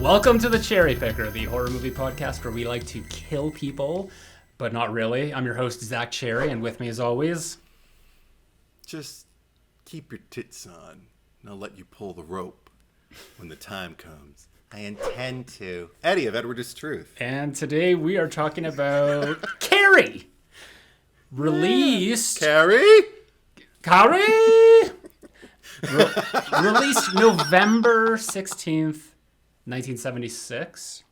Welcome to the Cherry Picker, the horror movie podcast where we like to kill people, but not really. I'm your host, Zack Cherry, and with me as always... Just keep your tits on, and I'll let you pull the rope when the time comes. I intend to. Eddie of Edward's Truth. And today we are talking about Carrie! Released... Carrie? Released November 16th, 1976.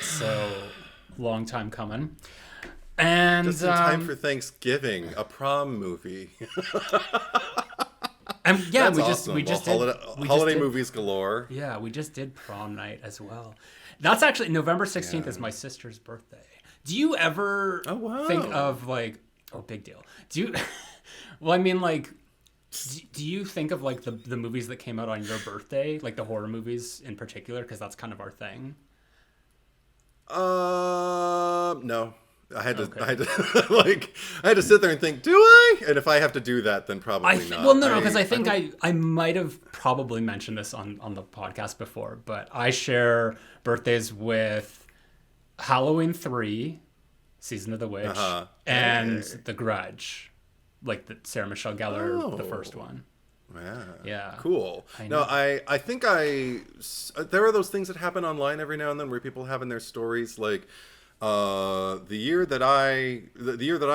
So, long time coming. And just in time for Thanksgiving, a prom movie. And yeah, That's awesome. we just holiday movies galore. Yeah, we just did prom night as well. That's actually November 16th is my sister's birthday. Do you ever think of like, big deal. Do you well, I mean, like, do you think of like the movies that came out on your birthday, like the horror movies in particular, because that's kind of our thing? No. I had to sit there and think, do I? And if I have to do that, then probably not. Well, no, because I think I might have probably mentioned this on the podcast before, but I share birthdays with Halloween 3, Season of the Witch, and The Grudge, like the Sarah Michelle Gellar, the first one. Yeah. Cool. I think there are those things that happen online every now and then where people have in their stories like, the year that I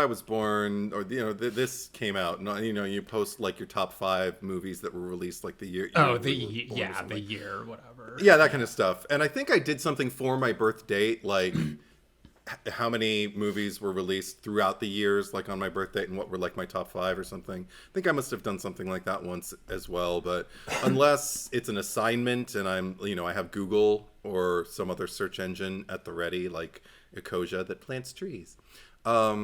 was born, or this came out. You post like your top 5 movies that were released like the year. The year, whatever. Yeah, that kind of stuff. And I think I did something for my birth date, like how many movies were released throughout the years, like on my birth date, and what were like my top 5 or something. I think I must have done something like that once as well. But unless it's an assignment and I have Google or some other search engine at the ready, like Ecosia that plants trees. I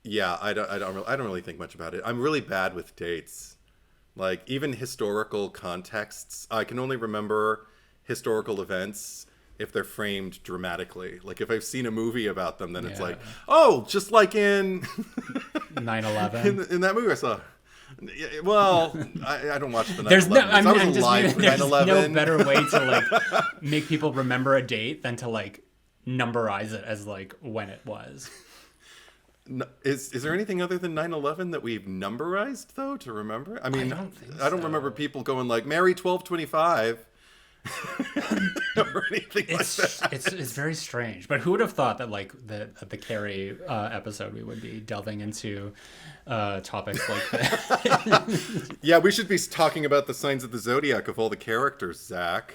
don't really think much about it. I'm really bad with dates. Like even historical contexts, I can only remember historical events if they're framed dramatically. Like if I've seen a movie about them, then it's like, just like in 9/11. in that movie I saw. Well, I don't watch the 9/11. There's no better way to like make people remember a date than to like numberize it as like when it was. Is there anything other than 9/11 that we've numberized though to remember? I mean, I don't remember people going like Mary 1225 or anything like that. It's very strange. But who would have thought that like the Carrie episode we would be delving into topics like that? Yeah, we should be talking about the signs of the zodiac of all the characters, Zach.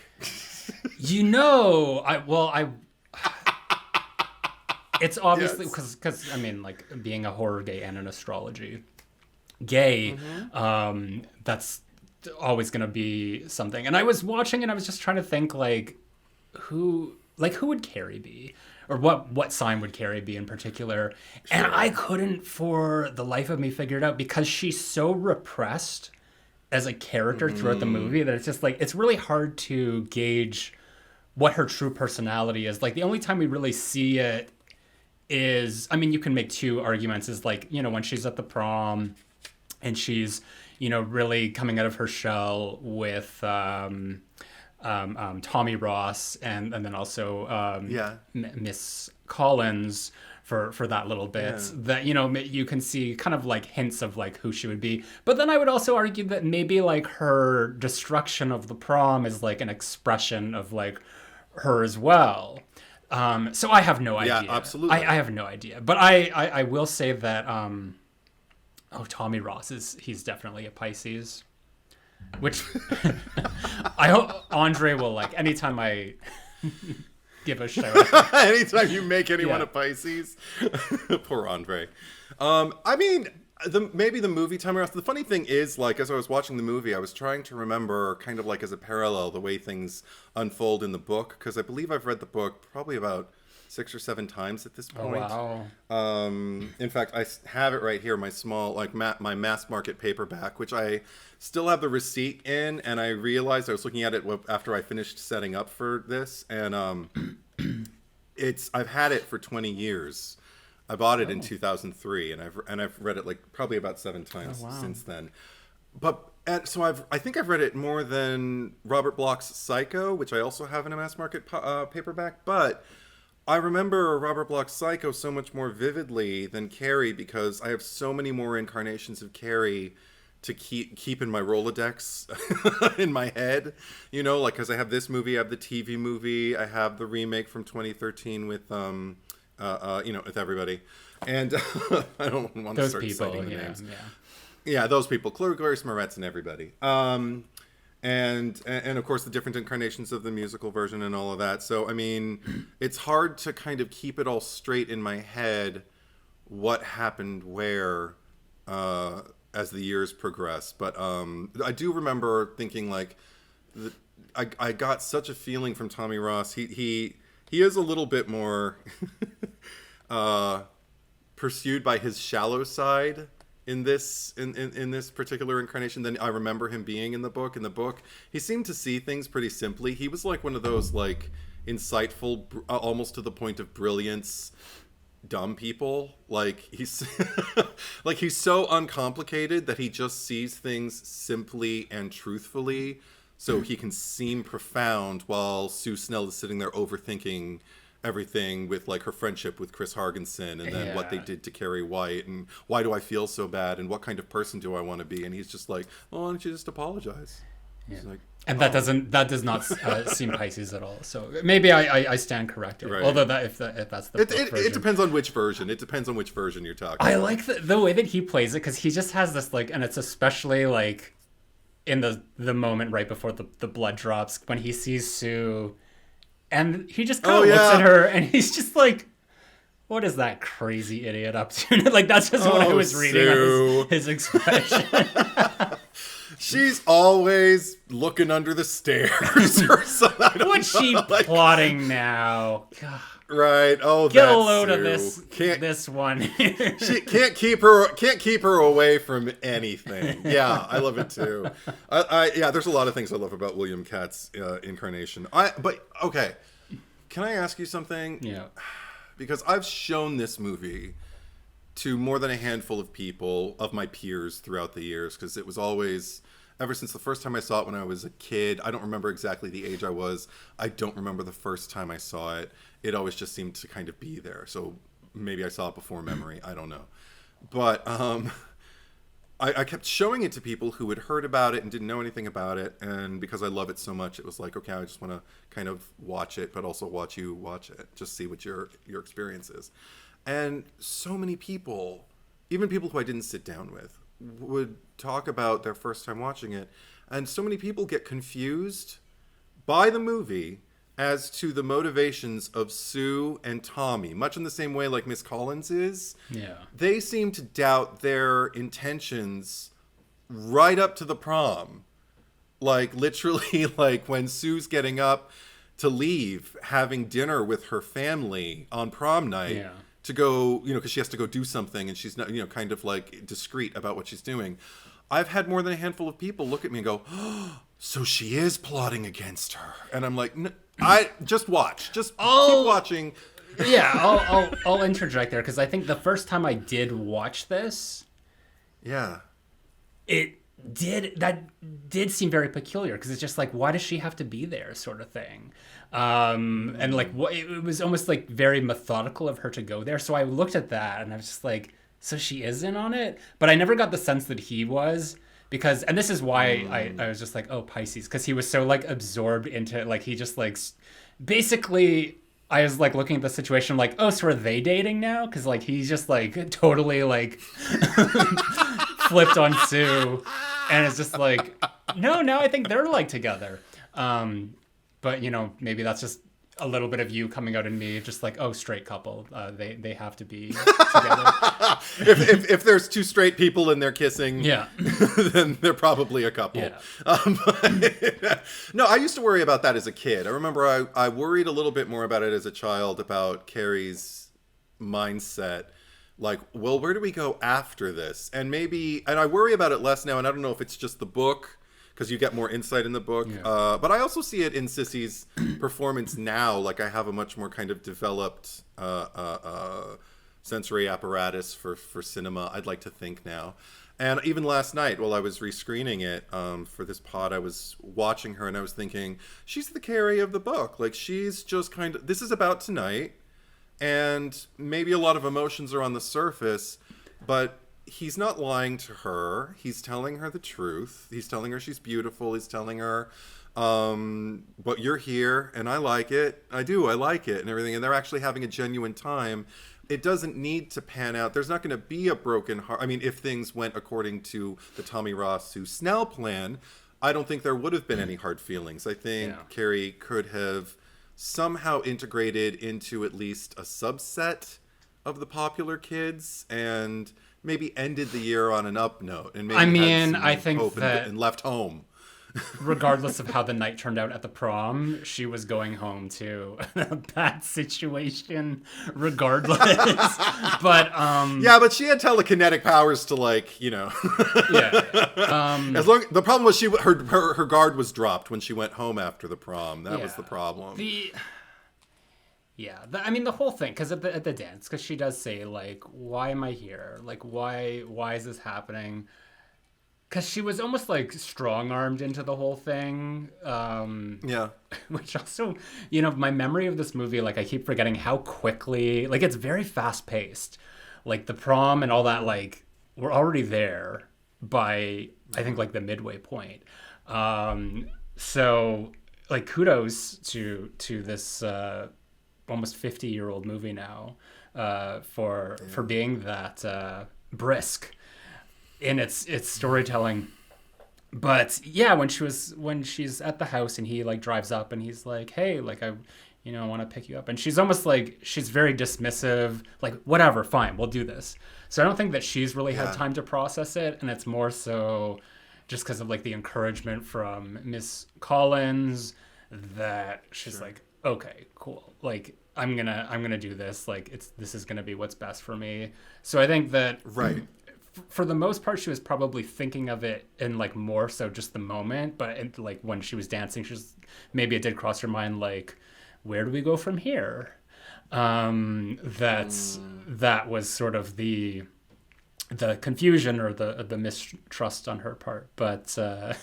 It's obviously because I mean, like being a horror gay and an astrology gay, that's always going to be something. And I was watching and I was just trying to think like who would Carrie be, or what sign would Carrie be in particular. Sure. And I couldn't for the life of me figure it out because she's so repressed as a character throughout the movie that it's just like it's really hard to gauge what her true personality is. Like the only time we really see it is, I mean, you can make 2 arguments, is like, when she's at the prom and she's, really coming out of her shell with Tommy Ross and then also Miss Collins for that little bit, that, you can see kind of like hints of like who she would be. But then I would also argue that maybe like her destruction of the prom is like an expression of like her as well. So I have no idea. Yeah, absolutely. I have no idea. But I will say that, Tommy Ross he's definitely a Pisces, which I hope Andre will like anytime I give a shout out. Anytime you make anyone a Pisces. Poor Andre. I mean, maybe the movie Tommy Ross. The funny thing is, like, as I was watching the movie, I was trying to remember kind of like as a parallel the way things unfold in the book, because I believe I've read the book probably about 6 or 7 times at this point. Oh, wow. In fact, I have it right here, my small, like my mass market paperback, which I still have the receipt in, and I realized I was looking at it after I finished setting up for this, and I've had it for 20 years. I bought it in 2003, and I've read it like probably about 7 times since then. But And so I think I've read it more than Robert Bloch's Psycho, which I also have in a mass market paperback. But I remember Robert Bloch's Psycho so much more vividly than Carrie because I have so many more incarnations of Carrie to keep in my Rolodex in my head. You know, like, because I have this movie, I have the TV movie, I have the remake from 2013 with with everybody. And I don't want to start citing the names. Yeah, those people, Clarice Moretz and everybody. And of course the different incarnations of the musical version and all of that. So, I mean, it's hard to kind of keep it all straight in my head what happened where as the years progress. But I do remember thinking, like, I got such a feeling from Tommy Ross. He is a little bit more pursued by his shallow side in this particular incarnation than I remember him being in the book. In the book, he seemed to see things pretty simply. He was like one of those, like, insightful, almost to the point of brilliance, dumb people. Like, he's like, he's so uncomplicated that he just sees things simply and truthfully, so he can seem profound while Sue Snell is sitting there overthinking everything with, like, her friendship with Chris Hargensen and then what they did to Carrie White and why do I feel so bad and what kind of person do I want to be, and he's just like, well, why don't you just apologize? He's like, and that does not seem Pisces at all. So maybe I stand corrected. Right. Although if that's the version. It depends on which version. It depends on which version you're talking I about. like the way that he plays it, because he just has this, like, and it's especially, like, in the moment right before the blood drops when he sees Sue. And he just kind of looks at her, and he's just like, what is that crazy idiot up to? Like, that's just what I was reading on his expression. She's always looking under the stairs or something. What's she plotting now? God. Right. Oh, get a load of this one. She can't keep her away from anything. Yeah, I love it too. There's a lot of things I love about William Katz's incarnation. But okay, can I ask you something? Yeah. Because I've shown this movie to more than a handful of people, of my peers, throughout the years, because it was always, ever since the first time I saw it when I was a kid. I don't remember exactly the age I was. I don't remember the first time I saw it. It always just seemed to kind of be there. So maybe I saw it before memory. I don't know. But I kept showing it to people who had heard about it and didn't know anything about it. And because I love it so much, it was like, okay, I just want to kind of watch it, but also watch you watch it. Just see what your experience is. And so many people, even people who I didn't sit down with, would talk about their first time watching it. And so many people get confused by the movie as to the motivations of Sue and Tommy, much in the same way like Miss Collins is. Yeah. They seem to doubt their intentions right up to the prom. Like, literally, like, when Sue's getting up to leave, having dinner with her family on prom night to go, because she has to go do something and she's not, kind of, like, discreet about what she's doing. I've had more than a handful of people look at me and go, oh, so she is plotting against her. And I'm like, I just watch. Just keep watching. Yeah, I'll interject there, because I think the first time I did watch this, it did seem very peculiar, because it's just like, why does she have to be there, sort of thing. And like, it was almost like very methodical of her to go there. So I looked at that and I was just like, so she is in on it? But I never got the sense that he was. Because, and this is why I was just like, oh, Pisces, because he was so, like, absorbed into it. Like, he just, like, basically, I was, like, looking at the situation like, oh, so are they dating now? Because, like, he's just, like, totally, like, flipped on Sue. And it's just like, no, I think they're, like, together. But, maybe that's just a little bit of you coming out in me, just like, oh, straight couple, they have to be together. if there's two straight people and they're kissing, then they're probably a couple. No, I used to worry about that as a kid. I remember I worried a little bit more about it as a child, about Carrie's mindset. Like, well, where do we go after this? And I worry about it less now, and I don't know if it's just the book, because you get more insight in the book. But I also see it in Sissy's performance now. Like, I have a much more kind of developed sensory apparatus for cinema, I'd like to think now. And even last night, while I was rescreening it for this pod, I was watching her and I was thinking, she's the Carrie of the book. Like, she's just kind of, this is about tonight, and maybe a lot of emotions are on the surface, but he's not lying to her. He's telling her the truth. He's telling her she's beautiful. He's telling her, but you're here, and I like it. I like it, and everything. And they're actually having a genuine time. It doesn't need to pan out. There's not going to be a broken heart. I mean, if things went according to the Tommy Ross Sue Snell plan, I don't think there would have been any hard feelings. I think Carrie could have somehow integrated into at least a subset of the popular kids and maybe ended the year on an up note. And maybe I think that and left home. Regardless of how the night turned out at the prom, she was going home to a bad situation regardless. But but she had telekinetic powers to, like, you know. As long, the problem was her guard was dropped when she went home after the prom. That was the problem. I mean, the whole thing, because at the dance, because she does say, like, why am I here? Like, why is this happening? Because she was almost, like, strong-armed into the whole thing. Which also, you know, my memory of this movie, like, I keep forgetting how quickly, like, it's very fast-paced. Like, the prom and all that, like, we're already there by, I think, like, the midway point. So, like, kudos to this almost 50-year-old movie now for being that brisk in its storytelling. But yeah, when she's at the house and he, like, drives up and he's like, hey, like, I want to pick you up, and she's almost like, she's very dismissive, like, whatever, fine, we'll do this. So I don't think that she's really had time to process it, and it's more so just because of, like, the encouragement from Miss Collins that she's like, okay, cool, like, I'm gonna do this, like, this is gonna be what's best for me. So I think that for the most part, she was probably thinking of it in, like, more so just the moment, but like, when she was dancing, maybe it did cross her mind, like, where do we go from here? That was sort of the confusion or the mistrust on her part. But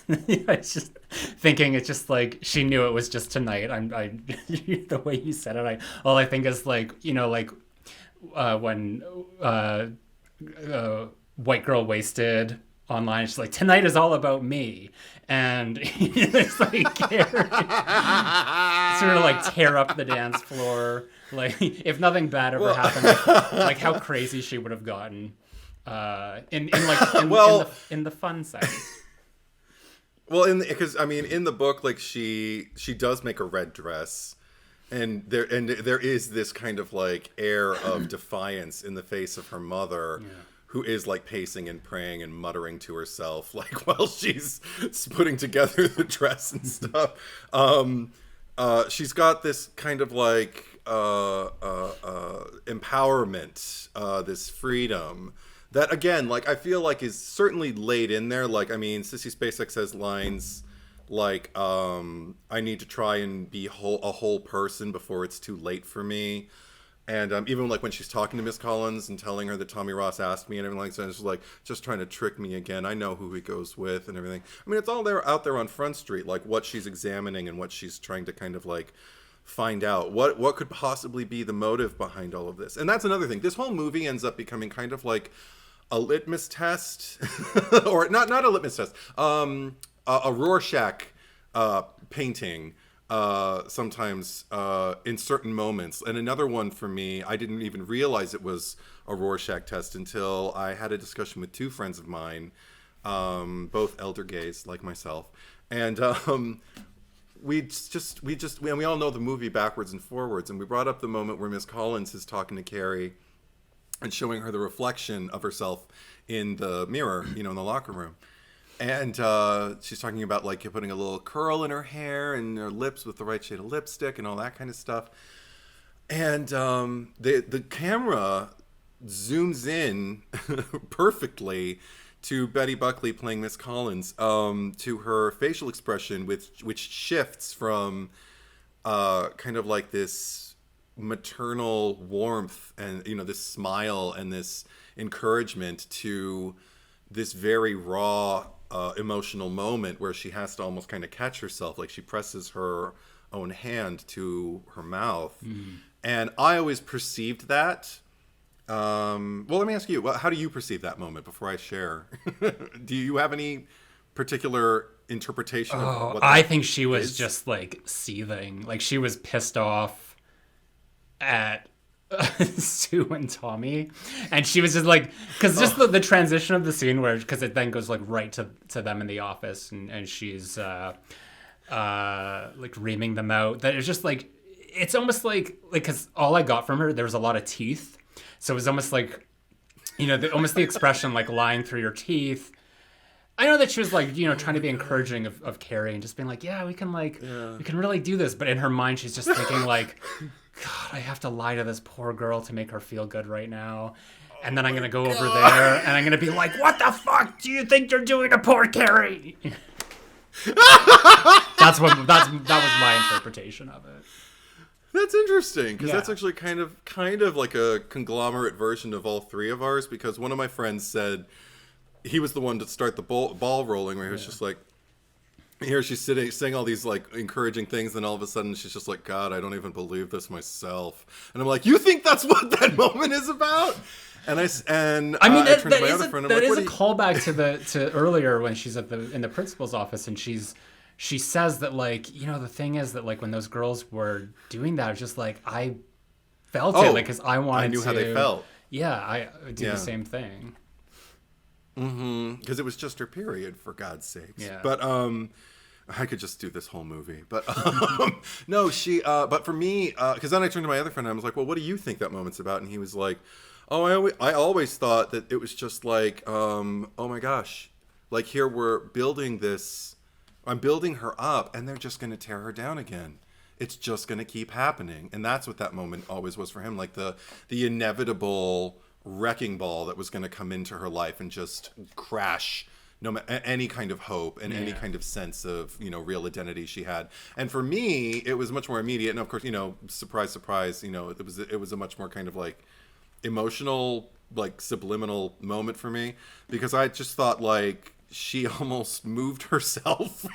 it's just thinking, it's just like, she knew it was just tonight. The way you said it, all I think is, like, you know, like, when White Girl Wasted online, she's like, tonight is all about me, and it's like sort of like tear up the dance floor, like, if nothing bad ever happened, like how crazy she would have gotten in the fun side. Well, because I mean, in the book, like, she does make a red dress, and there is this kind of, like, air of defiance in the face of her mother. Who is, like, pacing and praying and muttering to herself, like, while she's putting together the dress and stuff. She's got this kind of, like, empowerment, this freedom that, again, like, I feel like is certainly laid in there. Like, I mean, Sissy Spacek says lines like, I need to try and be a whole person before it's too late for me. And even, like, when she's talking to Miss Collins and telling her that Tommy Ross asked me and everything like that, it's just like, just trying to trick me again. I know who he goes with and everything. I mean, it's all out there on Front Street, like, what she's examining and what she's trying to kind of, like, find out. What could possibly be the motive behind all of this? And that's another thing. This whole movie ends up becoming kind of like a litmus test, or not a litmus test, a Rorschach painting. Sometimes in certain moments. And another one for me, I didn't even realize it was a Rorschach test until I had a discussion with two friends of mine, both elder gays like myself. And we all know the movie backwards and forwards. And we brought up the moment where Miss Collins is talking to Carrie and showing her the reflection of herself in the mirror, in the locker room. And she's talking about, like, putting a little curl in her hair and her lips with the right shade of lipstick and all that kind of stuff. And the camera zooms in perfectly to Betty Buckley playing Miss Collins, to her facial expression, which shifts from kind of like this maternal warmth and, this smile and this encouragement to this very raw emotional moment where she has to almost kind of catch herself. Like she presses her own hand to her mouth. And I always perceived that. Well, let me ask you, how do you perceive that moment before I share? Do you have any particular interpretation of what I think she was just like seething. Like she was pissed off at Sue and Tommy, and she was just like, because just the transition of the scene where, because it then goes like right to them in the office, and she's like reaming them out. That it's just like, it's almost like because all I got from her, there was a lot of teeth, so it was almost like, you know, almost the expression like lying through your teeth. I know that she was like, you know, trying to be encouraging of Carrie and just being like, yeah, we can really do this. But in her mind, she's just thinking like, God, I have to lie to this poor girl to make her feel good right now. And then I'm going to go over there and I'm going to be like, what the fuck do you think you're doing to poor Carrie? That was my interpretation of it. That's interesting, because that's actually kind of like a conglomerate version of all three of ours, because one of my friends said he was the one to start the ball rolling, where he was just like, here she's sitting saying all these like encouraging things, and all of a sudden she's just like, God, I don't even believe this myself. And I'm like, you think that's what that moment is about? And I mean, that is a callback to earlier when she's in the principal's office, and she says that, like, you know, the thing is that, like, when those girls were doing that, I was just like, I felt it, like, because I knew how they felt. Yeah, I do the same thing. Because it was just her period, for God's sakes. Yeah. But I could just do this whole movie. But no, but for me, because then I turned to my other friend and I was like, well, what do you think that moment's about? And he was like, oh, I always thought that it was just like, oh my gosh, like here we're building this. I'm building her up, and they're just going to tear her down again. It's just going to keep happening. And that's what that moment always was for him, like the inevitable wrecking ball that was going to come into her life and just crash any kind of hope and any kind of sense of, you know, real identity she had. And for me, it was much more immediate. And of course, you know, surprise, surprise, you know, it was a much more kind of like emotional, like subliminal moment for me, because I just thought like, she almost moved herself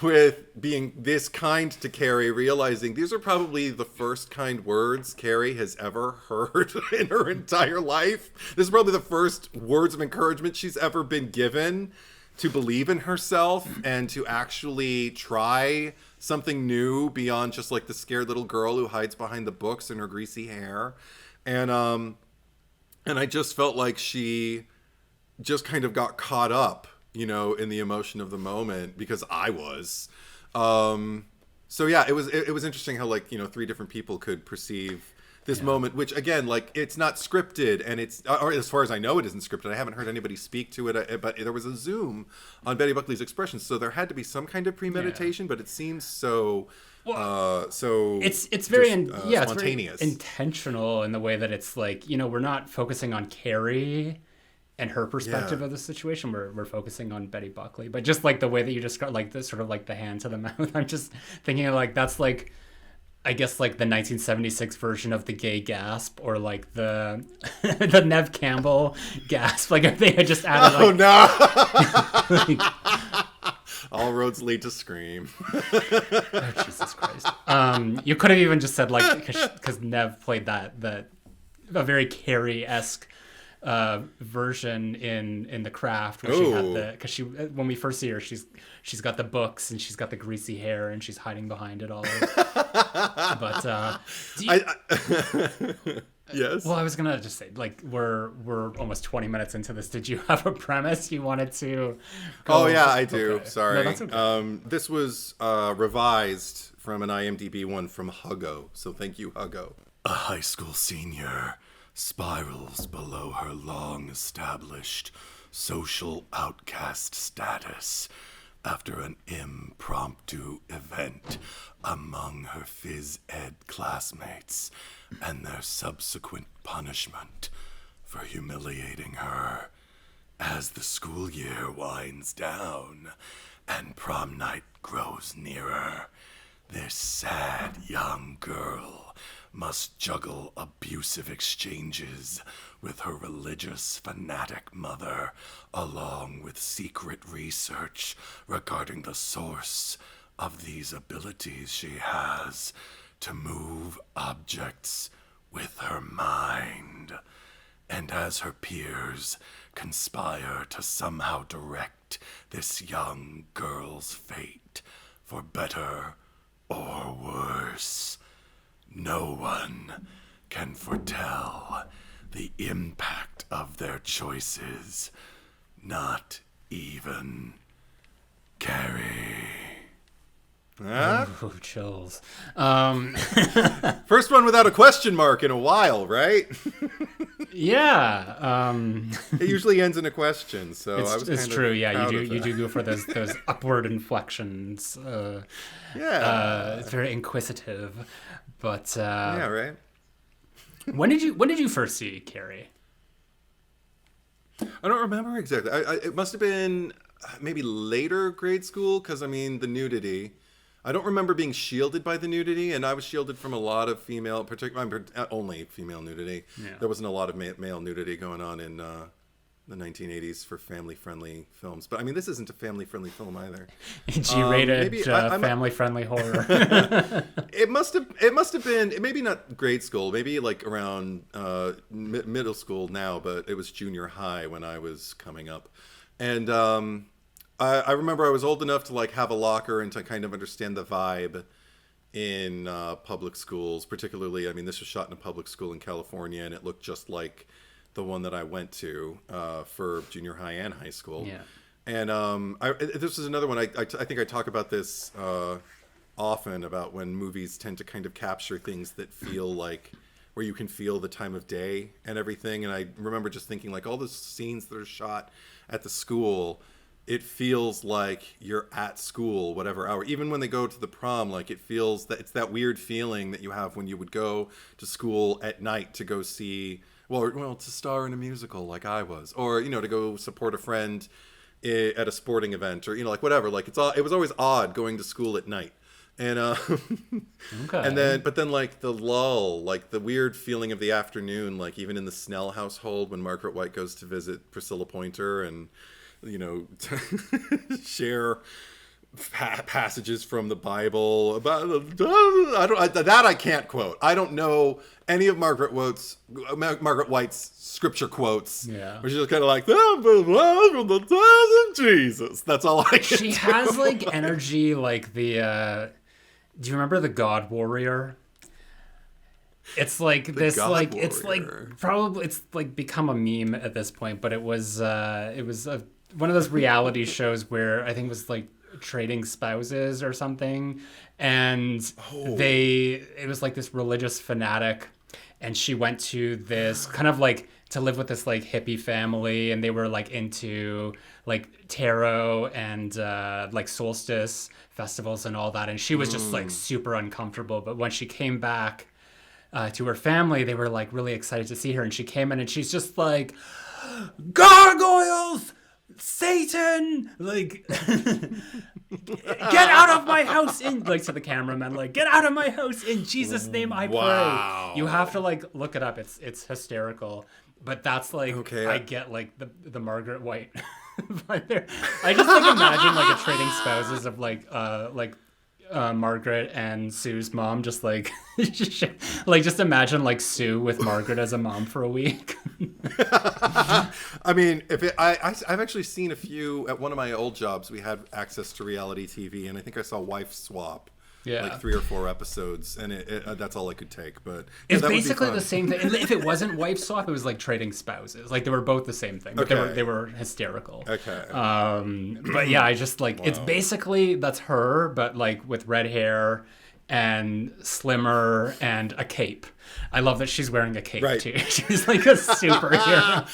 with being this kind to Carrie, realizing these are probably the first kind words Carrie has ever heard in her entire life. This is probably the first words of encouragement she's ever been given to believe in herself and to actually try something new beyond just like the scared little girl who hides behind the books and her greasy hair. And I just felt like she just kind of got caught up, you know, in the emotion of the moment, because I was. So yeah, it was interesting how, like, you know, three different people could perceive this moment, which again, like, it's not scripted, and it's, or as far as I know, it isn't scripted. I haven't heard anybody speak to it, but there was a zoom on Betty Buckley's expressions, so there had to be some kind of premeditation, but it seems so. It's very spontaneous. It's very intentional in the way that it's like, you know, we're not focusing on Carrie and her perspective of the situation. We're focusing on Betty Buckley, but just like the way that you described, like the sort of like the hand to the mouth, I'm just thinking of like, that's like, I guess like the 1976 version of the gay gasp, or like the the Nev Campbell gasp. Like if they had just added like, all roads lead to Scream. Oh, Jesus Christ. You could have even just said like, because Nev played a very Carrie-esque version in The Craft, where she had because when we first see her, she's got the books and she's got the greasy hair and she's hiding behind it all. But yes. Well, I was gonna just say, like, we're almost 20 minutes into this. Did you have a premise you wanted to go over? Yeah, I do. Okay. Sorry. No, that's okay. This was revised from an IMDb one from Huggo. So thank you, Huggo. A high school senior spirals below her long-established social outcast status after an impromptu event among her phys ed classmates and their subsequent punishment for humiliating her. As the school year winds down and prom night grows nearer, this sad young girl must juggle abusive exchanges with her religious fanatic mother, along with secret research regarding the source of these abilities she has to move objects with her mind. And as her peers conspire to somehow direct this young girl's fate, for better or worse, no one can foretell the impact of their choices, not even Carrie. Huh? Oh, chills. First one without a question mark in a while, right? Yeah. It usually ends in a question, so it's true. Yeah, you do go for those upward inflections. It's very inquisitive, but yeah, right. When did you first see Carrie? I don't remember exactly. It must have been maybe later grade school, because I mean the nudity. I don't remember being shielded by the nudity, and I was shielded from a lot of female, particularly only female nudity. Yeah. There wasn't a lot of male nudity going on in the 1980s for family-friendly films. But I mean, this isn't a family-friendly film either. G-rated family-friendly horror. It must have been maybe not grade school, maybe like around middle school now, but it was junior high when I was coming up, and I remember I was old enough to like have a locker and to kind of understand the vibe in public schools. Particularly, I mean, this was shot in a public school in California, and it looked just like the one that I went to for junior high and high school. Yeah. And this is another one. I think I talk about this often, about when movies tend to kind of capture things that feel like where you can feel the time of day and everything. And I remember just thinking like all the scenes that are shot at the school, it feels like you're at school, whatever hour. Even when they go to the prom, like it feels that it's that weird feeling that you have when you would go to school at night to go see, well, to star in a musical like I was, or, you know, to go support a friend at a sporting event, or, you know, like whatever. Like it was always odd going to school at night. And okay. but then like the lull, like the weird feeling of the afternoon, like even in the Snell household when Margaret White goes to visit Priscilla Pointer and, you know, share passages from the Bible about I can't quote. I don't know any of Margaret White's scripture quotes. Yeah, which is just kind of like from the times of Jesus. That's all I can. She has like energy like the. Do you remember the God Warrior? It's like this, like Warrior. It's like probably it's like become a meme at this point, but it was one of those reality shows where I think it was like Trading Spouses or something, and it was like this religious fanatic, and she went to this kind of like to live with this like hippie family, and they were like into like tarot and like solstice festivals and all that, and she was just like super uncomfortable. But when she came back to her family, they were like really excited to see her, and she came in and she's just like, gargoyles, Satan, like get out of my house in, like, to the cameraman, like, get out of my house in Jesus' name I pray. You have to like look it up. It's hysterical. But that's like, okay, I get like the Margaret White vibe there. I just like imagine like a Trading Spouses of like Margaret and Sue's mom, just like just imagine like Sue with Margaret as a mom for a week. I mean, I've actually seen a few at one of my old jobs. We had access to reality TV, and I think I saw Wife Swap. Yeah. Like 3 or 4 episodes, and that's all I could take. But it's basically the same thing. If it wasn't Wife Swap, it was like Trading Spouses. Like they were both the same thing, but they were hysterical. Okay. But yeah, I just like it's basically that's her, but like with red hair and slimmer and a cape. I love that she's wearing a cape too. She's like a superhero.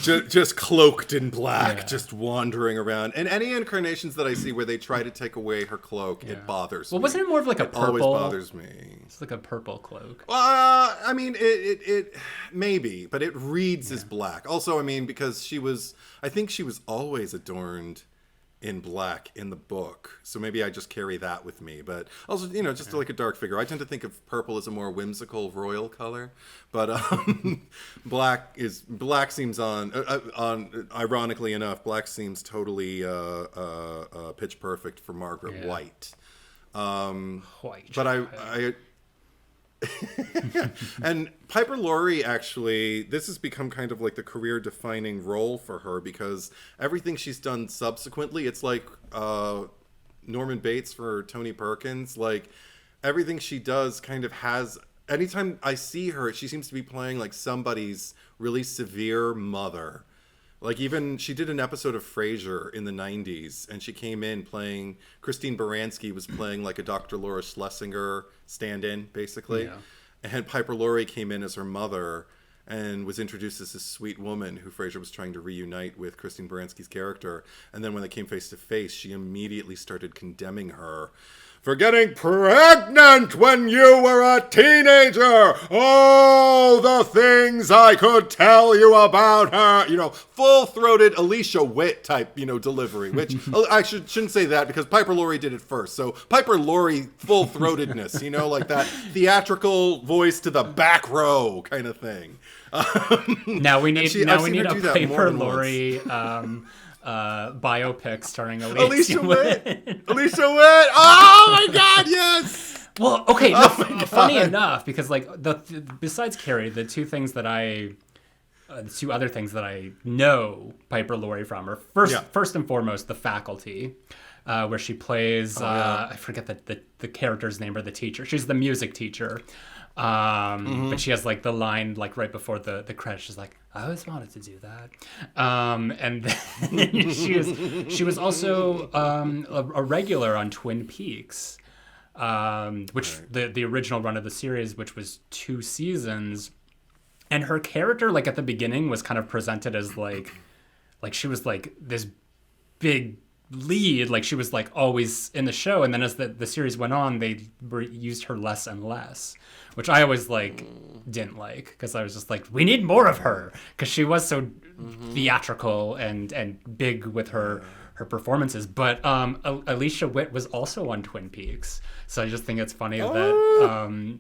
Just cloaked in black, just wandering around. And any incarnations that I see where they try to take away her cloak, it bothers me. Well, wasn't it more of like a purple? It always bothers me. It's like a purple cloak. I mean, it maybe, but it reads as black. Also, I mean, because I think she was always adorned in black in the book, so maybe I just carry that with me. But also, just like a dark figure. I tend to think of purple as a more whimsical royal color, but black seems on ironically enough, black seems totally pitch perfect for Margaret White. But I and Piper Laurie, actually, this has become kind of like the career-defining role for her, because everything she's done subsequently, it's like Norman Bates for Tony Perkins. Like, everything she does kind of has... Anytime I see her, she seems to be playing like somebody's really severe mother. Like, even she did an episode of Frasier in the 90s, and she came in playing... Christine Baranski was playing like a Dr. Laura Schlesinger stand-in, basically. Yeah. And Piper Laurie came in as her mother and was introduced as this sweet woman who Frasier was trying to reunite with Christine Baranski's character. And then when they came face to face, she immediately started condemning her for getting pregnant when you were a teenager. Oh, the things I could tell you about her. Full-throated Alicia Witt type, delivery, which I shouldn't say that because Piper Laurie did it first. So Piper Laurie full-throatedness, like that theatrical voice to the back row kind of thing. Now we need a Piper Laurie biopic starring Alicia Witt. Alicia Witt. Oh my God, yes. Well, okay. No, funny enough, because like besides Carrie, the two other things that I know Piper Laurie from are first and foremost The Faculty, where she plays I forget the character's name or the teacher. She's the music teacher. But she has like the line like right before the credits. She's like, I always wanted to do that. And then she was also a regular on Twin Peaks, which the original run of the series, which was 2 seasons. And her character, like at the beginning, was kind of presented as like she was like this big lead, like she was like always in the show. And then as the series went on, they used her less and less, which I always didn't like, because I was just like, we need more of her, because she was so theatrical and big with her performances. But Alicia Witt was also on Twin Peaks, so I just think it's funny that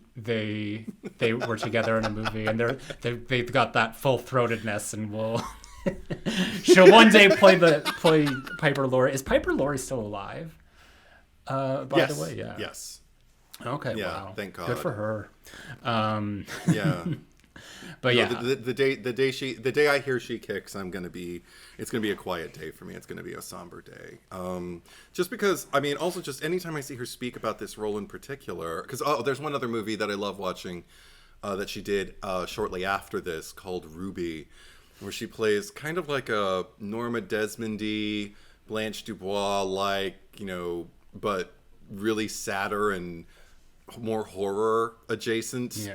they were together in a movie, and they've got that full-throatedness, and she'll one day play Piper Laurie. Is Piper Laurie still alive? By the way, yeah. Yes. Okay. Yeah. Wow. Thank God. Good for her. Yeah. But yeah, the day I hear she kicks, it's gonna be a quiet day for me. It's gonna be a somber day. Just because, also just anytime I see her speak about this role in particular, because there's one other movie that I love watching that she did shortly after this called Ruby, where she plays kind of like a Norma Desmond-y, Blanche Dubois, but really sadder and more horror adjacent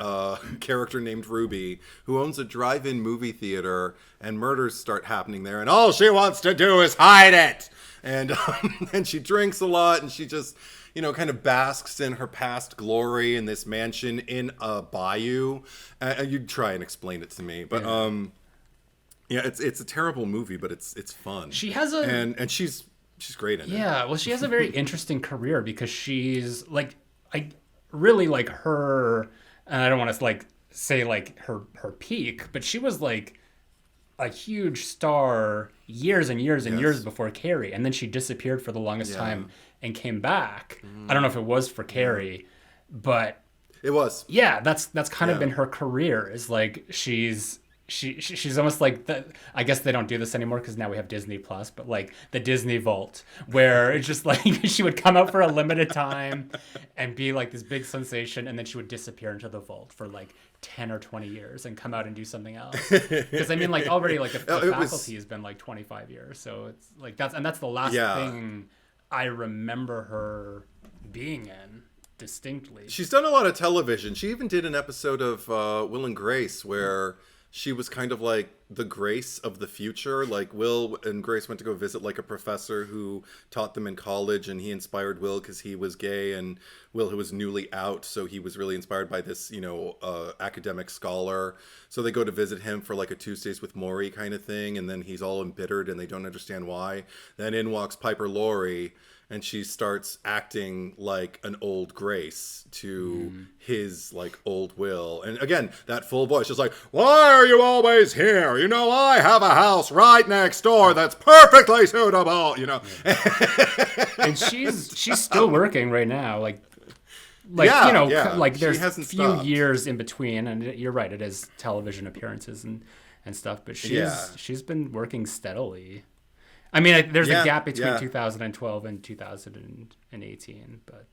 character named Ruby, who owns a drive-in movie theater, and murders start happening there, and all she wants to do is hide it. And and she drinks a lot, and she just kind of basks in her past glory in this mansion in a bayou. You'd try and explain it to me, but yeah, it's a terrible movie, but it's fun. She has and she's great in it. Yeah, well, she has a very interesting career, because she's like, I really like her, and I don't want to say her peak, but she was like a huge star years and years and years before Carrie, and then she disappeared for the longest time and came back. I don't know if it was for Carrie, but it was. Yeah, that's kind of been her career. Is like she's almost like the, I guess they don't do this anymore because now we have Disney Plus, but like the Disney Vault, where it's just like she would come out for a limited time and be like this big sensation, and then she would disappear into the vault for like 10 or 20 years and come out and do something else. Because already like the Faculty has been like 25 years, so it's like that's the last thing I remember her being in distinctly. She's done a lot of television. She even did an episode of Will and Grace where she was kind of like the Grace of the future. Like Will and Grace went to go visit like a professor who taught them in college, and he inspired Will because he was gay, and Will, who was newly out, so he was really inspired by this, academic scholar. So they go to visit him for like a Tuesdays with Maury kind of thing, and then he's all embittered and they don't understand why. Then in walks Piper Laurie, and she starts acting like an old Grace to his like old Will. And again, that full voice, just like, why are you always here? I have a house right next door that's perfectly suitable, And she's still working right now. Like there's a few years in between, and you're right, it is television appearances and stuff, but she's been working steadily. I mean, there's a gap between 2012 and 2018, but...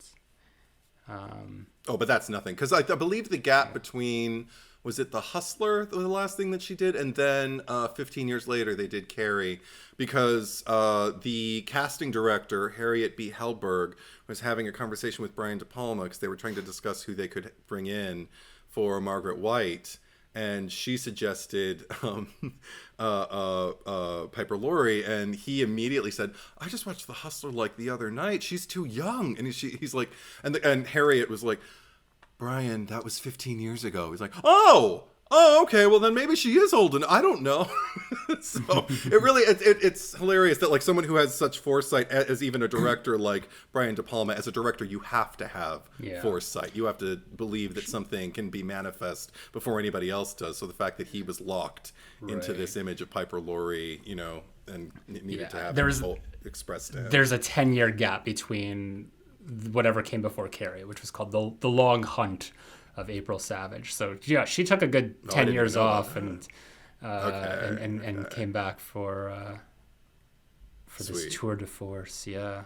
but that's nothing. Because I believe the gap between... Was it The Hustler, the last thing that she did? And then 15 years later, they did Carrie. Because the casting director, Harriet B. Hellberg, was having a conversation with Brian De Palma because they were trying to discuss who they could bring in for Margaret White. And she suggested Piper Laurie, and he immediately said, "I just watched The Hustler like the other night. She's too young." And he's like, and Harriet was like, "Brian, that was 15 years ago." He's like, "Oh, okay. Well, then maybe she is old, and I don't know." So it really, it's hilarious that like someone who has such foresight as even a director like Brian De Palma, as a director, you have to have foresight. You have to believe that something can be manifest before anybody else does. So the fact that he was locked into this image of Piper Laurie, and needed to have it expressed to him. There's a 10-year gap between whatever came before Carrie, which was called the Long Hunt of April Savage. So yeah, she took a good 10 years off and came back for this tour de force. Yeah.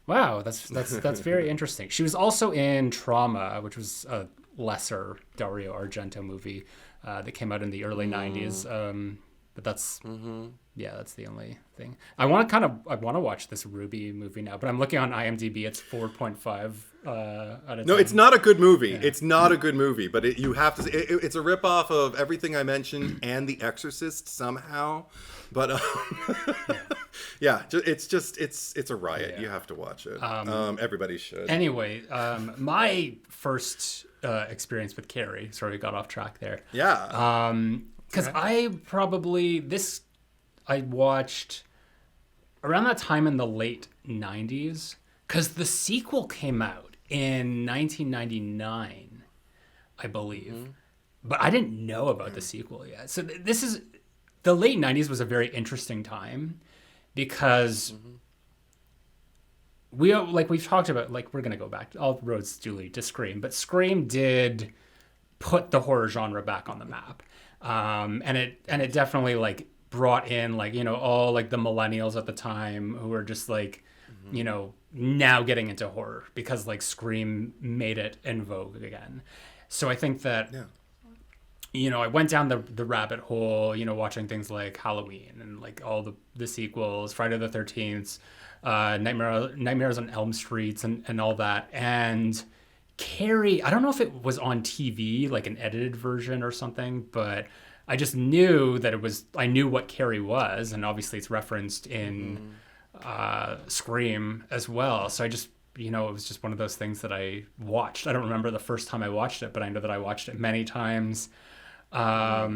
Wow, that's very interesting. She was also in Trauma, which was a lesser Dario Argento movie that came out in the early 90s. But that's that's the only thing. I want to watch this Ruby movie now, but I'm looking on IMDb. It's 4.5 out of 10. No, it's not a good movie. Yeah. It's not a good movie, but you have to. It's a ripoff of everything I mentioned and The Exorcist somehow. But it's a riot. Yeah. You have to watch it. Everybody should. Anyway, my first experience with Carrie. Sorry, we got off track there. Yeah. Because I watched around that time in the late 90s, because the sequel came out in 1999, I believe. But I didn't know about the sequel yet. So the late 90s was a very interesting time because we've talked about, like, we're going to go back, all roads do lead to Scream, but Scream did put the horror genre back on the map. And it definitely like brought in like, all like the millennials at the time who were just like, now getting into horror because like Scream made it in vogue again. So I think that, I went down the rabbit hole, watching things like Halloween and like all the sequels, Friday the 13th, Nightmares on Elm Street and all that. And Carrie, I don't know if it was on TV, like an edited version or something, but I just knew that I knew what Carrie was, and obviously it's referenced in Scream as well. So I just, it was just one of those things that I watched. I don't remember the first time I watched it, but I know that I watched it many times. I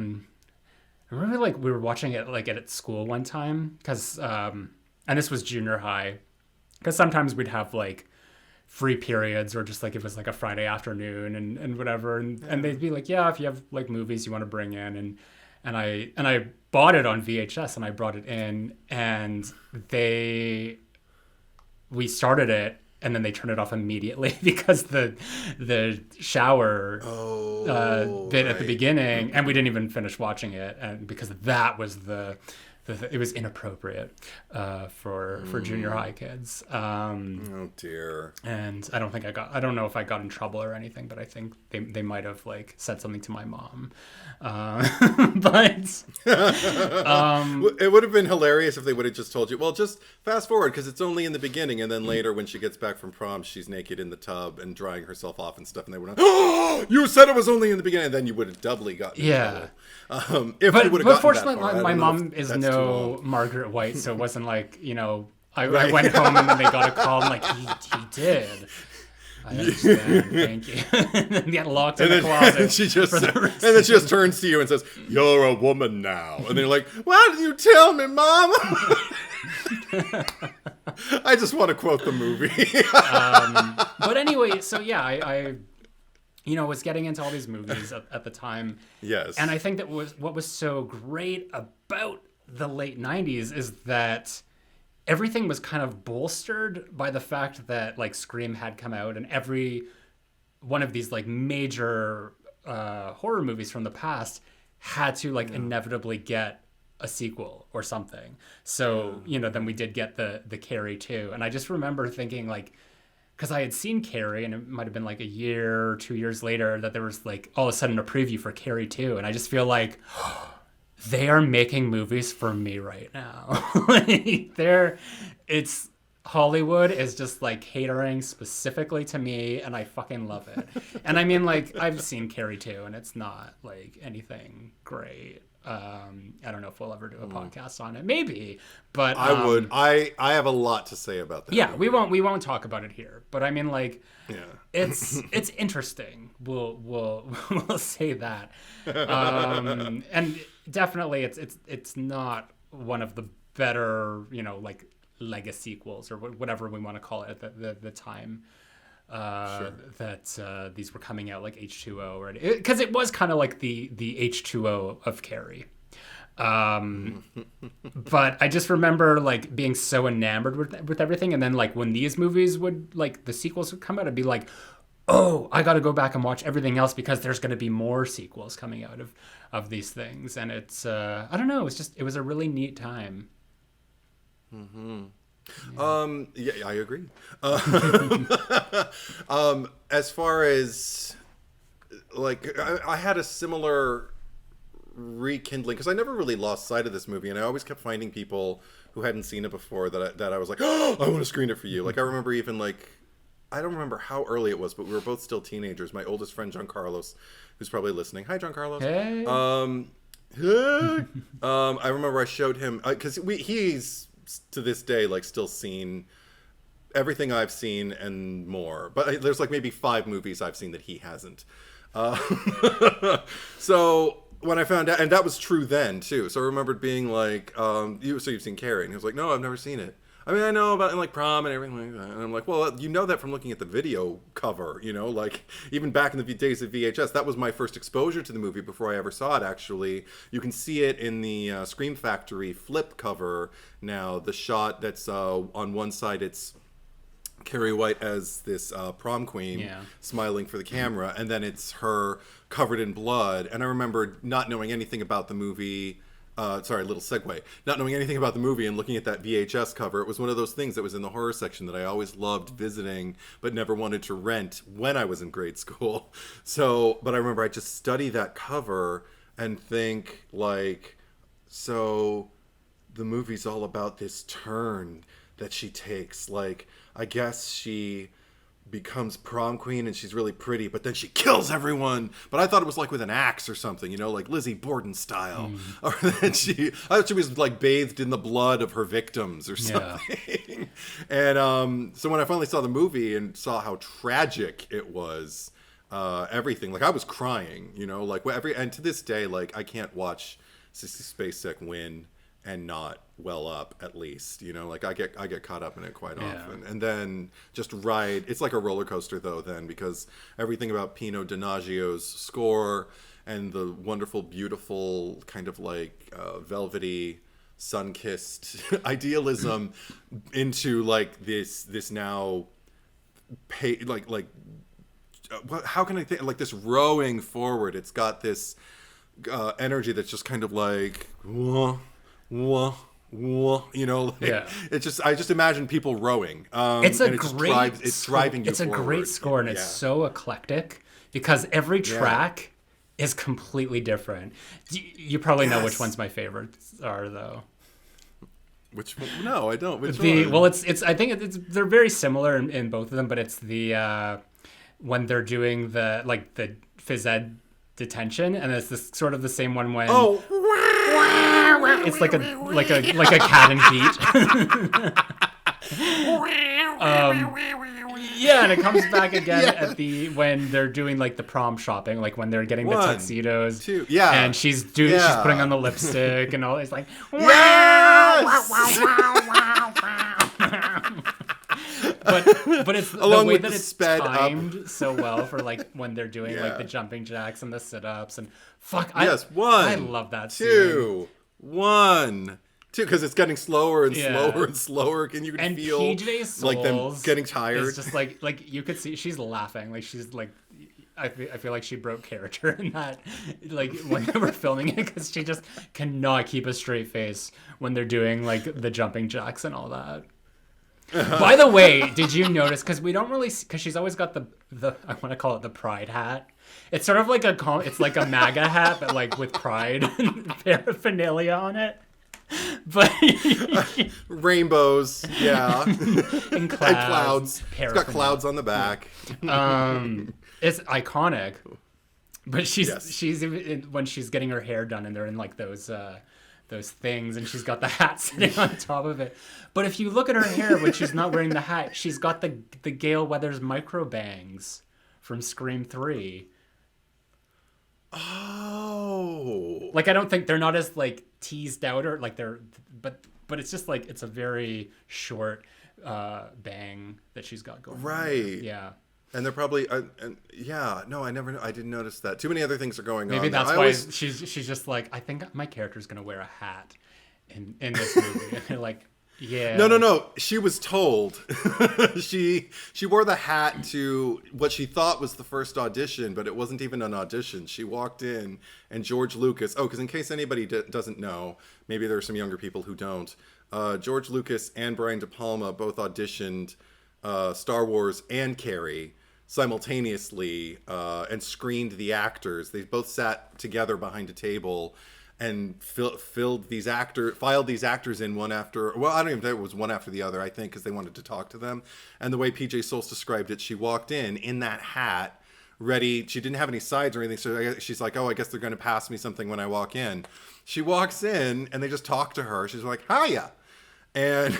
remember like we were watching it like at school one time, because, and this was junior high, because sometimes we'd have like free periods or just like it was like a Friday afternoon and whatever, and they'd be like, if you have like movies you want to bring in, and I bought it on VHS and I brought it in, and we started it and then they turned it off immediately because the shower bit at the beginning, and we didn't even finish watching it, and because that was the it was inappropriate for junior high kids. Oh dear. And I don't know if I got in trouble or anything, but I think they might have like said something to my mom. But it would have been hilarious if they would have just told you, well, just fast forward because it's only in the beginning, and then later when she gets back from prom, she's naked in the tub and drying herself off and stuff, and they would have, oh, you said it was only in the beginning, and then you would have doubly gotten in trouble. But fortunately, my mom is no Margaret White, so it wasn't like, I went home and then they got a call, and like, he did. I understand. Thank you. And then get locked in the closet. And then she just turns to you and says, "You're a woman now." And they're like, "Why did you tell me, Mom?" I just want to quote the movie. But anyway, so yeah, I was getting into all these movies at the time. Yes. And I think that what was so great about the late 90s is that everything was kind of bolstered by the fact that like Scream had come out, and every one of these like major horror movies from the past had to like inevitably get a sequel or something. So, then we did get the Carrie 2. And I just remember thinking like, because I had seen Carrie, and it might have been like a year or 2 years later that there was like all of a sudden a preview for Carrie 2. And I just feel like they are making movies for me right now. It's Hollywood is just like catering specifically to me, and I fucking love it. And I mean, like, I've seen Carrie 2, and it's not like anything great. I don't know if we'll ever do a podcast on it, maybe, but I would. I have a lot to say about that. Yeah, movie. we won't talk about it here, but I mean, like, it's interesting. We'll say that, and definitely it's not one of the better, like legacy sequels or whatever we want to call it at the time. That these were coming out, like H2O already, because it was kind of like the H2O of Carrie. But I just remember like being so enamored with everything, and then like when these movies would, like, the sequels would come out, I'd be like, oh, I got to go back and watch everything else because there's going to be more sequels coming out of these things. And it's I don't know, it was a really neat time. Yeah, I agree. As far as like, I had a similar rekindling because I never really lost sight of this movie, and I always kept finding people who hadn't seen it before that I was like, oh, I want to screen it for you. Like, I remember even like, I don't remember how early it was, but we were both still teenagers. My oldest friend, John Carlos, who's probably listening. Hi, John Carlos. Hey. I remember I showed him because he's to this day like still seen everything I've seen and more, but there's like maybe 5 movies I've seen that he hasn't. So when I found out, and that was true then too, so I remembered being like, you've seen Carrie? And he was like, no, I've never seen it. I mean, I know about like prom and everything like that. And I'm like, well, you know that from looking at the video cover, like even back in the days of VHS, that was my first exposure to the movie before I ever saw it, actually. You can see it in the Scream Factory flip cover now, the shot that's on one side, it's Carrie White as this prom queen smiling for the camera, and then it's her covered in blood. And I remember not knowing anything about the movie. Sorry, little segue. Not knowing anything about the movie and looking at that VHS cover, it was one of those things that was in the horror section that I always loved visiting, but never wanted to rent when I was in grade school. So, but I remember I just study that cover and think like, so the movie's all about this turn that she takes. Like, I guess she becomes prom queen and she's really pretty, but then she kills everyone. But I thought it was like with an axe or something, like Lizzie Borden style. Or then I thought she was like bathed in the blood of her victims or something. And so when I finally saw the movie and saw how tragic it was, everything, like I was crying, like and to this day, like I can't watch Sissy Spacek win and not well up, at least, like I get caught up in it quite often, and then just ride. It's like a roller coaster though, then, because everything about Pino Donaggio's score and the wonderful, beautiful kind of like velvety, sun-kissed idealism into like this now, how can I think, like this rowing forward? It's got this energy that's just kind of like, wah, wah, you know, like, Yeah. it's just, I just imagine people rowing. It's a and great, it's driving you it's a forward. great score, and it's so eclectic because every track is completely different. You probably know which ones my favorites are, though. Which one? No, I don't. Which one? Well, it's. I think they're very similar in both of them, but it's the when they're doing the phys ed detention, and it's this sort of the same one when it's like a cat and heat. Yeah, and it comes back again at when they're doing like the prom shopping, like when they're getting the tuxedos. 2, and she's putting on the lipstick and all. It's like but it's along the way with that the it's sped timed up. so well for like when they're doing like the jumping jacks and the sit-ups and I love that 2, 1, 2, because it's getting slower and slower and slower, and you can feel PJ like them getting tired. It's just like you could see she's laughing, like she's like. I feel like she broke character in that, like when they were filming it, because she just cannot keep a straight face when they're doing like the jumping jacks and all that. By the way, did you notice? Because we don't really, because she's always got the I want to call it the pride hat. It's sort of like it's like a MAGA hat, but like with pride paraphernalia on it. But rainbows, and clouds. It's got clouds on the back. It's iconic. But she's even when she's getting her hair done, and they're in like those things, and she's got the hat sitting on top of it. But if you look at her hair when she's not wearing the hat, she's got the Gale Weathers micro bangs from Scream 3. Oh. Like, I don't think they're not as like teased out or like but it's just like it's a very short bang that she's got going. Right. On. Yeah. And they're probably I didn't notice that. Too many other things are going on. Maybe that's why she's just like, I think my character's gonna wear a hat in this movie. And they're like, yeah. No. She was told. she wore the hat to what she thought was the first audition, but it wasn't even an audition. She walked in, and George Lucas. Oh, because in case anybody doesn't know, maybe there are some younger people who don't. George Lucas and Brian De Palma both auditioned Star Wars and Carrie simultaneously and screened the actors. They both sat together behind a table and filed these actors in one after. Well, I don't even think it was one after the other. I think because they wanted to talk to them. And the way PJ Souls described it, she walked in that hat, ready. She didn't have any sides or anything, so she's like, "Oh, I guess they're going to pass me something when I walk in." She walks in, and they just talk to her. She's like, "Hiya," and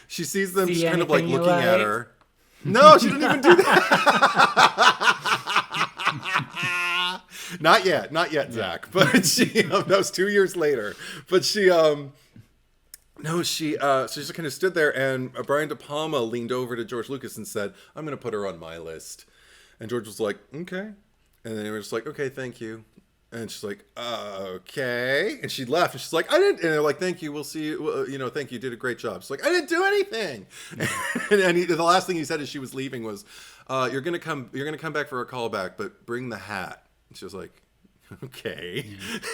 she sees them just kind of like looking at her. No, she didn't even do that. Not yet, Zack. But she, that was 2 years later. But she just kind of stood there, and Brian De Palma leaned over to George Lucas and said, "I'm going to put her on my list." And George was like, "Okay." And then they were just like, "Okay, thank you." And she's like, "Okay." And she left, and she's like, "I didn't." And they're like, "Thank you. We'll see you. Thank you. You did a great job." She's like, "I didn't do anything." And the last thing he said as she was leaving was, "You're gonna come back for a callback, but bring the hat." And she was like, "Okay."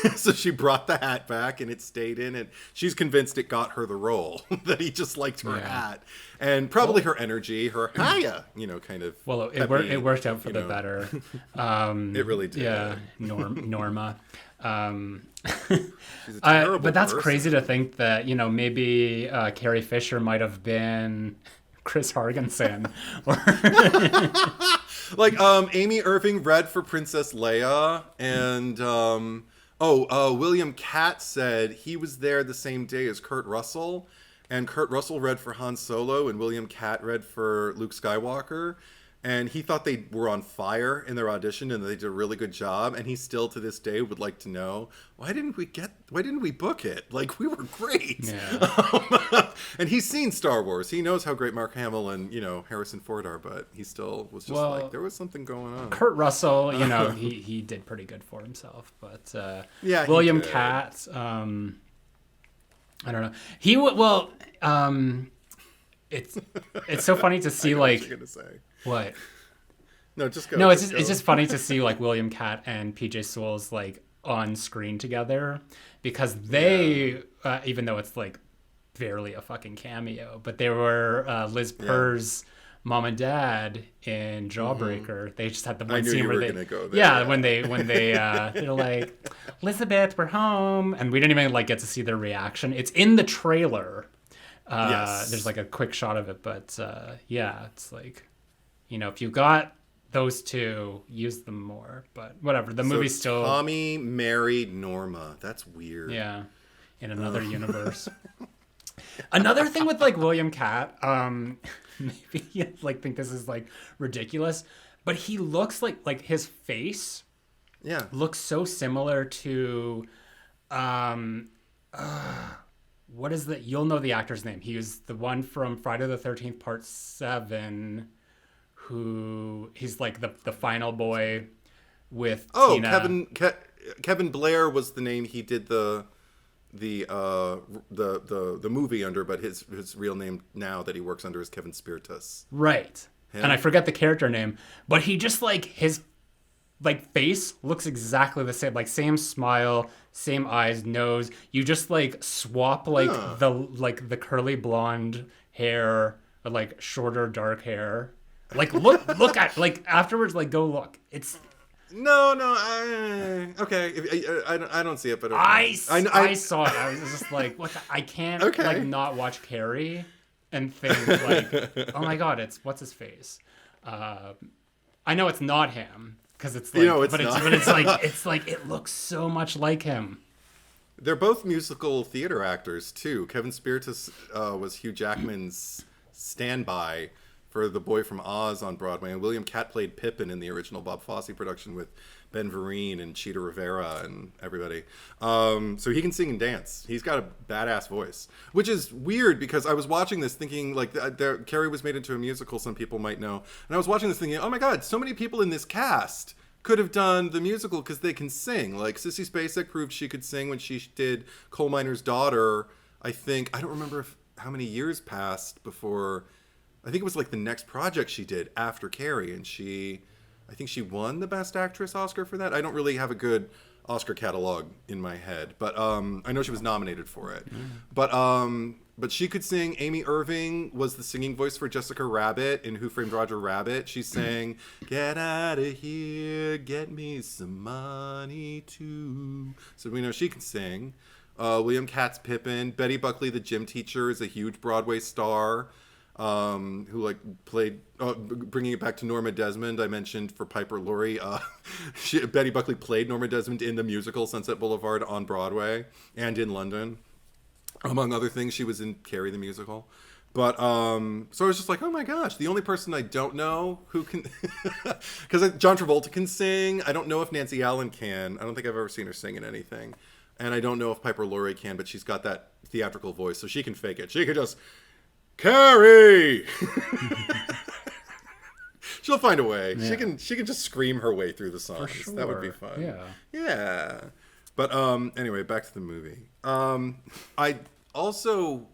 Yeah. So she brought the hat back, and it stayed in, and she's convinced it got her the role, that he just liked her hat. And probably her energy, her hiya, kind of. Well, it worked out for the better. It really did. Yeah, Norma. She's a terrible but that's person. crazy to think that, maybe Carrie Fisher might have been Chris Hargensen. Like Amy Irving read for Princess Leia, and William Catt said he was there the same day as Kurt Russell, and Kurt Russell read for Han Solo, and William Catt read for Luke Skywalker, and he thought they were on fire in their audition and they did a really good job, and he still to this day would like to know, why didn't we book it? Like, we were great. Yeah. And he's seen Star Wars. He knows how great Mark Hamill and Harrison Ford are, but he still was just like, there was something going on. Kurt Russell, he did pretty good for himself, but William Catt, I don't know. It's so funny to see like. What you're gonna say. What? No, just go. No, it's just funny to see like William Catt and PJ Souls like on screen together, because they, even though it's like barely a fucking cameo, but they were Liz Purr's mom and dad in Jawbreaker. They just had the one scene where they go there, when they they're like, Elizabeth, we're home, and we didn't even like get to see their reaction. It's in the trailer. There's like a quick shot of it, but it's like, you know, if you got those two, use them more. But whatever, the movie's still... Tommy married Norma. That's weird. Yeah, in another universe. Another thing with like William Catt, maybe you like think this is like ridiculous, but he looks like his face looks so similar to what is the... You'll know the actor's name. He was the one from Friday the 13th Part 7, who he's like the final boy with Tina. Kevin Blair was the name he did the movie under, but his real name now that he works under is Kevin Spiritus. Right. Him? And I forget the character name, but he just like his like face looks exactly the same, like same smile, same eyes, nose. You just like swap like the curly blonde hair with like shorter dark hair. Like look at like afterwards, like go look. It's okay. I don't see it, but okay. I saw it. I was just like, what? I can't like not watch Carrie and think like, oh my god, what's his face? I know it's not him because it's like, it's like it looks so much like him. They're both musical theater actors too. Kevin Spiritus was Hugh Jackman's standby for The Boy from Oz on Broadway, and William Catt played Pippin in the original Bob Fosse production with Ben Vereen and Cheetah Rivera and everybody. So he can sing and dance. He's got a badass voice, which is weird because I was watching this thinking like Carrie was made into a musical, some people might know, and I was watching this thinking, oh my god, so many people in this cast could have done the musical because they can sing. Like Sissy Spacek proved she could sing when she did Coal Miner's Daughter. I don't remember how many years passed before. I think it was like the next project she did after Carrie, and I think she won the Best Actress Oscar for that. I don't really have a good Oscar catalog in my head, but I know she was nominated for it. But she could sing. Amy Irving was the singing voice for Jessica Rabbit in Who Framed Roger Rabbit. She sang, "Get out of here, get me some money too." So we know she can sing. William Catt's Pippin. Betty Buckley, the gym teacher, is a huge Broadway star. Who like played, bringing it back to Norma Desmond, I mentioned for Piper Laurie, Betty Buckley played Norma Desmond in the musical Sunset Boulevard on Broadway and in London. Among other things, she was in Carrie the musical. But, so I was just like, oh my gosh, the only person I don't know who can, because John Travolta can sing. I don't know if Nancy Allen can. I don't think I've ever seen her sing in anything. And I don't know if Piper Laurie can, but she's got that theatrical voice, so she can fake it. She could just... Carrie! She'll find a way. Yeah. She can just scream her way through the songs. Sure. That would be fun. Yeah. But anyway, back to the movie. I also,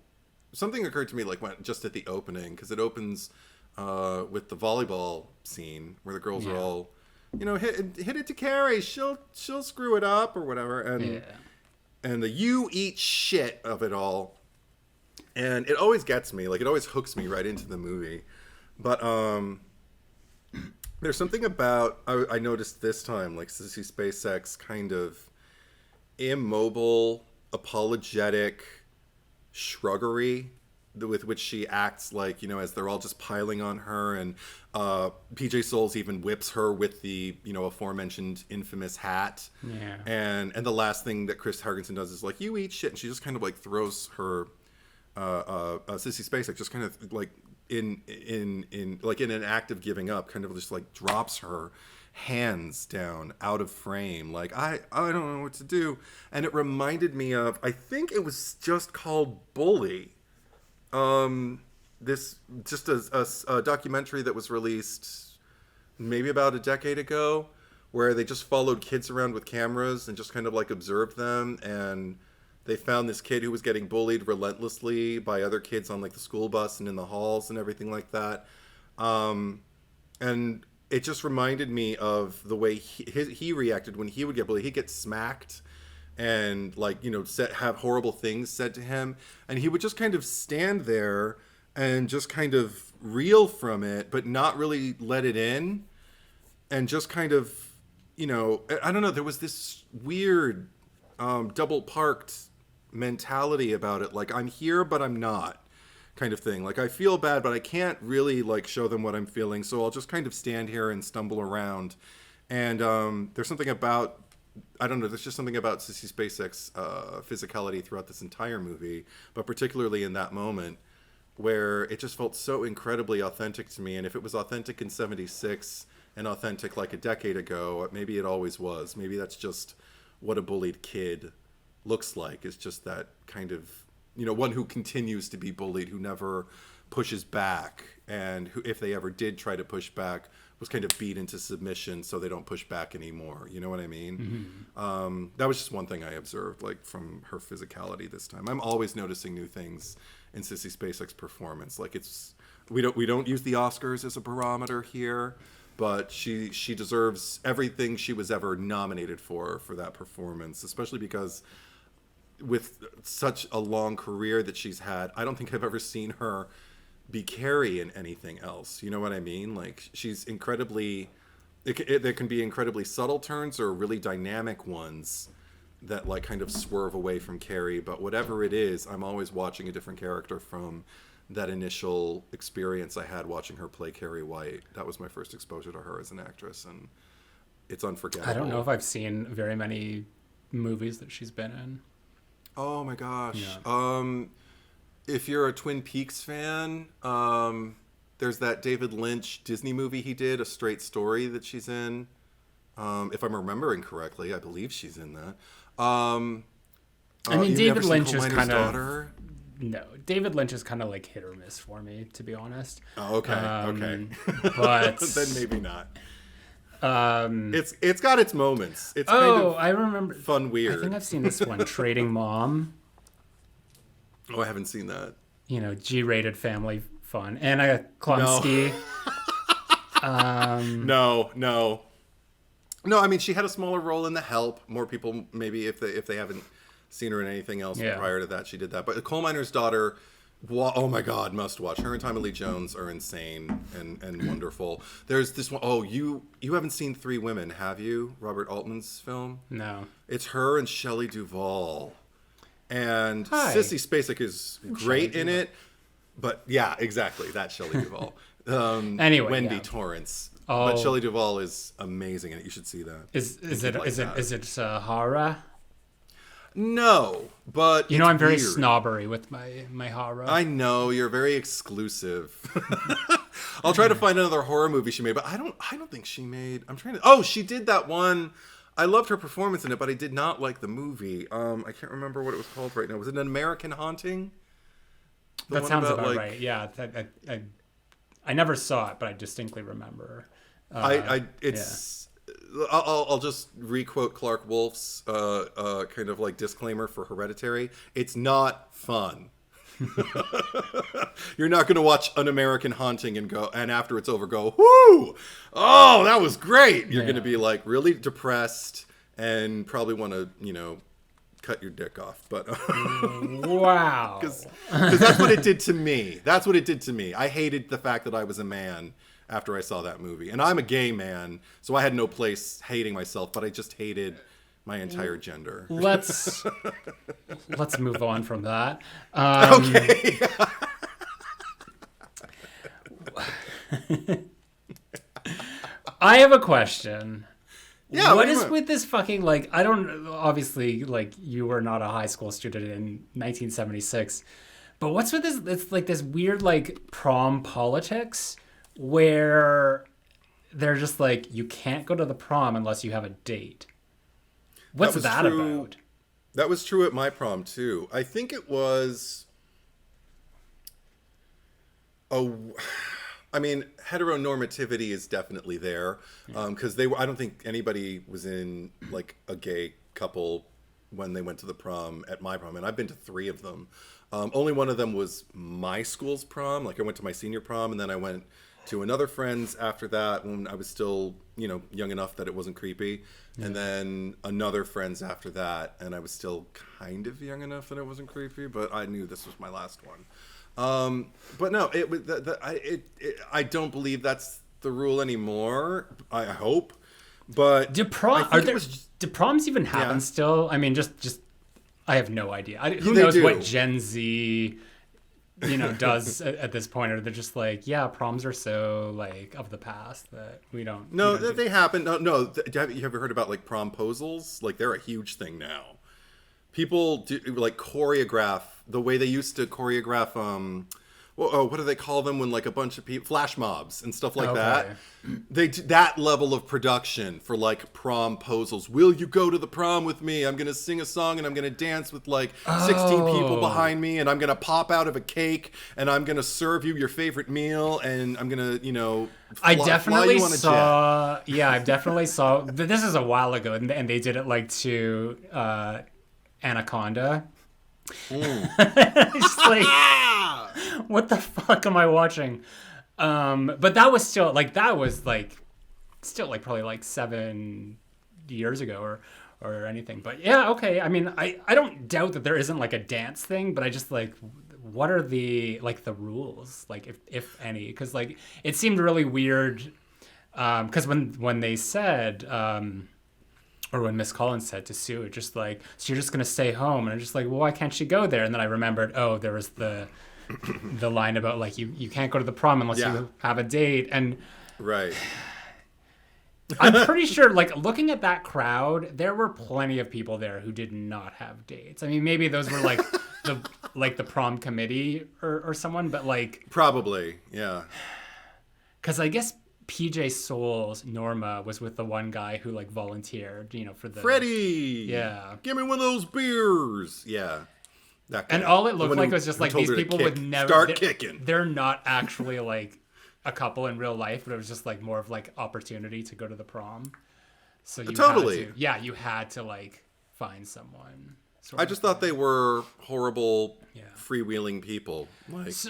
something occurred to me like just at the opening, because it opens with the volleyball scene where the girls are all, you know, hit it to Carrie. She'll screw it up or whatever, and the "you eat shit" of it all. And it always gets me, like it always hooks me right into the movie. But there's something about, I noticed this time, like Sissy Spacek's kind of immobile, apologetic shruggery with which she acts, like, you know, as they're all just piling on her. And PJ Souls even whips her with the, you know, aforementioned infamous hat. Yeah. And the last thing that Chris Hargensen does is like, "You eat shit." And she just kind of like throws her... Sissy Spacek just kind of like in an act of giving up, kind of just like drops her hands down out of frame, like I don't know what to do. And it reminded me of, I think it was just called Bully, this just a documentary that was released maybe about a decade ago, where they just followed kids around with cameras and just kind of like observed them, and they found this kid who was getting bullied relentlessly by other kids on like the school bus and in the halls and everything like that. And it just reminded me of the way he reacted when he would get bullied. He'd get smacked and like, you know, have horrible things said to him. And he would just kind of stand there and just kind of reel from it, but not really let it in. And just kind of, you know, I don't know, there was this weird double parked mentality about it. Like, I'm here, but I'm not. Kind of thing. Like, I feel bad, but I can't really like show them what I'm feeling, so I'll just kind of stand here and stumble around. And there's something about, I don't know, there's just something about Sissy Spacek's physicality throughout this entire movie, but particularly in that moment where it just felt so incredibly authentic to me. And if it was authentic in 76 and authentic like a decade ago, maybe it always was. Maybe that's just what a bullied kid looks like. It's just that kind of, you know, one who continues to be bullied, who never pushes back, and who, if they ever did try to push back, was kind of beat into submission so they don't push back anymore. You know what I mean? Mm-hmm. That was just one thing I observed, like, from her physicality this time. I'm always noticing new things in Sissy Spacek's performance. Like, it's we don't use the Oscars as a barometer here, but she deserves everything she was ever nominated for that performance, especially because with such a long career that she's had, I don't think I've ever seen her be Carrie in anything else. You know what I mean? Like, she's incredibly, there can be incredibly subtle turns or really dynamic ones that like kind of swerve away from Carrie. But whatever it is, I'm always watching a different character from that initial experience I had watching her play Carrie White. That was my first exposure to her as an actress, and it's unforgettable. I don't know if I've seen very many movies that she's been in. Oh my gosh. Yeah. If you're a Twin Peaks fan, there's that David Lynch Disney movie he did, A Straight Story, that she's in. If I'm remembering correctly, I believe she's in that. I mean, David Lynch is kind of... No, David Lynch is kind of like hit or miss for me, to be honest. Oh, okay, okay. But... then maybe not. It's got its moments. It's kind of I remember fun, weird. I think I've seen this one, Trading Mom. Oh, I haven't seen that. You know, G-rated family fun. Anna Klumsky. No. I mean, she had a smaller role in The Help. More people, maybe if they haven't seen her in anything else prior to that, she did that. But The Coal Miner's Daughter. Oh my God, must watch. Her and Tommy Lee Jones are insane and wonderful. There's this one. Oh, you haven't seen Three Women, have you? Robert Altman's film? No. It's her and Shelley Duvall. And Sissy Spacek is great in it. But yeah, exactly. That's Shelley Duvall. Anyway, Wendy Torrance. Oh. But Shelley Duvall is amazing in it. You should see that. Is it horror? No, but you know, I'm very snobbery with my horror. I know, you're very exclusive. I'll try to find another horror movie she made, but I don't think she made. I'm trying to. Oh, she did that one. I loved her performance in it, but I did not like the movie. I can't remember what it was called right now. Was it An American Haunting? That sounds about right. Yeah, I never saw it, but I distinctly remember. I'll just re-quote Clark Wolf's kind of like disclaimer for Hereditary. It's not fun. You're not going to watch An American Haunting and after it's over go, whoo! Oh, that was great. You're going to be like really depressed and probably want to, you know, cut your dick off. But wow. Because that's what it did to me. That's what it did to me. I hated the fact that I was a man after I saw that movie. And I'm a gay man, so I had no place hating myself, but I just hated my entire gender. Let's move on from that. Okay. I have a question. Yeah. What is with this fucking, like, I don't, obviously, like, you were not a high school student in 1976, but what's with this, it's like this weird, like, prom politics where they're just like, you can't go to the prom unless you have a date. What's that about? That was true at my prom too. I think it was I mean, heteronormativity is definitely there, because I don't think anybody was in like a gay couple when they went to the prom at my prom, and I've been to 3 of them. Only one of them was my school's prom. Like, I went to my senior prom, and then I went to another friend's after that when I was still, young enough that it wasn't creepy. Yeah. And then another friend's after that, and I was still kind of young enough that it wasn't creepy, but I knew this was my last one. But no, I don't believe that's the rule anymore. I hope. But do proms even happen still? I mean, just I have no idea. Who knows what Gen Z does at this point, or they're just like, yeah, proms are so like of the past that we don't. No, they happen. No. Have you ever heard about like promposals? Like they're a huge thing now. People do like choreograph the way they used to choreograph. What do they call them when like a bunch of people flash mobs and stuff like that? They do that level of production for like promposals. Will you go to the prom with me? I'm gonna sing a song and I'm gonna dance with like 16 people behind me, and I'm gonna pop out of a cake and I'm gonna serve you your favorite meal, and I'm gonna I definitely saw. Yeah, I definitely saw. This is a while ago, and they did it like to Anaconda. Just like, what the fuck am I watching? But that was still like probably like 7 years ago or anything. But yeah, okay. I mean, I don't doubt that there isn't like a dance thing, but I just like, what are the like the rules, like if any? Because like it seemed really weird. Because when they said. Or when Miss Collins said to Sue, just like, so you're just going to stay home. And I'm just like, well, why can't she go there? And then I remembered, there was the line about like, you can't go to the prom unless you have a date. And right. I'm pretty sure, like, looking at that crowd, there were plenty of people there who did not have dates. I mean, maybe those were like the prom committee or someone, but like. Probably, yeah. Because I guess PJ Souls, Norma, was with the one guy who like volunteered, for the Freddie. Yeah, give me one of those beers. Yeah, that guy. And all it looked like was just like these people would never start kicking. They're not actually like a couple in real life, but it was just like more of like opportunity to go to the prom. So you you had to like find someone. I just thought they were horrible, freewheeling people.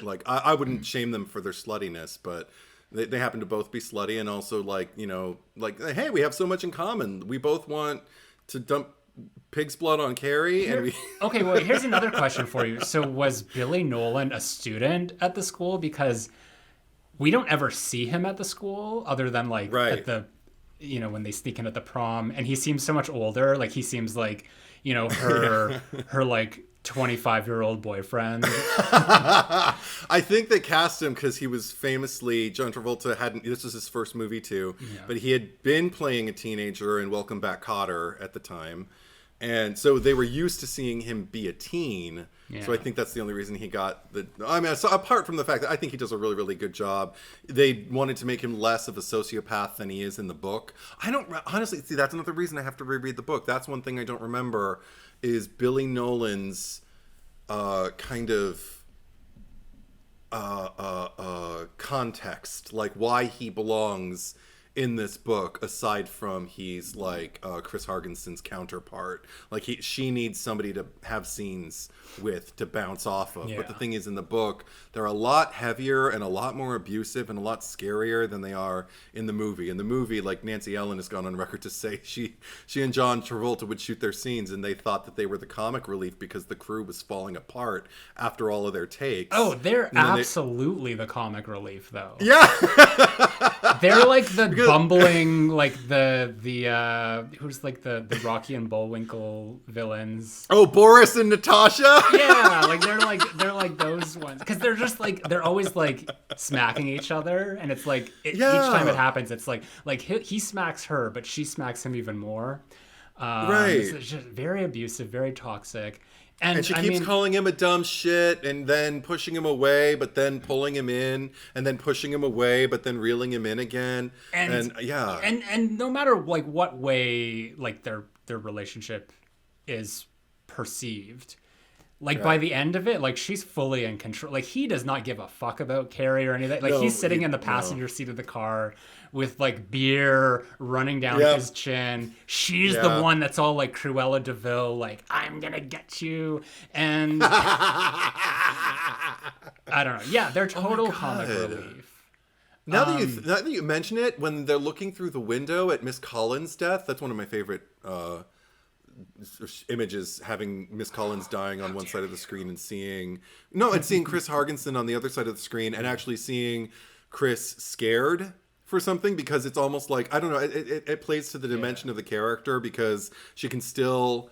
Like I wouldn't shame them for their sluttiness, but. They happen to both be slutty, and also like hey, we have so much in common. We both want to dump pig's blood on Carrie. Okay, well, here's another question for you. So was Billy Nolan a student at the school? Because we don't ever see him at the school other than like at the, when they sneak in at the prom, and he seems so much older. Like he seems like, her like 25-year-old boyfriend. I think they cast him because he was famously, John Travolta this was his first movie too, but he had been playing a teenager in Welcome Back, Kotter at the time. And so they were used to seeing him be a teen. Yeah. So I think that's the only reason he got so apart from the fact that I think he does a really, really good job, they wanted to make him less of a sociopath than he is in the book. I don't honestly see, that's another reason I have to reread the book. That's one thing I don't remember is Billy Nolan's kind of context, like why he belongs in this book, aside from he's like Chris Hargenson's counterpart. Like she needs somebody to have scenes with to bounce off of. Yeah. But the thing is, in the book, they're a lot heavier and a lot more abusive and a lot scarier than they are in the movie. In the movie, like Nancy Ellen has gone on record to say she and John Travolta would shoot their scenes and they thought that they were the comic relief because the crew was falling apart after all of their takes. Oh, they're absolutely the comic relief, though. Yeah. They're like the bumbling, like the who's like the Rocky and Bullwinkle villains. Oh, Boris and Natasha. Yeah, like they're like those ones because they're just like they're always like smacking each other, and it's like each time it happens, it's like he smacks her, but she smacks him even more. Right. It's just very abusive, very toxic. And she keeps calling him a dumb shit and then pushing him away, but then pulling him in and then pushing him away, but then reeling him in again. And no matter like what way like their relationship is perceived, like by the end of it, like she's fully in control. Like he does not give a fuck about Carrie or anything. Like he's sitting in the passenger seat of the car with like beer running down his chin. She's the one that's all like Cruella de Vil, like I'm gonna get you. And I don't know. Yeah, they're total comic relief. Now that you mention it, when they're looking through the window at Miss Collins' death, that's one of my favorite images, having Miss Collins dying on one side of the screen and seeing Chris Hargensen on the other side of the screen, and actually seeing Chris scared for something, because it's almost like, I don't know, it plays to the dimension of the character, because she can still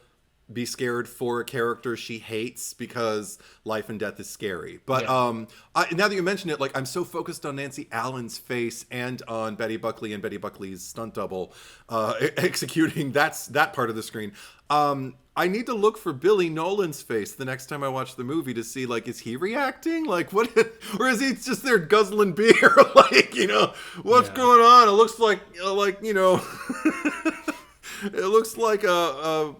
be scared for a character she hates, because life and death is scary. But now that you mention it, like, I'm so focused on Nancy Allen's face and on Betty Buckley and Betty Buckley's stunt double executing that part of the screen. I need to look for Billy Nolan's face the next time I watch the movie to see, like, is he reacting? Like, what? Or is he just there guzzling beer? Like, what's going on? It looks like it looks like a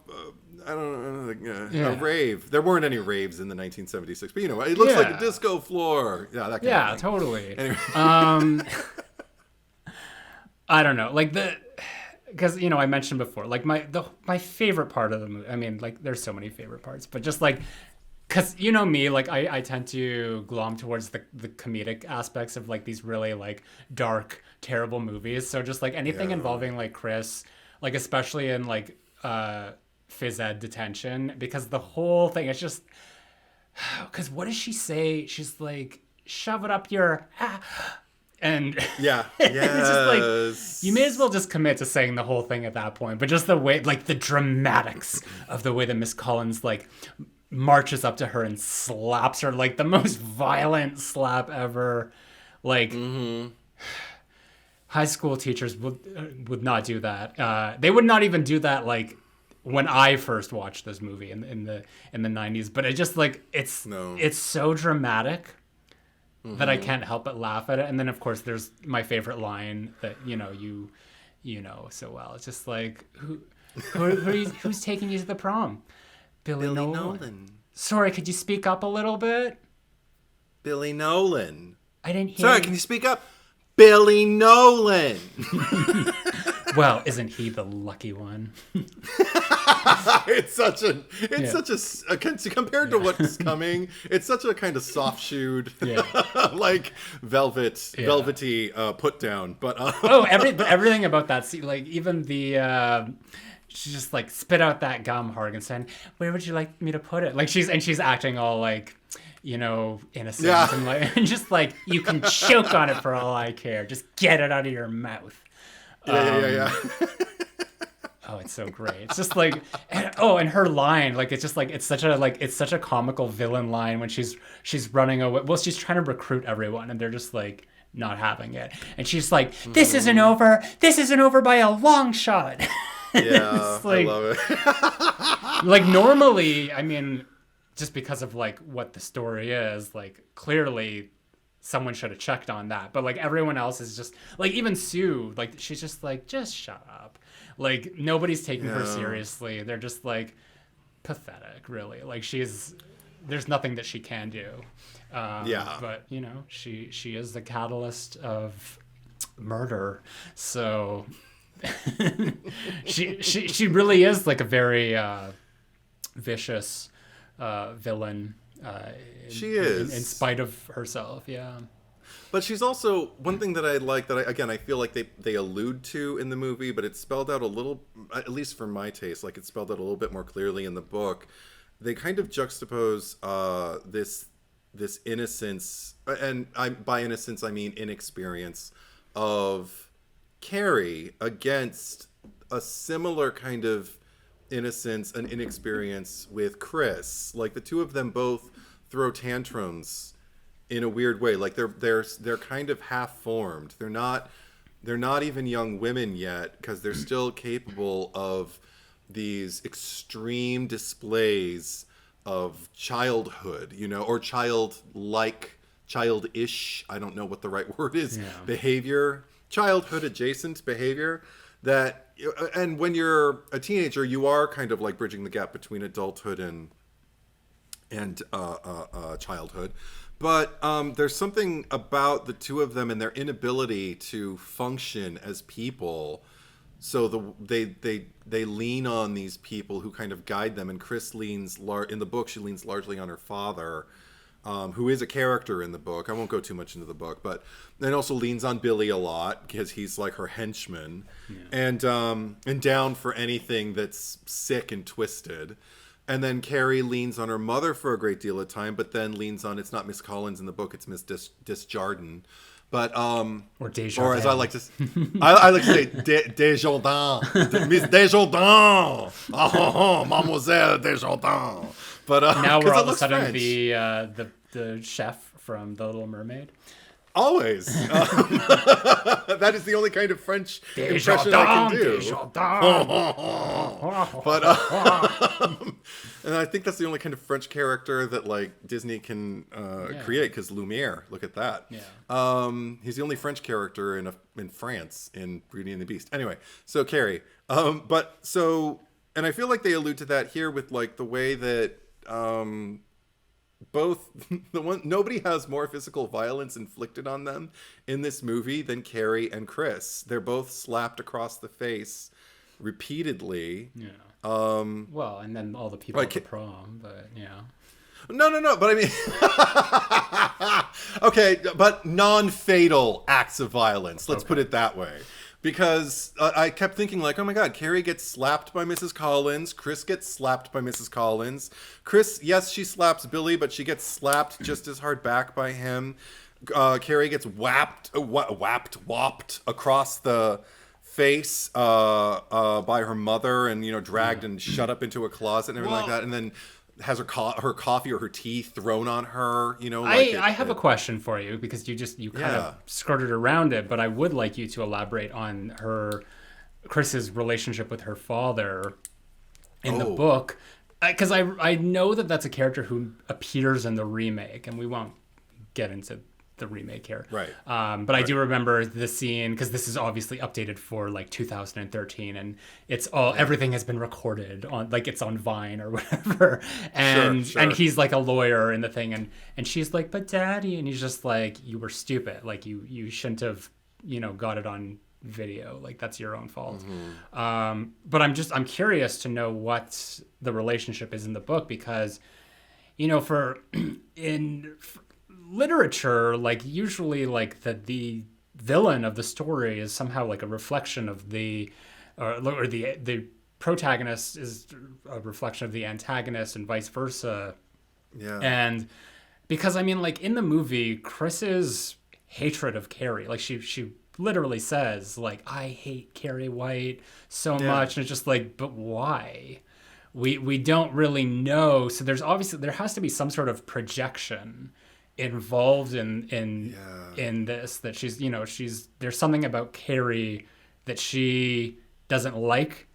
rave. There weren't any raves in the 1976, but it looks like a disco floor. Yeah, that kind of thing. Totally. Anyway. I don't know, like because I mentioned before, like my favorite part of the movie. I mean, like, there's so many favorite parts, but just like, because me, like, I tend to glom towards the comedic aspects of, like, these really, like, dark, terrible movies. So just, like, anything involving, like, Chris, like, especially in, like, phys ed detention, because the whole thing is just, because what does she say? She's like, shove it up your and it's just like, you may as well just commit to saying the whole thing at that point. But just the way, like, the dramatics of the way that Miss Collins, like, marches up to her and slaps her, like, the most violent slap ever. Like, high school teachers would not do that. They would not even do that, like, when I first watched this movie in the 90s. But it just, like, it's so dramatic that I can't help but laugh at it. And then, of course, there's my favorite line that you know so well. It's just like, who's taking you to the prom? Billy Nolan. Sorry, could you speak up a little bit? Billy Nolan. I didn't hear. Sorry, can you speak up? Billy Nolan. Well, isn't he the lucky one? It's such a compared to what's coming, it's such a kind of soft-shoed, like velvety put down. But everything about that scene, like, even the she just, like, spit out that gum, Hargensen. Where would you like me to put it? Like, she's acting all, like, innocent, and, like, and just like, you can choke on it for all I care. Just get it out of your mouth. Oh, it's so great. It's just like, and her line, like, it's just like, it's such a comical villain line when she's running away. Well, she's trying to recruit everyone, and they're just, like, not having it. And she's like, this isn't over by a long shot. Yeah, like, I love it. Like, normally, I mean, just because of, like, what the story is, like, clearly someone should have checked on that. But, like, everyone else is just, like, even Sue, like, she's just like, just shut up. Like, nobody's taking her seriously. They're just, like, pathetic, really. Like, there's nothing that she can do. But, she is the catalyst of murder. So she really is, like, a very vicious villain. She is, in spite of herself. But she's also, one thing that I like, that I feel like they allude to in the movie, but it's spelled out a little, at least for my taste, like, it's spelled out a little bit more clearly in the book. They kind of juxtapose this innocence, and by innocence I mean inexperience, of Carrie against a similar kind of innocence and inexperience with Chris. Like, the two of them both throw tantrums in a weird way. Like, they're kind of half formed. They're not even young women yet, because they're still capable of these extreme displays of childhood, or childish, I don't know what the right word is, behavior, childhood adjacent behavior, and when you're a teenager, you are kind of like bridging the gap between adulthood and childhood. But there's something about the two of them and their inability to function as people. So they lean on these people who kind of guide them. And Chris leans in the book, she leans largely on her father, who is a character in the book. I won't go too much into the book, but then also leans on Billy a lot because he's like her henchman, and down for anything that's sick and twisted. And then Carrie leans on her mother for a great deal of time, but then leans on, it's not Miss Collins in the book, it's Miss Desjardins. But or Desjardins, or as I like to say, Desjardins, Miss Desjardins, Mademoiselle Desjardins. But now we're all of a sudden French. the chef from The Little Mermaid. Always. That is the only kind of French impression I can do. But and I think that's the only kind of French character that like Disney can create, because Lumiere, look at that. Yeah. He's the only French character in France in Beauty and the Beast. Anyway, so Carrie. And I feel like they allude to that here with like the way that both nobody has more physical violence inflicted on them in this movie than Carrie and Chris. They're both slapped across the face repeatedly. Yeah. Well, and then all the people at the prom, but yeah. No. But I mean, okay, but non-fatal acts of violence. Let's put it that way. Because I kept thinking like, oh my God, Carrie gets slapped by Mrs. Collins. Chris gets slapped by Mrs. Collins. Chris, yes, she slaps Billy, but she gets slapped just as hard back by him. Carrie gets whopped across the face by her mother, and dragged and shut up into a closet and everything like that, and then has her coffee or her tea thrown on her. I have a question for you, because you kind of skirted around it, but I would like you to elaborate on Chris's relationship with her father in the book, because I know that that's a character who appears in the remake, and we won't get into the remake here. Right. But I do remember the scene, because this is obviously updated for like 2013, and it's everything has been recorded on, like it's on Vine or whatever. And sure. and he's like a lawyer in the thing, and she's like, "But Daddy," and he's just like, "You were stupid. Like you shouldn't have, got it on video. Like that's your own fault." Mm-hmm. But I'm curious to know what the relationship is in the book, because for literature, like usually like the villain of the story is somehow like a reflection of the protagonist is a reflection of the antagonist, and vice versa. Yeah. And because I mean, like in the movie, Chris's hatred of Carrie, like she literally says like, "I hate Carrie White so much," and it's just like, but why? We don't really know. So there has to be some sort of projection involved in this, that she's there's something about Carrie that she doesn't like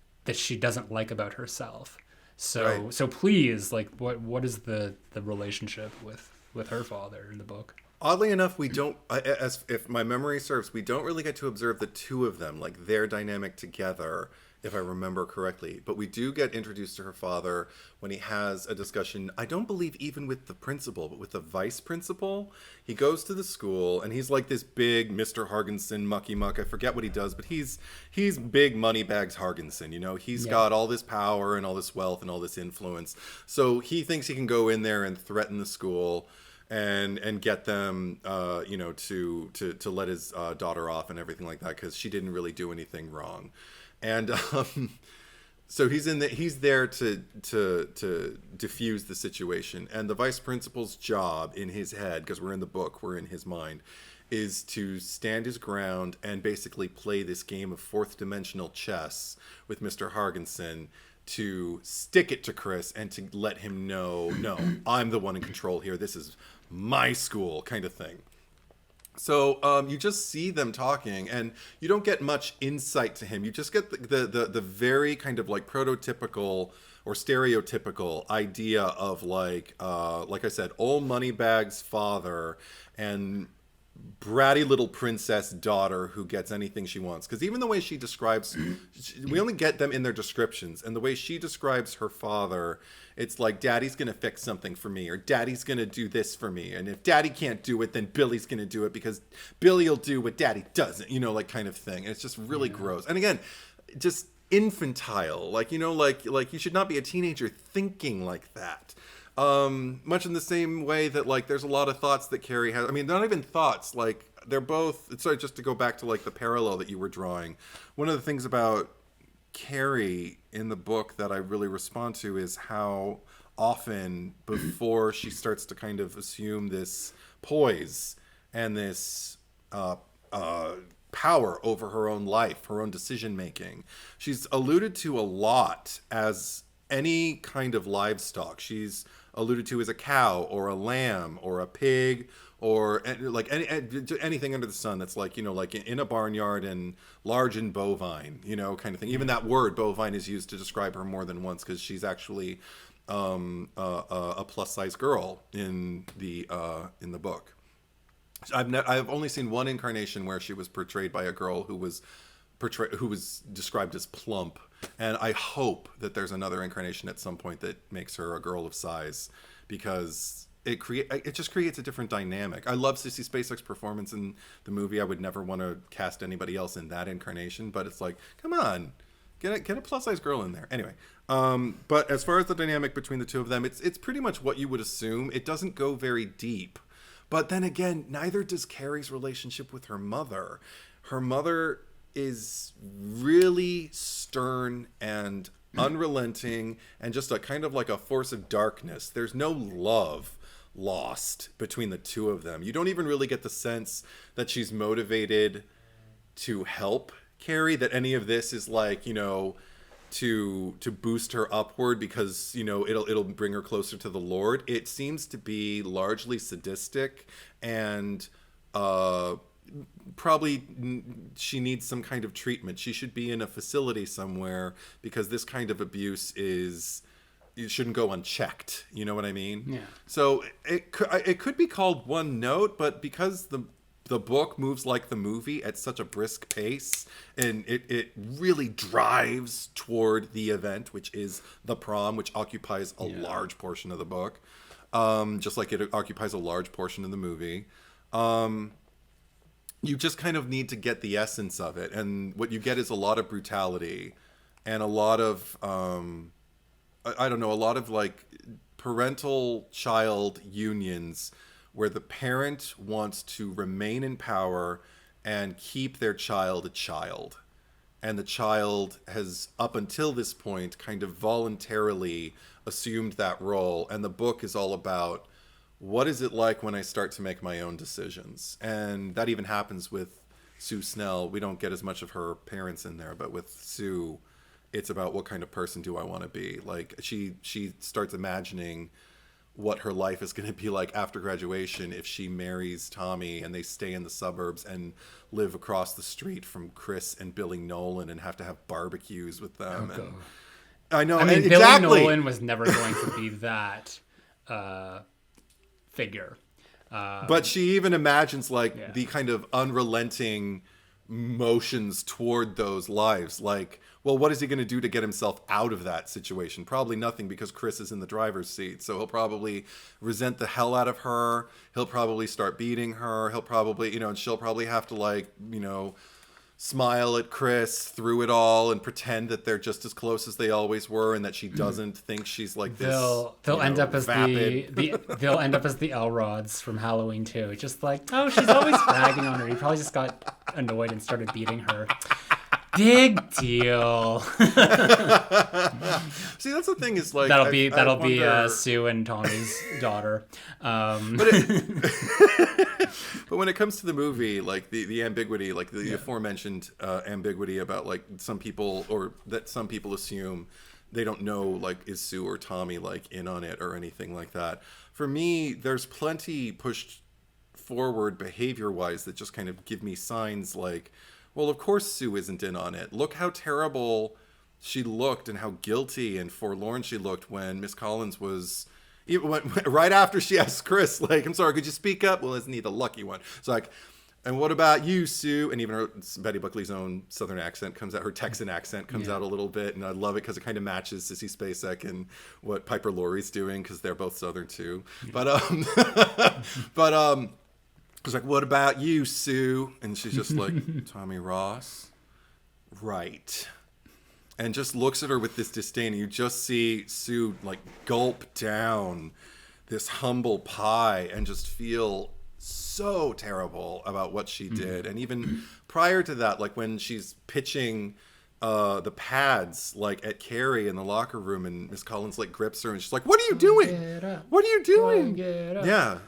about herself. So please, like what is the relationship with her father in the book? Oddly enough, we don't, as if my memory serves, we don't really get to observe the two of them, like their dynamic together, if I remember correctly. But we do get introduced to her father when he has a discussion, I don't believe even with the principal, but with the vice principal. He goes to the school, and he's like this big Mr. Hargensen mucky muck. I forget what he does, but he's big Moneybags Hargensen. He's got all this power and all this wealth and all this influence. So he thinks he can go in there and threaten the school and get them to let his daughter off and everything like that, because she didn't really do anything wrong. And so he's there to diffuse the situation. And the vice principal's job in his head, because we're in the book, we're in his mind, is to stand his ground and basically play this game of fourth dimensional chess with Mr. Hargensen, to stick it to Chris and to let him know, no, I'm the one in control here. This is my school, kind of thing. So you just see them talking, and you don't get much insight to him. You just get the very kind of like prototypical or stereotypical idea of like I said, old Moneybags father and bratty little princess daughter who gets anything she wants. Because even the way she describes, we only get them in their descriptions, and the way she describes her father, it's like, Daddy's gonna fix something for me, or Daddy's gonna do this for me, and if Daddy can't do it, then Billy's gonna do it, because Billy'll do what Daddy doesn't, like kind of thing. And it's just really gross. And again, just infantile, like you should not be a teenager thinking like that. Much in the same way that, like, there's a lot of thoughts that Carrie has. I mean, not even thoughts. Like, they're both... Sorry, just to go back to, like, the parallel that you were drawing. One of the things about Carrie in the book that I really respond to is how often, before she starts to kind of assume this poise and this power over her own life, her own decision-making, she's alluded to a lot as any kind of livestock. She's alluded to as a cow or a lamb or a pig or like anything under the sun that's like, you know, like in a barnyard and large and bovine, you know, kind of thing. Even that word bovine is used to describe her more than once because she's actually a plus size girl in the book. I've only seen one incarnation where she was portrayed by a girl who was described as plump, and I hope that there's another incarnation at some point that makes her a girl of size, because it just creates a different dynamic. I love Sissy Spacek's performance in the movie. I would never want to cast anybody else in that incarnation, but it's like, come on, get a plus size girl in there. Anyway, but as far as the dynamic between the two of them, it's pretty much what you would assume. It doesn't go very deep, but then again, neither does Carrie's relationship with her mother. Her mother is really stern and unrelenting and just a kind of like a force of darkness. There's no love lost between the two of them. You don't even really get the sense that she's motivated to help Carrie, that any of this is like, you know, to boost her upward because, you know, it'll bring her closer to the Lord. It seems to be largely sadistic, and probably she needs some kind of treatment. She should be in a facility somewhere, because this kind of abuse it shouldn't go unchecked. You know what I mean? Yeah. So it could be called one note, but because the book moves like the movie at such a brisk pace, and it really drives toward the event, which is the prom, which occupies a large portion of the book, just like it occupies a large portion of the movie. You just kind of need to get the essence of it, and what you get is a lot of brutality and a lot of I don't know, a lot of like parental child unions where the parent wants to remain in power and keep their child a child, and the child has up until this point kind of voluntarily assumed that role. And the book is all about, what is it like when I start to make my own decisions? And that even happens with Sue Snell. We don't get as much of her parents in there, but with Sue, it's about what kind of person do I want to be? Like, she starts imagining what her life is going to be like after graduation if she marries Tommy and they stay in the suburbs and live across the street from Chris and Billy Nolan and have to have barbecues with them. Oh, and I know. I mean, exactly. Billy Nolan was never going to be that figure. But she even imagines like the kind of unrelenting motions toward those lives. Like, well, what is he going to do to get himself out of that situation? Probably nothing, because Chris is in the driver's seat. So he'll probably resent the hell out of her. He'll probably start beating her. He'll probably, you know, and she'll probably have to, like, you know, smile at Chris through it all and pretend that they're just as close as they always were, and that she doesn't think she's like this. They'll end up as they'll end up as the Elrods from Halloween 2. Just like, oh, she's always ragging on her. He probably just got annoyed and started beating her. Big deal. See, that's the thing, is like that'll be Sue and Tommy's daughter. But when it comes to the movie, like the ambiguity, like the aforementioned ambiguity about like some people assume they don't know, like, is Sue or Tommy like in on it or anything like that. For me, there's plenty pushed forward behavior-wise that just kind of give me signs like, well, of course Sue isn't in on it. Look how terrible she looked and how guilty and forlorn she looked when Miss Collins was... right after she asked Chris, like, I'm sorry, could you speak up? Well, isn't he the lucky one? It's like, and what about you, Sue? And even her, Betty Buckley's own Southern accent comes out, her Texan accent comes out a little bit, and I love it because it kind of matches Sissy Spacek and what Piper Laurie's doing, because they're both Southern too. But it's like, what about you, Sue? And she's just like, Tommy Ross? Right. and just looks at her with this disdain. And you just see Sue like gulp down this humble pie and just feel so terrible about what she did. And even prior to that, like when she's pitching the pads like at Carrie in the locker room, and Miss Collins like grips her and she's like, "What are you doing? What are you doing?" Yeah.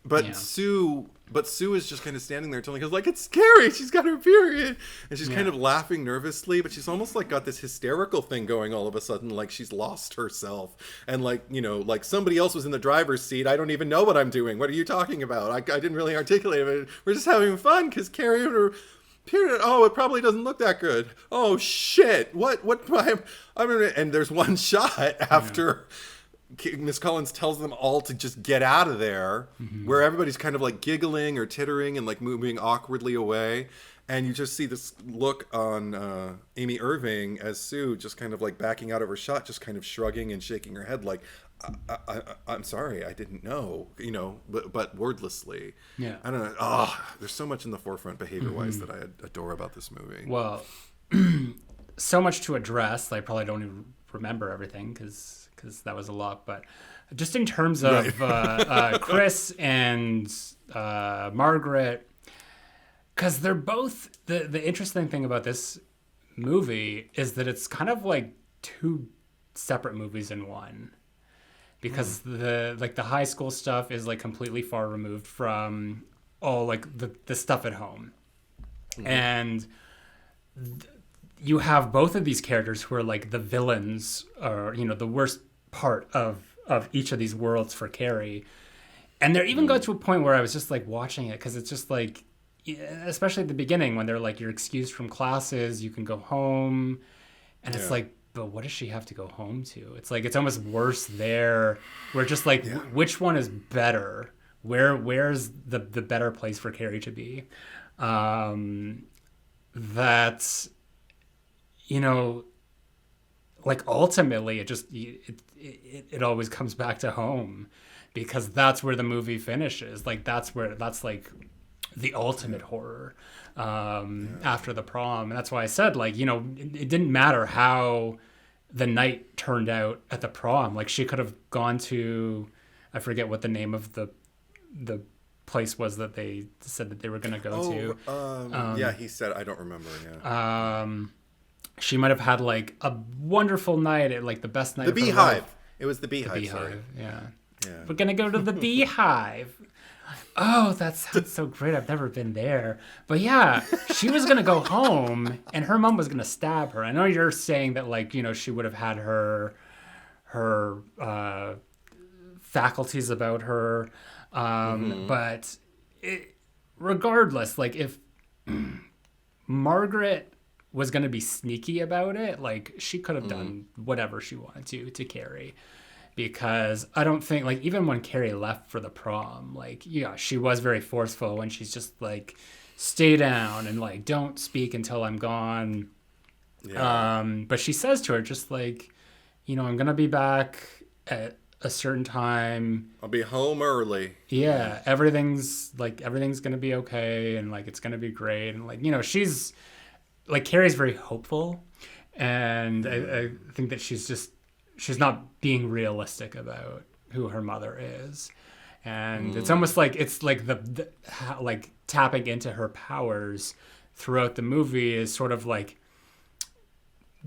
But Sue is just kind of standing there telling her, like, it's scary. She's got her period. And she's kind of laughing nervously, but she's almost like got this hysterical thing going all of a sudden, like she's lost herself. And like, you know, like somebody else was in the driver's seat. I don't even know what I'm doing. What are you talking about? I didn't really articulate it. We're just having fun because Carrie and her period. Oh, it probably doesn't look that good. Oh, shit. What? And there's one shot after... Miss Collins tells them all to just get out of there, where everybody's kind of like giggling or tittering and like moving awkwardly away. And you just see this look on Amy Irving as Sue just kind of like backing out of her shot, just kind of shrugging and shaking her head like, I'm sorry, I didn't know, you know, but wordlessly. Yeah. I don't know. Oh, there's so much in the forefront behavior-wise that I adore about this movie. Well, so much to address. I probably don't even remember everything because that was a lot, but just in terms of Chris and Margaret, because they're both the interesting thing about this movie is that it's kind of like two separate movies in one, because the high school stuff is like completely far removed from all like the stuff at home, and you have both of these characters who are like the villains, or you know, the worst part of each of these worlds for Carrie. And there even got to a point where I was just like watching it, because it's just like, especially at the beginning when they're like, you're excused from classes, you can go home, and it's like, but what does she have to go home to? It's like, it's almost worse there. We're just like, which one is better? Where's the better place for Carrie to be? That's, you know, like ultimately it always comes back to home, because that's where the movie finishes. Like that's like the ultimate horror after the prom. And that's why I said, like, you know, it didn't matter how the night turned out at the prom. Like she could have gone to, I forget what the name of the place was that they said that they were going to go to. He said, I don't remember. She might have had like a wonderful night, at like the best night. The Beehive. It was the Beehive. Sorry. Yeah. We're gonna go to the Beehive. Oh, that sounds so great. I've never been there. But yeah, she was gonna go home, and her mom was gonna stab her. I know you're saying that, like, you know, she would have had her faculties about her, but regardless, like if Margaret was going to be sneaky about it, like she could have done whatever she wanted to Carrie, because I don't think, like, even when Carrie left for the prom, like, yeah, she was very forceful when she's just like, stay down and like don't speak until I'm gone. But she says to her just like, you know, I'm gonna be back at a certain time, I'll be home early. Yeah, everything's gonna be okay, and like it's gonna be great, and like, you know, she's like, Carrie's very hopeful, and I think that she's not being realistic about who her mother is, and it's almost like it's like like tapping into her powers throughout the movie is sort of like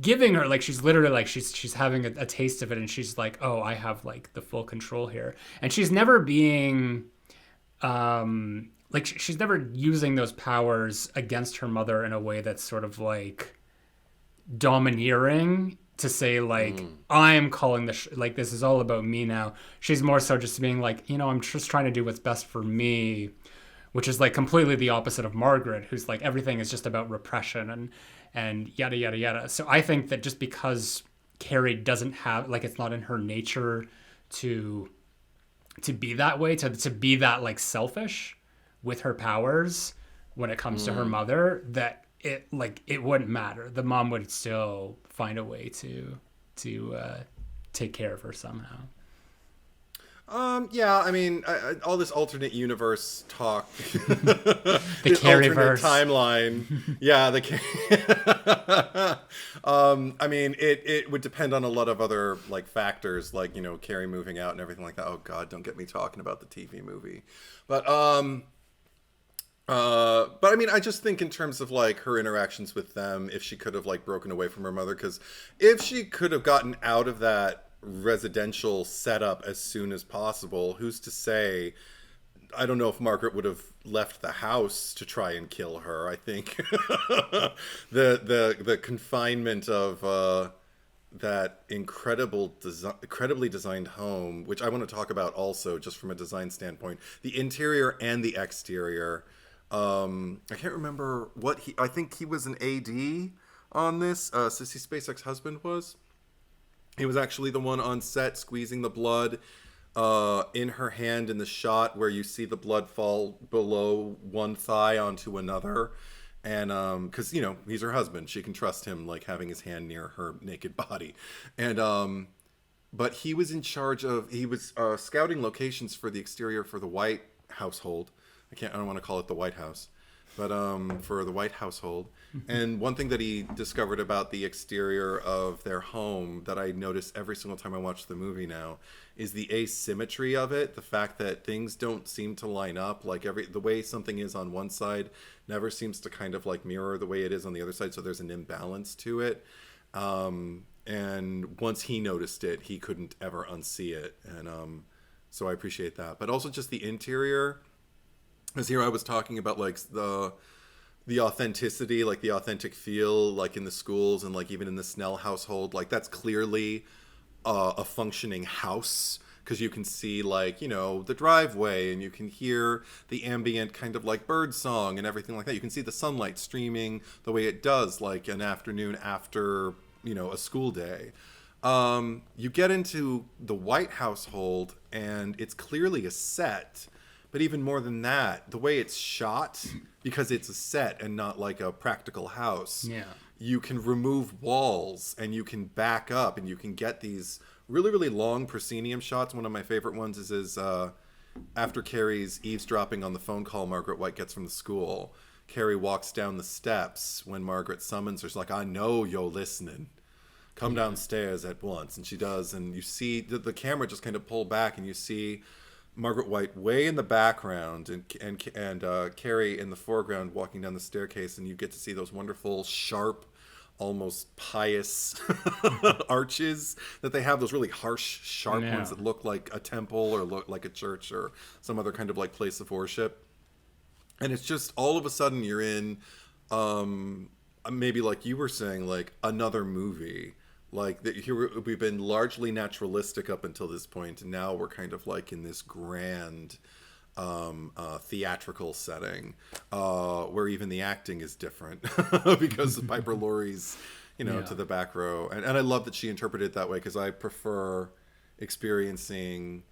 giving her, like, she's literally like she's having a taste of it, and she's like, oh, I have like the full control here, and she's never being like, she's never using those powers against her mother in a way that's sort of like domineering, to say like, I'm calling like, this is all about me now. She's more so just being like, you know, I'm just trying to do what's best for me, which is like completely the opposite of Margaret, who's like, everything is just about repression and yada, yada, yada. So I think that just because Carrie doesn't have, like, it's not in her nature to be that way, to be that like selfish with her powers when it comes to her mother, that it wouldn't matter. The mom would still find a way to take care of her somehow. Yeah, I mean, all this alternate universe talk, The this alternate Carrieverse. timeline. Yeah, I mean, it would depend on a lot of other like factors, like, you know, Carrie moving out and everything like that. Oh God, don't get me talking about the TV movie. But I mean, I just think in terms of like her interactions with them, if she could have like broken away from her mother, because if she could have gotten out of that residential setup as soon as possible, who's to say? I don't know if Margaret would have left the house to try and kill her. I think the confinement of that incredibly designed home, which I want to talk about also just from a design standpoint, the interior and the exterior. I can't remember I think he was an AD on this. Sissy Spacek's husband was. He was actually the one on set squeezing the blood in her hand in the shot where you see the blood fall below one thigh onto another. And because, you know, he's her husband. She can trust him, like, having his hand near her naked body. And but he was in charge of, he was scouting locations for the exterior for the White household. I don't want to call it the White House, but for the White household. And one thing that he discovered about the exterior of their home that I notice every single time I watch the movie now is the asymmetry of it. The fact that things don't seem to line up, like the way something is on one side never seems to kind of like mirror the way it is on the other side. So there's an imbalance to it. And once he noticed it, he couldn't ever unsee it. And so I appreciate that. But also just the interior. Because here I was talking about like the authenticity, like the authentic feel, like in the schools and like even in the Snell household, like that's clearly a functioning house, because you can see like, you know, the driveway and you can hear the ambient kind of like bird song and everything like that. You can see the sunlight streaming the way it does like an afternoon after, you know, a school day. You get into the White household and it's clearly a set. But even more than that, the way it's shot, because it's a set and not like a practical house, you can remove walls and you can back up and you can get these really, really long proscenium shots. One of my favorite ones is after Carrie's eavesdropping on the phone call Margaret White gets from the school. Carrie walks down the steps when Margaret summons her. She's like, I know you're listening. Come downstairs at once. And she does. And you see the camera just kind of pull back and you see Margaret White way in the background and Carrie in the foreground walking down the staircase, and you get to see those wonderful sharp, almost pious arches that they have, those really harsh, sharp ones that look like a temple or look like a church or some other kind of like place of worship. And it's just all of a sudden you're in maybe like you were saying, like another movie. Like here we've been largely naturalistic up until this point, and now we're kind of like in this grand theatrical setting where even the acting is different because of Piper Laurie's, you know, to the back row. And I love that she interpreted it that way, because I prefer experiencing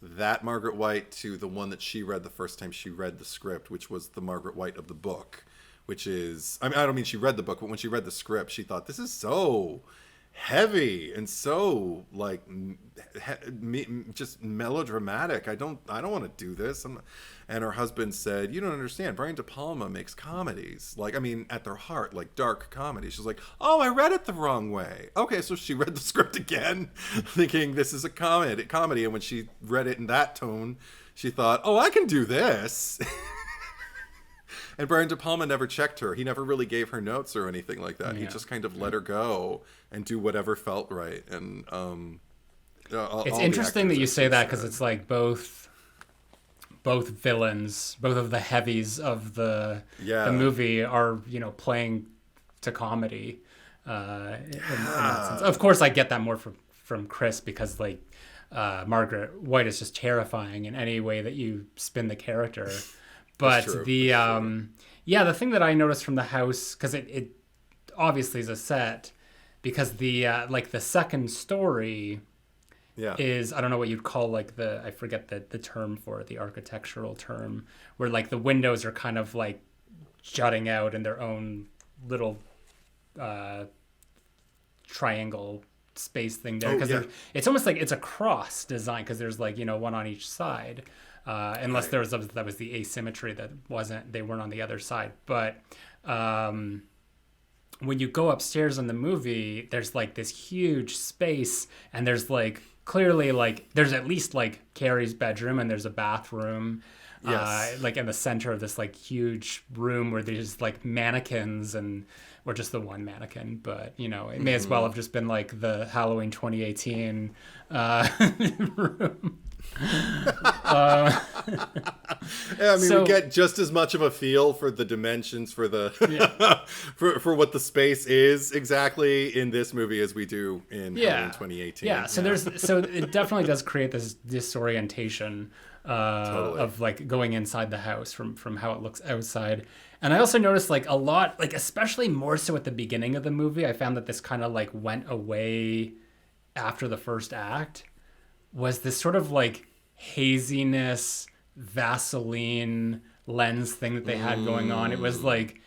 that Margaret White to the one that she read the first time she read the script, which was the Margaret White of the book, which is, I mean, I don't mean she read the book, but when she read the script, she thought, this is so heavy and so like just melodramatic. I don't want to do this. And her husband said, you don't understand, Brian De Palma makes comedies, like, I mean, at their heart, like dark comedy. She's like, oh, I read it the wrong way. Okay, so she read the script again thinking this is a comedy, and when she read it in that tone, she thought, oh, I can do this. And Brian De Palma never checked her. He never really gave her notes or anything like that. He just kind of let her go and do whatever felt right. And it's interesting that you say that, because it's like both villains, both of the heavies of the movie are, you know, playing to comedy in that sense. Of course, I get that more from Chris, because like Margaret White is just terrifying in any way that you spin the character. But the thing that I noticed from the house, because it obviously is a set, because the like the second story is, I don't know what you'd call like I forget the term for it, the architectural term, where like the windows are kind of like jutting out in their own little triangle space thing there, because it's almost like it's a cross design, because there's like, you know, one on each side, unless there was that was the asymmetry that they weren't on the other side. But when you go upstairs in the movie, there's like this huge space, and there's like clearly like there's at least like Carrie's bedroom, and there's a bathroom. Like in the center of this like huge room where there's like mannequins, or just the one mannequin, but you know, it may as well have just been like the Halloween 2018 room. Yeah, I mean, we get just as much of a feel for the dimensions, for the for what the space is exactly in this movie as we do in Halloween 2018. Yeah, so it definitely does create this disorientation of like going inside the house from how it looks outside. And I also noticed like a lot, like especially more so at the beginning of the movie, I found that this kind of like went away after the first act, was this sort of like haziness, Vaseline lens thing that they had going on. It was like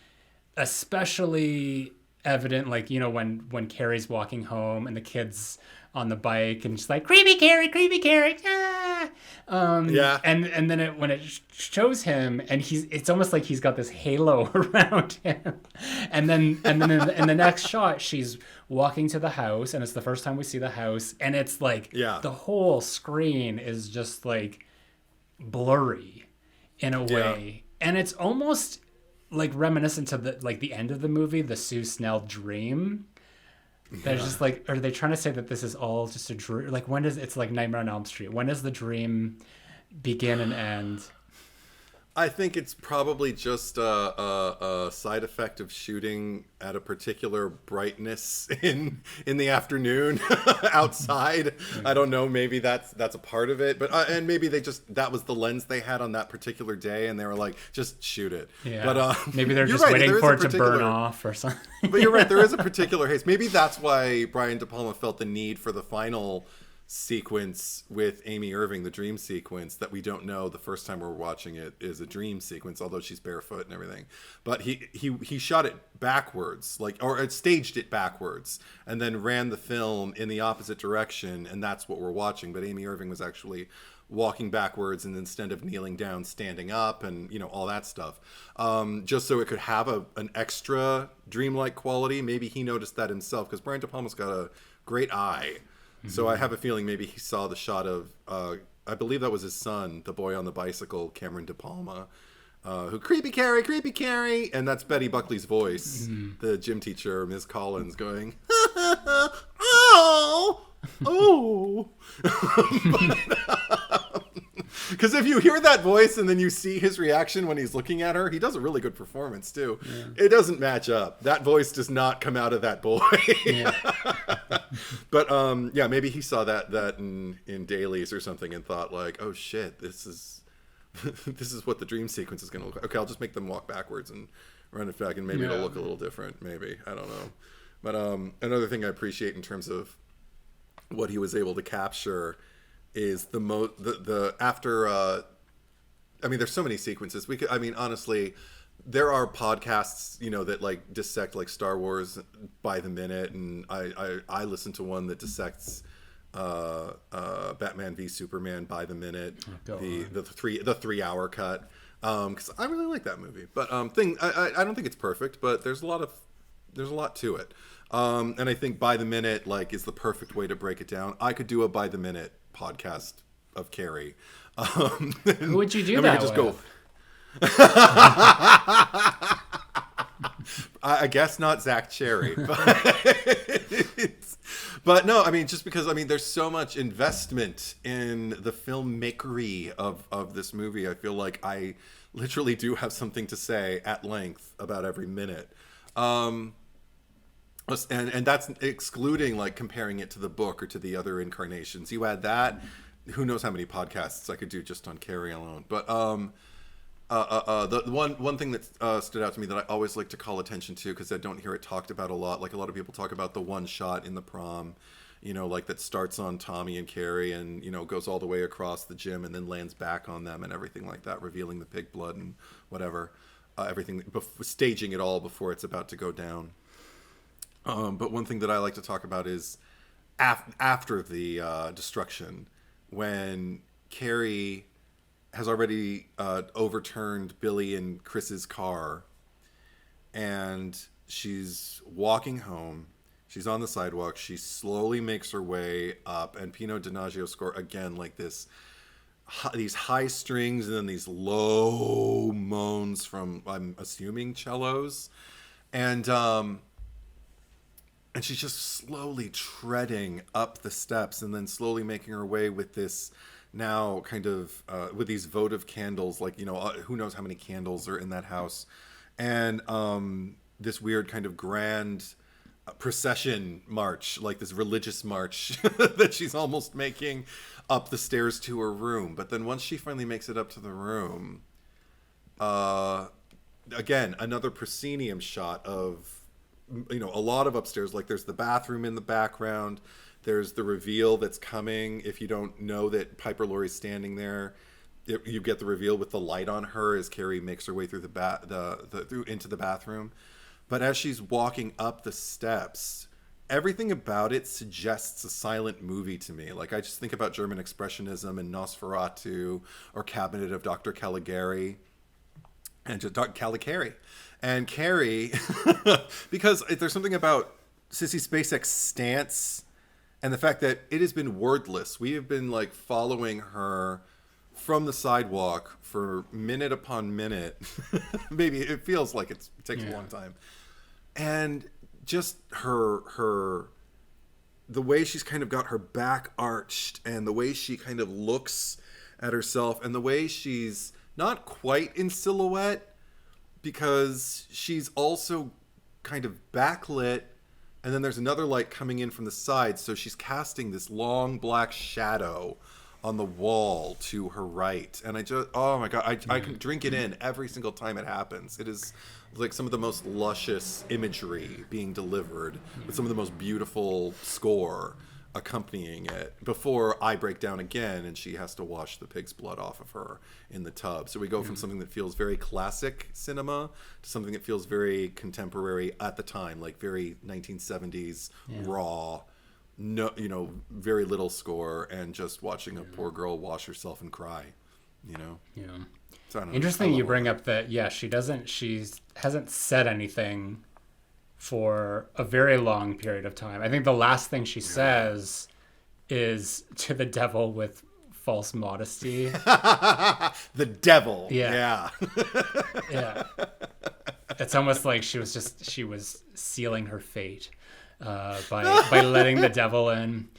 especially evident, like, you know, when Carrie's walking home and the kid's on the bike and she's like, creepy Carrie, ah! And then when it shows him, and it's almost like he's got this halo around him, and then in the next shot she's walking to the house, and it's the first time we see the house, and it's like the whole screen is just like blurry in a way, and it's almost like reminiscent to the end of the movie, the Sue Snell dream. There's just like, are they trying to say that this is all just a dream? Like, when does it's like Nightmare on Elm Street? When does the dream begin and end? I think it's probably just a side effect of shooting at a particular brightness in the afternoon outside. I don't know. Maybe that's a part of it. But and maybe that was the lens they had on that particular day, and they were like, just shoot it. Yeah. But maybe they're just waiting for it to burn off or something. But you're right. There is a particular haste. Maybe that's why Brian De Palma felt the need for the final sequence with Amy Irving, the dream sequence that we don't know the first time we're watching it is a dream sequence, although she's barefoot and everything. But he shot it backwards, or staged it backwards, and then ran the film in the opposite direction, and that's what we're watching. But Amy Irving was actually walking backwards, and instead of kneeling down, standing up, and all that stuff, just so it could have an extra dreamlike quality. Maybe he noticed that himself, because Brian De Palma's got a great eye. So I have a feeling maybe he saw the shot of, I believe that was his son, the boy on the bicycle, Cameron De Palma, who, creepy Carrie, and that's Betty Buckley's voice, the gym teacher, Ms. Collins, going, oh. Because if you hear that voice and then you see his reaction when he's looking at her, he does a really good performance too. Yeah. It doesn't match up. That voice does not come out of that boy. But maybe he saw that in dailies or something and thought like, oh shit, this is what the dream sequence is going to look like. Okay, I'll just make them walk backwards and run it back, and maybe it'll look a little different. Maybe, I don't know. But another thing I appreciate in terms of what he was able to capture is the after. I mean, there's so many sequences. Honestly, there are podcasts, that like dissect like Star Wars by the minute, and I listen to one that dissects Batman v Superman by the minute, the 3-hour cut, because I really like that movie. But I don't think it's perfect, but there's a lot to it, and I think by the minute is the perfect way to break it down. I could do a by the minute podcast of Carrie. Who would you do that with? Go. I guess not Zack Cherry, but no, just because there's so much investment in the filmmakery of this movie. I feel like I literally do have something to say at length about every minute, and that's excluding comparing it to the book or to the other incarnations. You add that, who knows how many podcasts I could do just on Carrie alone. But the one thing that stood out to me that I always like to call attention to, because I don't hear it talked about a lot. Like, a lot of people talk about the one shot in the prom, that starts on Tommy and Carrie and, goes all the way across the gym and then lands back on them and everything like that, revealing the pig blood and whatever, everything, staging it all before it's about to go down. But one thing that I like to talk about is after the destruction, when Carrie has already overturned Billy and Chris's car, and she's walking home. She's on the sidewalk. She slowly makes her way up, and Pino Donaggio score again, like these high strings and then these low moans from, I'm assuming, cellos, and she's just slowly treading up the steps, and then slowly making her way with this now kind of with these votive candles, like, you know, who knows how many candles are in that house, and this weird kind of grand procession march, like this religious march that she's almost making up the stairs to her room. But then once she finally makes it up to the room, again, another proscenium shot of, you know, a lot of upstairs. Like there's the bathroom in the background. There's the reveal that's coming. If you don't know that Piper Laurie's standing there, you get the reveal with the light on her as Carrie makes her way through into the bathroom. But as she's walking up the steps, everything about it suggests a silent movie to me. Like, I just think about German Expressionism and Nosferatu, or Cabinet of Dr. Caligari, and just Caligari. And Carrie, because there's something about Sissy Spacek's stance and the fact that it has been wordless. We have been, like, following her from the sidewalk for minute upon minute. Maybe it feels like it takes a long time. And just the way she's kind of got her back arched, and the way she kind of looks at herself, and the way she's not quite in silhouette because she's also kind of backlit, and then there's another light coming in from the side, so she's casting this long black shadow on the wall to her right. And I just, oh my God, I can drink it in every single time it happens. It is like some of the most luscious imagery being delivered with some of the most beautiful score accompanying it before I break down again and she has to wash the pig's blood off of her in the tub. So we go from something that feels very classic cinema to something that feels very contemporary at the time, like very 1970s raw, no, you know, very little score, and just watching a poor girl wash herself and cry, you know? Yeah. So Interesting you bring up that, she hasn't said anything for a very long period of time. I think the last thing she says is to the devil with false modesty. The devil. Yeah. Yeah. It's almost like she was sealing her fate by letting the devil in.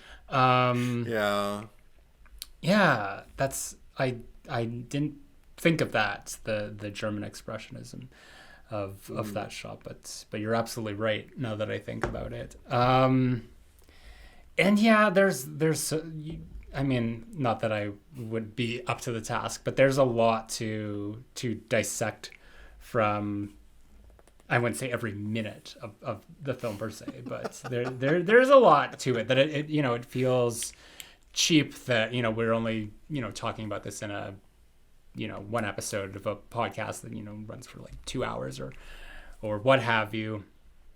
Yeah, that's I didn't think of that, the German expressionism of that shot, but you're absolutely right now that I think about it. And yeah, there's I mean, not that I would be up to the task, but there's a lot to dissect from, I wouldn't say every minute of the film per se, but there's a lot to it that it you know, it feels cheap that, you know, we're only, you know, talking about this in a, you know, one episode of a podcast that, you know, runs for like 2 hours or what have you.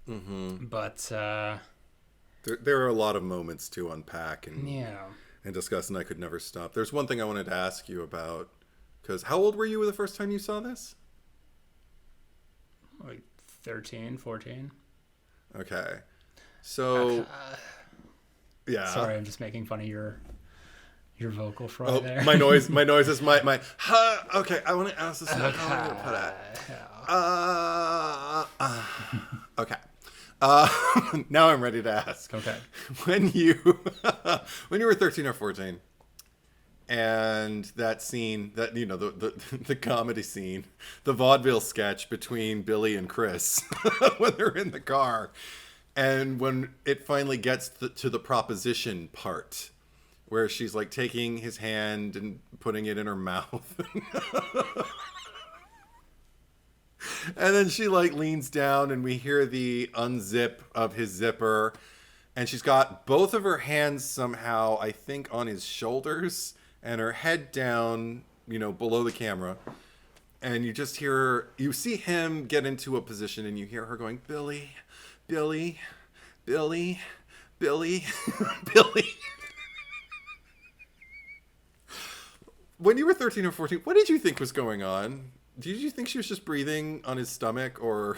But there are a lot of moments to unpack and discuss, and I could never stop. There's one thing I wanted to ask you about, because how old were you the first time you saw this? Like 13, 14. Okay. So yeah. Sorry, I'm just making fun of your vocal fry there. My noise is my okay, I want to ask this. Okay. How am I gonna put it? Okay. Now I'm ready to ask. Okay. When you were 13 or 14, and that scene, that, you know, the comedy scene, the vaudeville sketch between Billy and Chris when they're in the car, and when it finally gets to the proposition part, where she's like taking his hand and putting it in her mouth. And then she like leans down and we hear the unzip of his zipper. And she's got both of her hands somehow, I think, on his shoulders and her head down, you know, below the camera. And you just hear, you see him get into a position and you hear her going, Billy, Billy, Billy, Billy, Billy. When you were 13 or 14, what did you think was going on? Did you think she was just breathing on his stomach, or?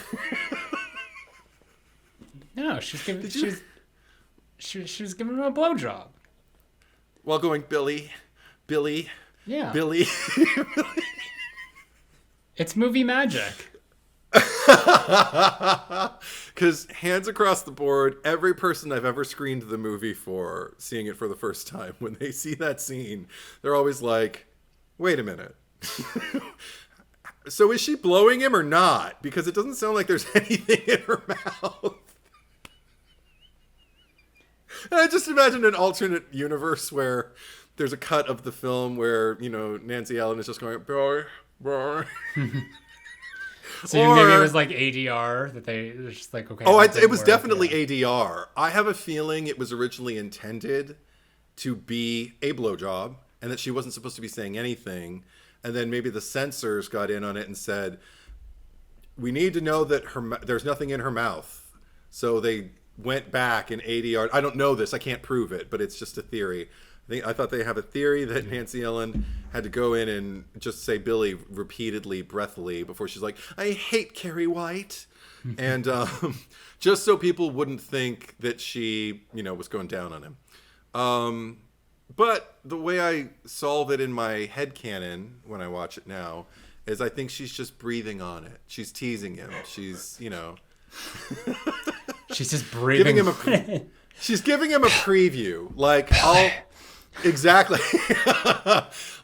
No, she was giving him a blowjob. While going, Billy, Billy, yeah, Billy. It's movie magic. Because hands across the board, every person I've ever screened the movie for, seeing it for the first time, when they see that scene, they're always like, wait a minute. So is she blowing him or not? Because it doesn't sound like there's anything in her mouth. And I just imagine an alternate universe where there's a cut of the film where, Nancy Allen is just going, boy, boy. So maybe it was like ADR that they were just like, okay. Oh, it was definitely ADR. I have a feeling it was originally intended to be a blowjob and that she wasn't supposed to be saying anything. And then maybe the censors got in on it and said, we need to know that there's nothing in her mouth. So they went back in ADR. I don't know this. I can't prove it, but it's just a theory. I thought they have a theory that Nancy Ellen had to go in and just say Billy repeatedly, breathily, before she's like, I hate Carrie White. And just so people wouldn't think that she, was going down on him. But the way I solve it in my headcanon when I watch it now is I think she's just breathing on it. She's teasing him. She's, she's just breathing. She's giving him a preview. Like, exactly.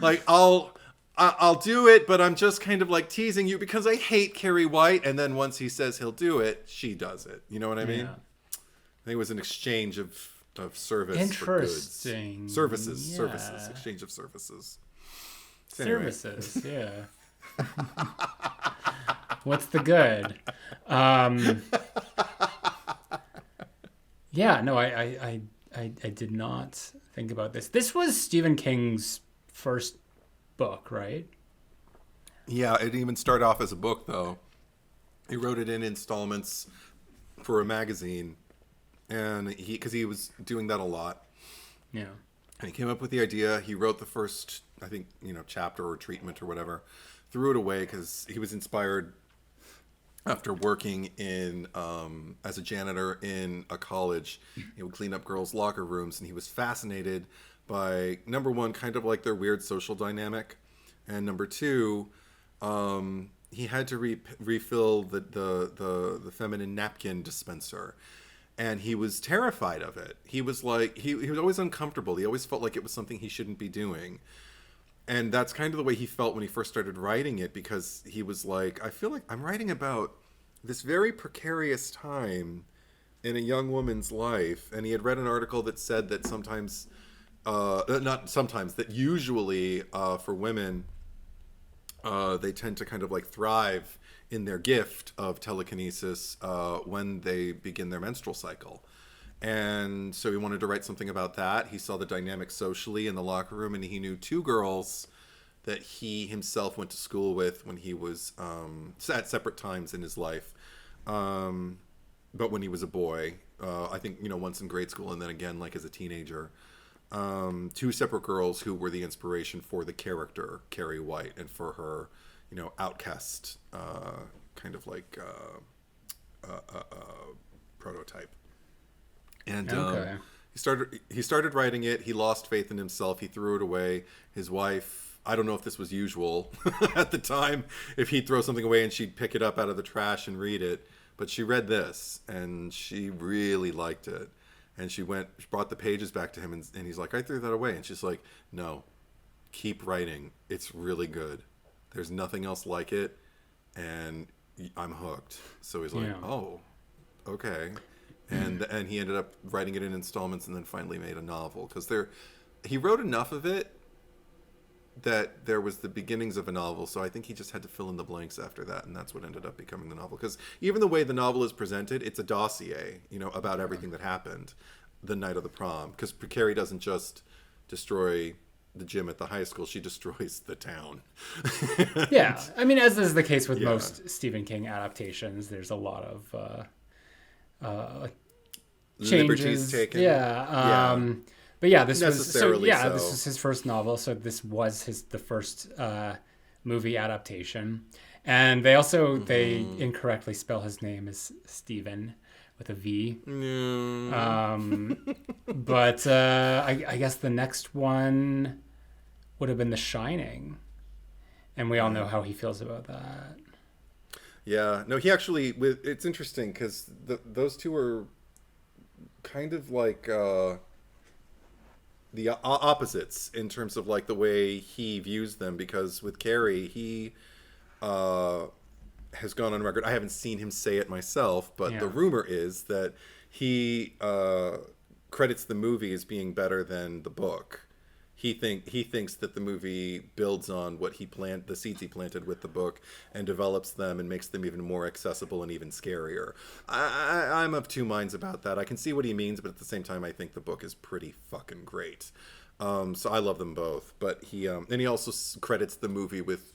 Like, I'll do it, but I'm just kind of like teasing you because I hate Carrie White. And then once he says he'll do it, she does it. You know what I mean? Yeah. I think it was an exchange of service Interesting. for goods. Services, exchange of services. Anyway. Services, yeah. What's the good? Yeah, no, I did not think about this. This was Stephen King's first book, right? Yeah, it didn't even start off as a book, though. He wrote it in installments for a magazine, and because he was doing that a lot. Yeah. And he came up with the idea. He wrote the first, I think, chapter or treatment or whatever, threw it away because he was inspired after working in as a janitor in a college. He would clean up girls' locker rooms, and he was fascinated by, number one, kind of like their weird social dynamic, and number two, he had to refill the feminine napkin dispenser. And he was terrified of it. He was like, he was always uncomfortable. He always felt like it was something he shouldn't be doing. And that's kind of the way he felt when he first started writing it, because he was like, I feel like I'm writing about this very precarious time in a young woman's life. And he had read an article that said that sometimes, that usually for women, they tend to kind of like thrive in their gift of telekinesis when they begin their menstrual cycle. And so he wanted to write something about that. He saw the dynamic socially in the locker room, and he knew two girls that he himself went to school with when he was at separate times in his life. But when he was a boy, I think, once in grade school and then again like as a teenager. Two separate girls who were the inspiration for the character Carrie White and for her outcast kind of like prototype. And okay. He started writing it. He lost faith in himself. He threw it away. His wife, I don't know if this was usual at the time, if he'd throw something away and she'd pick it up out of the trash and read it, but she read this and she really liked it. And she brought the pages back to him, and he's like, I threw that away. And she's like, no, keep writing. It's really good. There's nothing else like it, and I'm hooked. So he's like, oh, okay. And he ended up writing it in installments and then finally made a novel. Because he wrote enough of it that there was the beginnings of a novel. So I think he just had to fill in the blanks after that, and that's what ended up becoming the novel. Because even the way the novel is presented, it's a dossier, about everything that happened the night of the prom. Because Carrie doesn't just destroy the gym at the high school, she destroys the town. Yeah, I mean, as is the case with most Stephen King adaptations, there's a lot of liberties taken. Yeah. But yeah, this was Necessarily so. this was his first novel, so this was the first movie adaptation. And they incorrectly spell his name as Stephen with a V. But I guess the next one would have been The Shining. And we all know how he feels about that. Yeah. No, he actually, it's interesting because those two are kind of like the opposites in terms of like the way he views them, because with Carrie, he has gone on record. I haven't seen him say it myself, but the rumor is that he credits the movie as being better than the book. He thinks that the movie builds on what the seeds he planted with the book, and develops them and makes them even more accessible and even scarier. I'm of two minds about that. I can see what he means, but at the same time, I think the book is pretty fucking great. So I love them both. But he also credits the movie with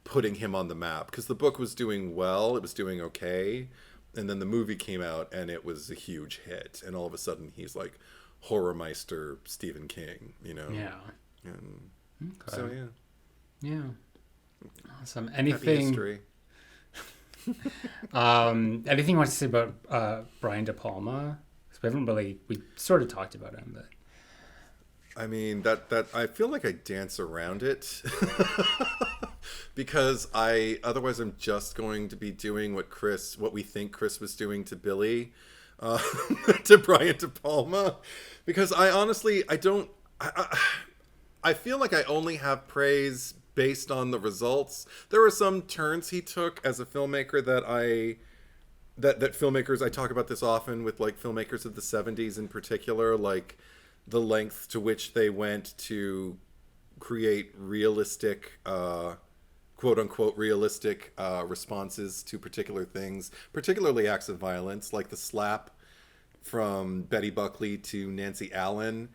putting him on the map, because the book was doing well, it was doing okay, and then the movie came out and it was a huge hit, and all of a sudden he's like horror meister Stephen King, Yeah. And okay. So yeah. Awesome. Anything anything you want to say about Brian De Palma? Because we sort of talked about him, but I mean that I feel like I dance around it because otherwise I'm just going to be doing what we think Chris was doing to Billy, to Brian De Palma, because I honestly I feel like I only have praise based on the results. There were some turns he took as a filmmaker that filmmakers, I talk about this often with like filmmakers of the 70s in particular, like the length to which they went to create realistic, quote unquote realistic responses to particular things, particularly acts of violence, like the slap from Betty Buckley to Nancy Allen.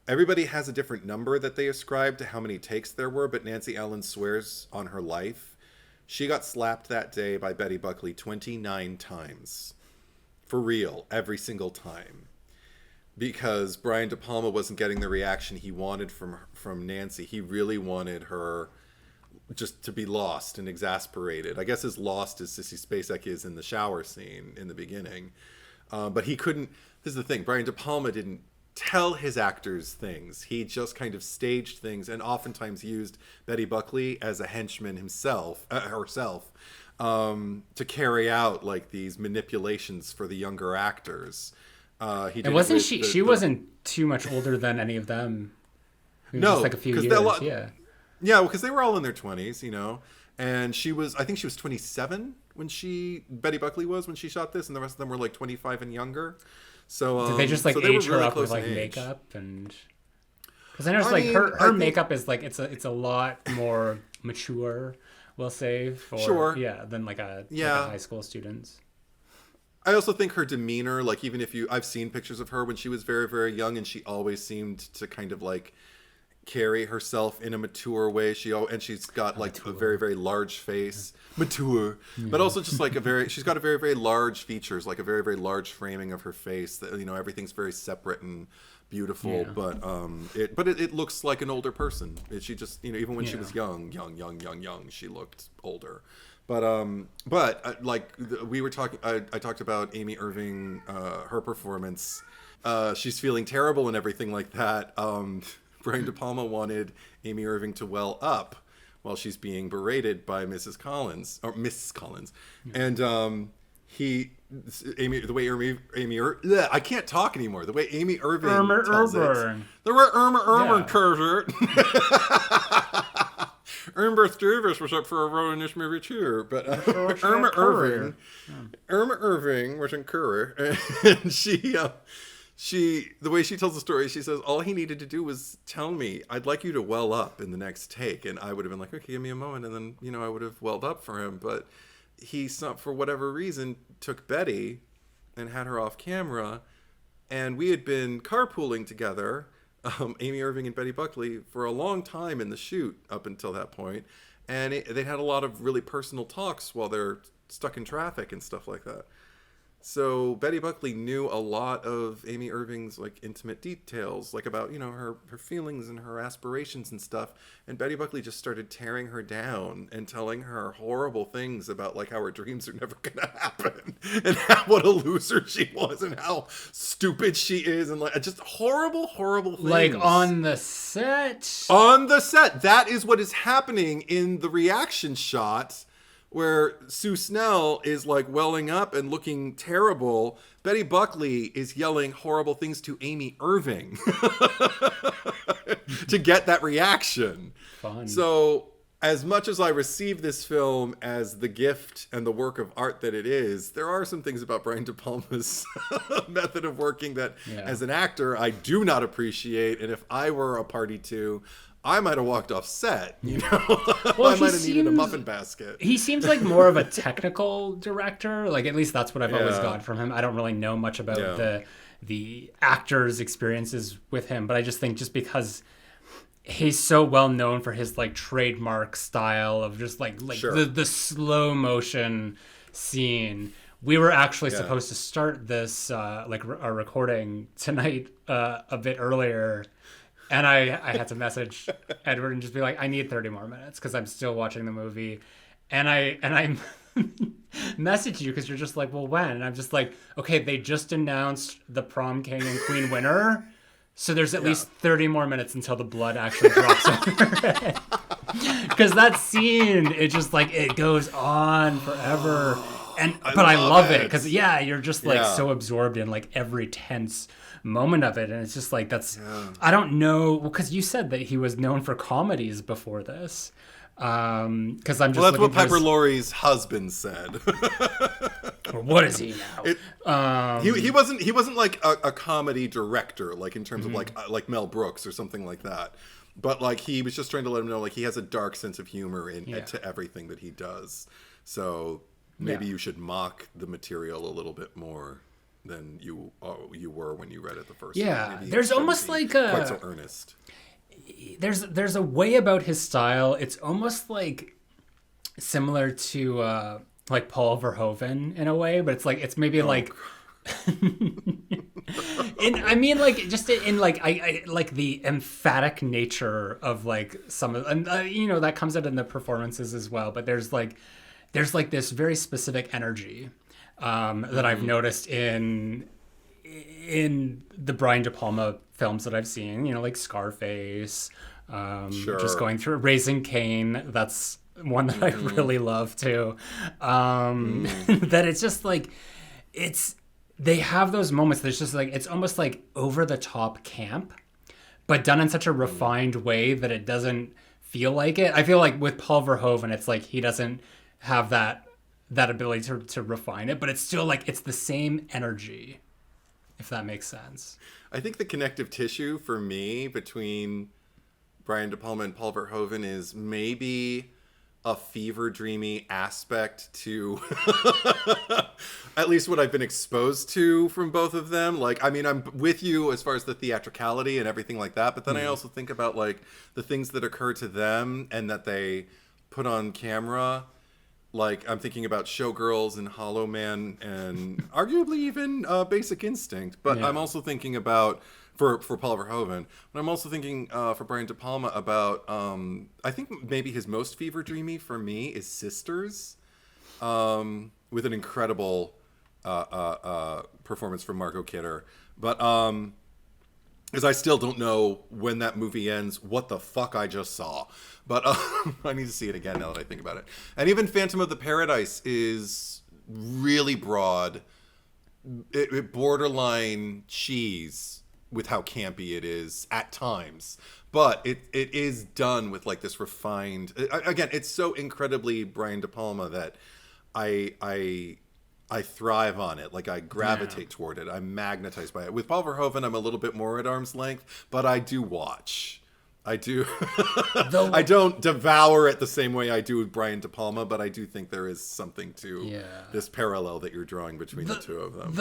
Everybody has a different number that they ascribe to how many takes there were, but Nancy Allen swears on her life she got slapped that day by Betty Buckley 29 times. For real, every single time. Because Brian De Palma wasn't getting the reaction he wanted from Nancy. He really wanted her just to be lost and exasperated. I guess as lost as Sissy Spacek is in the shower scene in the beginning. But he couldn't... This is the thing. Brian De Palma didn't tell his actors things. He just kind of staged things and oftentimes used Betty Buckley as a henchman herself, to carry out like these manipulations for the younger actors. And wasn't she wasn't too much older than any of them. No, just like a few years. Yeah, because they were all in their 20s, and I think she was 27 when Betty Buckley was when she shot this, and the rest of them were like 25 and younger. So did they just like age her up with like makeup? And because I know her makeup is like it's a lot more mature, we'll say, than like a high school student's. I also think her demeanor, like even if I've seen pictures of her when she was very, very young, and she always seemed to kind of like carry herself in a mature way. She's got like a very, very large face, mature, but also just like she's got a very, very large features, like a very, very large framing of her face. That everything's very separate and beautiful, but it looks like an older person. She just even when she was young, she looked older. But like we were talking, I talked about Amy Irving, her performance. She's feeling terrible and everything like that. Brian De Palma wanted Amy Irving to well up while she's being berated by Mrs. Collins, and the way I can't talk anymore. The way Amy Irving tells it, the way Irving tells it. Irma Davis was up for a role in this movie too, but Irma Irving was in Carrie, and the way she tells the story, she says all he needed to do was tell me, I'd like you to well up in the next take, and I would have been like, okay, give me a moment, and then I would have welled up for him. But he, for whatever reason, took Betty and had her off camera, and we had been carpooling together, Amy Irving and Betty Buckley, for a long time in the shoot up until that point, and they had a lot of really personal talks while they're stuck in traffic and stuff like that. So Betty Buckley knew a lot of Amy Irving's like intimate details, like about, her feelings and her aspirations and stuff. And Betty Buckley just started tearing her down and telling her horrible things about like how her dreams are never going to happen and what a loser she was and how stupid she is and like just horrible, horrible things. Like on the set. On the set. That is what is happening in the reaction shot, where Sue Snell is like welling up and looking terrible. Betty Buckley is yelling horrible things to Amy Irving to get that reaction. Fun. So as much as I receive this film as the gift and the work of art that it is, there are some things about Brian De Palma's method of working that as an actor, I do not appreciate. And if I were a party to, I might have walked off set, Well, I might have needed a muffin basket. He seems like more of a technical director. Like, at least that's what I've always got from him. I don't really know much about the actor's experiences with him, but I just think just because he's so well known for his like trademark style of just like the slow motion scene. We were actually supposed to start this our recording tonight a bit earlier. And I had to message Edward and just be like, I need 30 more minutes because I'm still watching the movie. And I messaged you because you're just like, well, when? And I'm just like, okay, they just announced the prom king and queen winner. So there's at least 30 more minutes until the blood actually drops on her head. Because that scene, it just like, it goes on forever. But I love it because, you're just like so absorbed in like every tense moment of it, and it's just like I don't know, because you said that he was known for comedies before this, because I'm just that's what Piper Laurie's husband said. What is he now? He wasn't like a comedy director, like in terms of like Mel Brooks or something like that, but like he was just trying to let him know like he has a dark sense of humor to everything that he does. So maybe you should mock the material a little bit more than you were when you read it the first time. Yeah, there's almost like quite so earnest. There's a way about his style. It's almost like similar to like Paul Verhoeven in a way, but it's maybe like. I mean, like just in like I like the emphatic nature of like some of, and that comes out in the performances as well. But there's this very specific energy that I've noticed in the Brian De Palma films that I've seen, like Scarface, just going through Raising Cain. That's one that I really love too. That it's just like, they have those moments that's just like, it's almost like over the top camp, but done in such a refined way that it doesn't feel like it. I feel like with Paul Verhoeven, it's like he doesn't have that ability to refine it, but it's still like it's the same energy, if that makes sense. I think the connective tissue for me between Brian De Palma and Paul Verhoeven is maybe a fever dreamy aspect to at least what I've been exposed to from both of them. Like, I mean, I'm with you as far as the theatricality and everything like that, but then I also think about like the things that occur to them and that they put on camera. Like, I'm thinking about Showgirls and Hollow Man and arguably even Basic Instinct. But I'm also thinking about, for Paul Verhoeven, but I'm also thinking for Brian De Palma about, I think maybe his most fever dreamy for me is Sisters, with an incredible performance from Margot Kidder. But because I still don't know when that movie ends, what the fuck I just saw. But I need to see it again now that I think about it. And even Phantom of the Paradise is really broad. It borderline cheese with how campy it is at times. But it is done with like this refined... Again, it's so incredibly Brian De Palma that I thrive on it. Like, I gravitate toward it. I'm magnetized by it. With Paul Verhoeven, I'm a little bit more at arm's length, but I do watch. I do. I don't devour it the same way I do with Brian De Palma, but I do think there is something to this parallel that you're drawing between the two of them.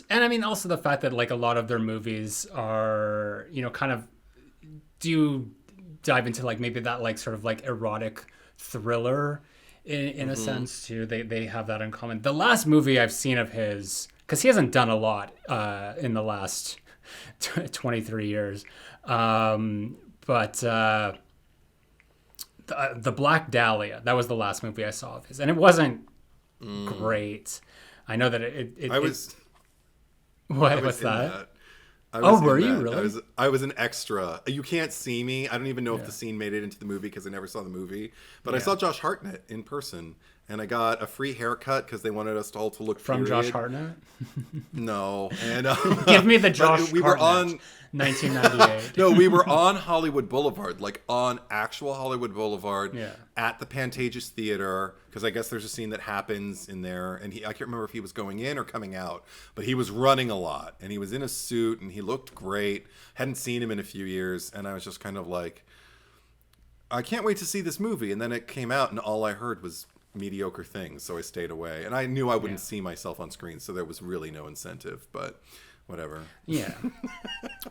And I mean, also the fact that like a lot of their movies are, kind of do dive into like maybe that like sort of like erotic thriller in a sense too. They have that in common. The last movie I've seen of his, because he hasn't done a lot in the last 23 years, but the Black Dahlia, that was the last movie I saw of his, and it wasn't great. I know that what's that? Were you really? I was an extra. You can't see me. I don't even know if the scene made it into the movie because I never saw the movie. But I saw Josh Hartnett in person, and I got a free haircut because they wanted us all to look from Josh Hartnett. No, and give me the Josh. We were on 1998. No, we were on Hollywood Boulevard, like on actual Hollywood Boulevard, at the Pantages Theater, because I guess there's a scene that happens in there, and I can't remember if he was going in or coming out, but he was running a lot, and he was in a suit, and he looked great. Hadn't seen him in a few years, and I was just kind of like, I can't wait to see this movie. And then it came out, and all I heard was mediocre things, so I stayed away. And I knew I wouldn't see myself on screen, so there was really no incentive, but whatever. Yeah.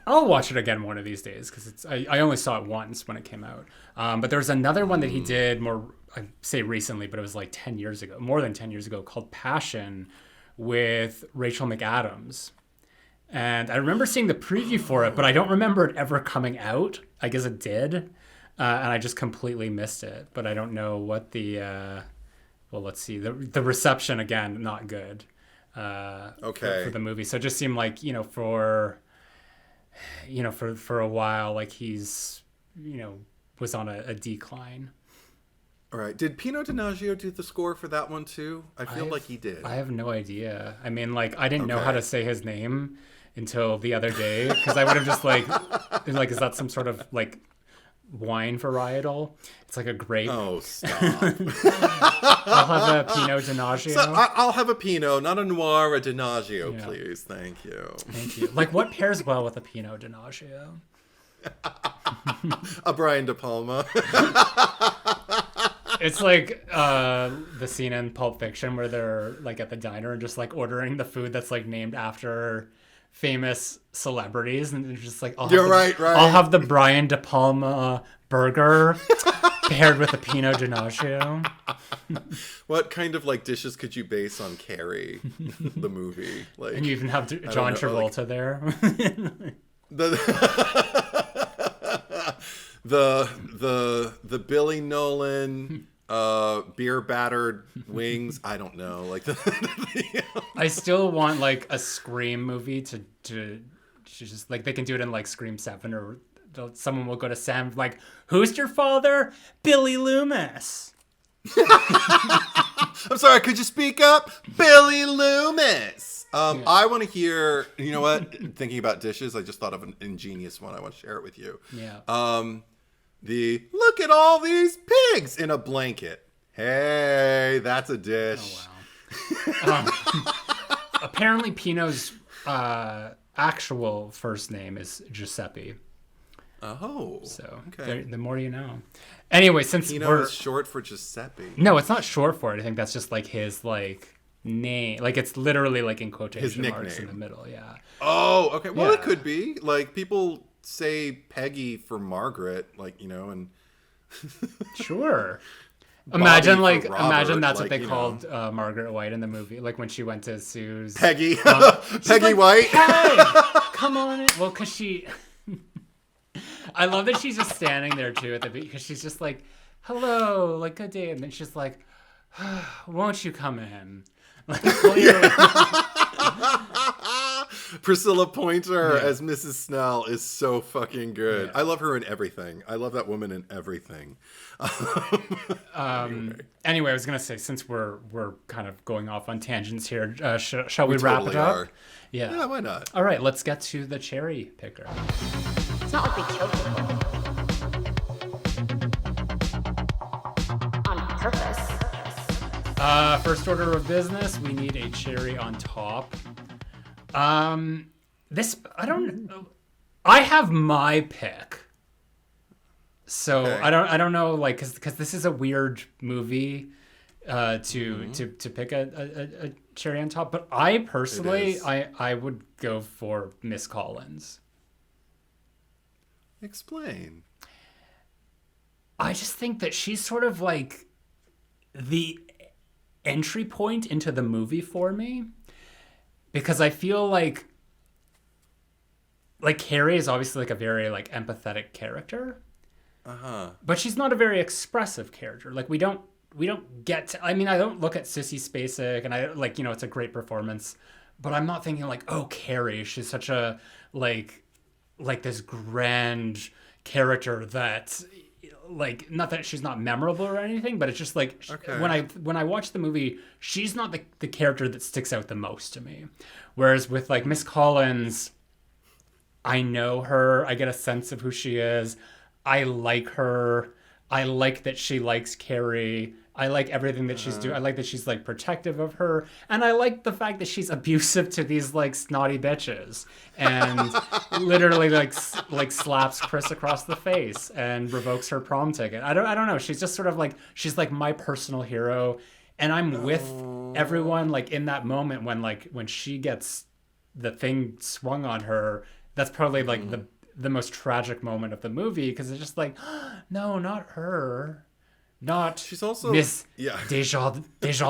I'll watch it again one of these days, because I only saw it once when it came out. But there was another one that he did more, I say recently, but it was like 10 years ago, more than 10 years ago, called Passion, with Rachel McAdams. And I remember seeing the preview for it, but I don't remember it ever coming out. I guess it did. And I just completely missed it. But I don't know what the... well, let's see. The reception, again, not good. For the movie. So it just seemed like, for a while, like he's, was on a decline. All right. Did Pino Donaggio do the score for that one too? I feel like he did. I have no idea. I mean, like, I didn't know how to say his name until the other day, because I would have just like, is that some sort of like wine varietal? It's like a grape. Oh, stop. I'll have a Pino Donaggio. So I'll have a Pinot, not a Noir, a Donaggio, please. Thank you. Thank you. Like, what pairs well with a Pino Donaggio? A Brian De Palma. It's like the scene in Pulp Fiction where they're like at the diner and just like ordering the food that's like named after famous celebrities, and they're just like, I'll have the Brian De Palma burger paired with a Pino Donaggio. What kind of like dishes could you base on Carrie, the movie? Like, and you even have John Travolta there. The Billy Nolan beer battered wings. I don't know. Like I still want like a Scream movie to just like, they can do it in like Scream 7, or someone will go to Sam like, who's your father? Billy Loomis. I'm sorry, could you speak up? Billy Loomis. I want to hear, you know what? Thinking about dishes, I just thought of an ingenious one. I want to share it with you. Yeah. Look at all these pigs in a blanket. Hey, that's a dish. Oh, wow. Apparently Pino's actual first name is Giuseppe. Oh. So okay. The more you know. Anyway, since Pino is short for Giuseppe. No, it's not short for it. I think that's just like his like name. Like, it's literally like in quotation marks in the middle. Yeah. Oh, okay. Well, it could be. Like, people say Peggy for Margaret, like, and Sure. Imagine Robert, that's like, what they called Margaret White in the movie. Like when she went to Sue's Peggy. Peggy like, White. Hey, come on in. Well, because she I love that she's just standing there too at the beach, because she's just like, hello, like, good day, and then she's like, won't you come in? Like, Priscilla Pointer as Mrs. Snell is so fucking good. I love her in everything. I love that woman in everything. Anyway, I was gonna say, since we're kind of going off on tangents here, shall we wrap it up? Yeah, why not? All right, let's get to the cherry picker. It's not like we kill people on purpose. First order of business, we need a cherry on top. This, I don't know. I have my pick. So okay. I don't know, like, cause this is a weird movie, to pick a cherry on top, but I personally, I would go for Miss Collins. Explain. I just think that she's sort of like, the entry point into the movie for me, because I feel like Carrie is obviously like a very like empathetic character, but she's not a very expressive character. Like we don't get to, I mean, I don't look at Sissy Spacek and I like, it's a great performance, but I'm not thinking like, oh, Carrie, she's such a like this grand character that like, not that she's not memorable or anything, but it's just like when I watch the movie, she's not the character that sticks out the most to me. Whereas with like Miss Collins, I know her, I get a sense of who she is. I like her. I like that she likes Carrie. I like everything that she's doing. I like that she's like protective of her. And I like the fact that she's abusive to these like snotty bitches and literally like slaps Chris across the face and revokes her prom ticket. I don't know. She's just sort of like, she's like my personal hero. And I'm with everyone like in that moment when she gets the thing swung on her. That's probably like the most tragic moment of the movie, because it's just like, no, not her. Not she's also Miss Desjardins. She's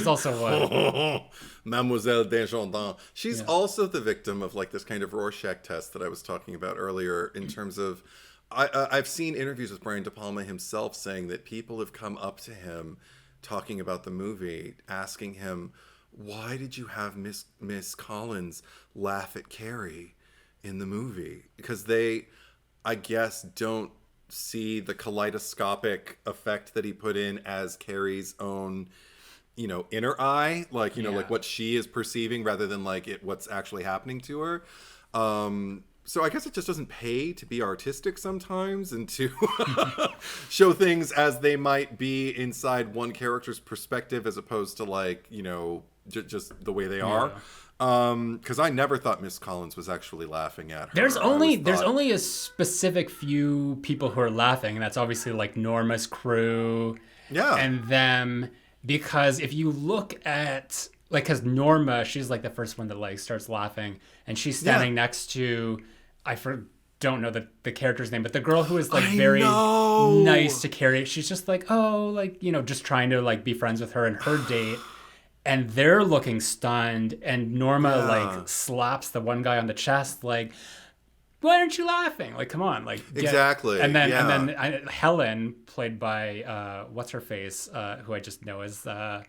also what? Mademoiselle Desjardins. She's also the victim of like this kind of Rorschach test that I was talking about earlier, in terms of I've seen interviews with Brian De Palma himself saying that people have come up to him talking about the movie, asking him, why did you have Miss Collins laugh at Carrie in the movie? Because they, I guess, don't see the kaleidoscopic effect that he put in as Carrie's own, inner eye, like, like what she is perceiving rather than like what's actually happening to her. So I guess it just doesn't pay to be artistic sometimes and to show things as they might be inside one character's perspective, as opposed to like, just the way they are. Because I never thought Miss Collins was actually laughing at her. There's only a specific few people who are laughing, and that's obviously like Norma's crew and them. Because if you look at like, because Norma, she's like the first one that like starts laughing, and she's standing next to, don't know the character's name, but the girl who is like very nice to Carrie. She's just like, oh, like, just trying to like be friends with her and her date. And they're looking stunned, and Norma like slaps the one guy on the chest, like, "Why aren't you laughing? Like, come on, like." Exactly. And then Helen, played by what's her face, who I just know as the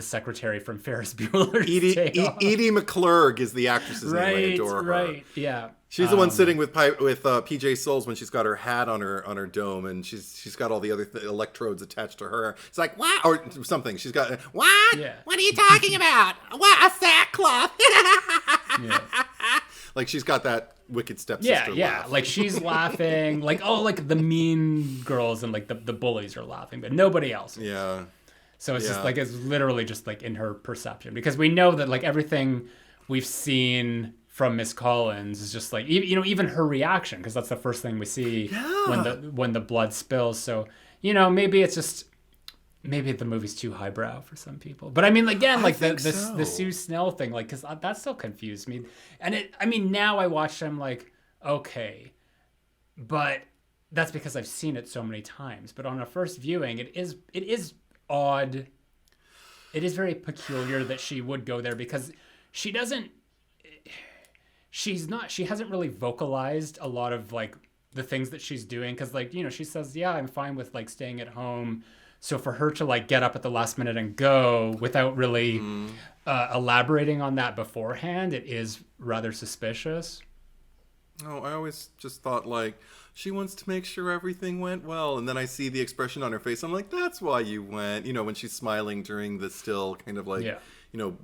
secretary from Ferris Bueller's Day Off. Edie McClurg is the actress's name. I adore her. Right. Yeah. She's the one sitting with PJ Souls when she's got her hat on her dome, and she's got all the other electrodes attached to her. It's like, what? Or something. She's got, what? Yeah. What are you talking about? What? A sackcloth? Like she's got that wicked stepsister laugh. Like she's laughing. Like, oh, like the mean girls and like the bullies are laughing, but nobody else is. Yeah. So it's just like, it's literally just like in her perception, because we know that like everything we've seen from Miss Collins is just like, even her reaction, because that's the first thing we see when the blood spills. So, maybe it's just, maybe the movie's too highbrow for some people. But I mean, again, like the Sue Snell thing, like, because that still confused me. And now I watch them like, okay, but that's because I've seen it so many times. But on a first viewing, it is odd. It is very peculiar that she would go there, because she hasn't really vocalized a lot of like the things that she's doing, because like, she says, I'm fine with like staying at home. So for her to like get up at the last minute and go without really elaborating on that beforehand, it is rather suspicious. Oh, I always just thought like, she wants to make sure everything went well. And then I see the expression on her face. I'm like, that's why you went, when she's smiling during the still kind of like,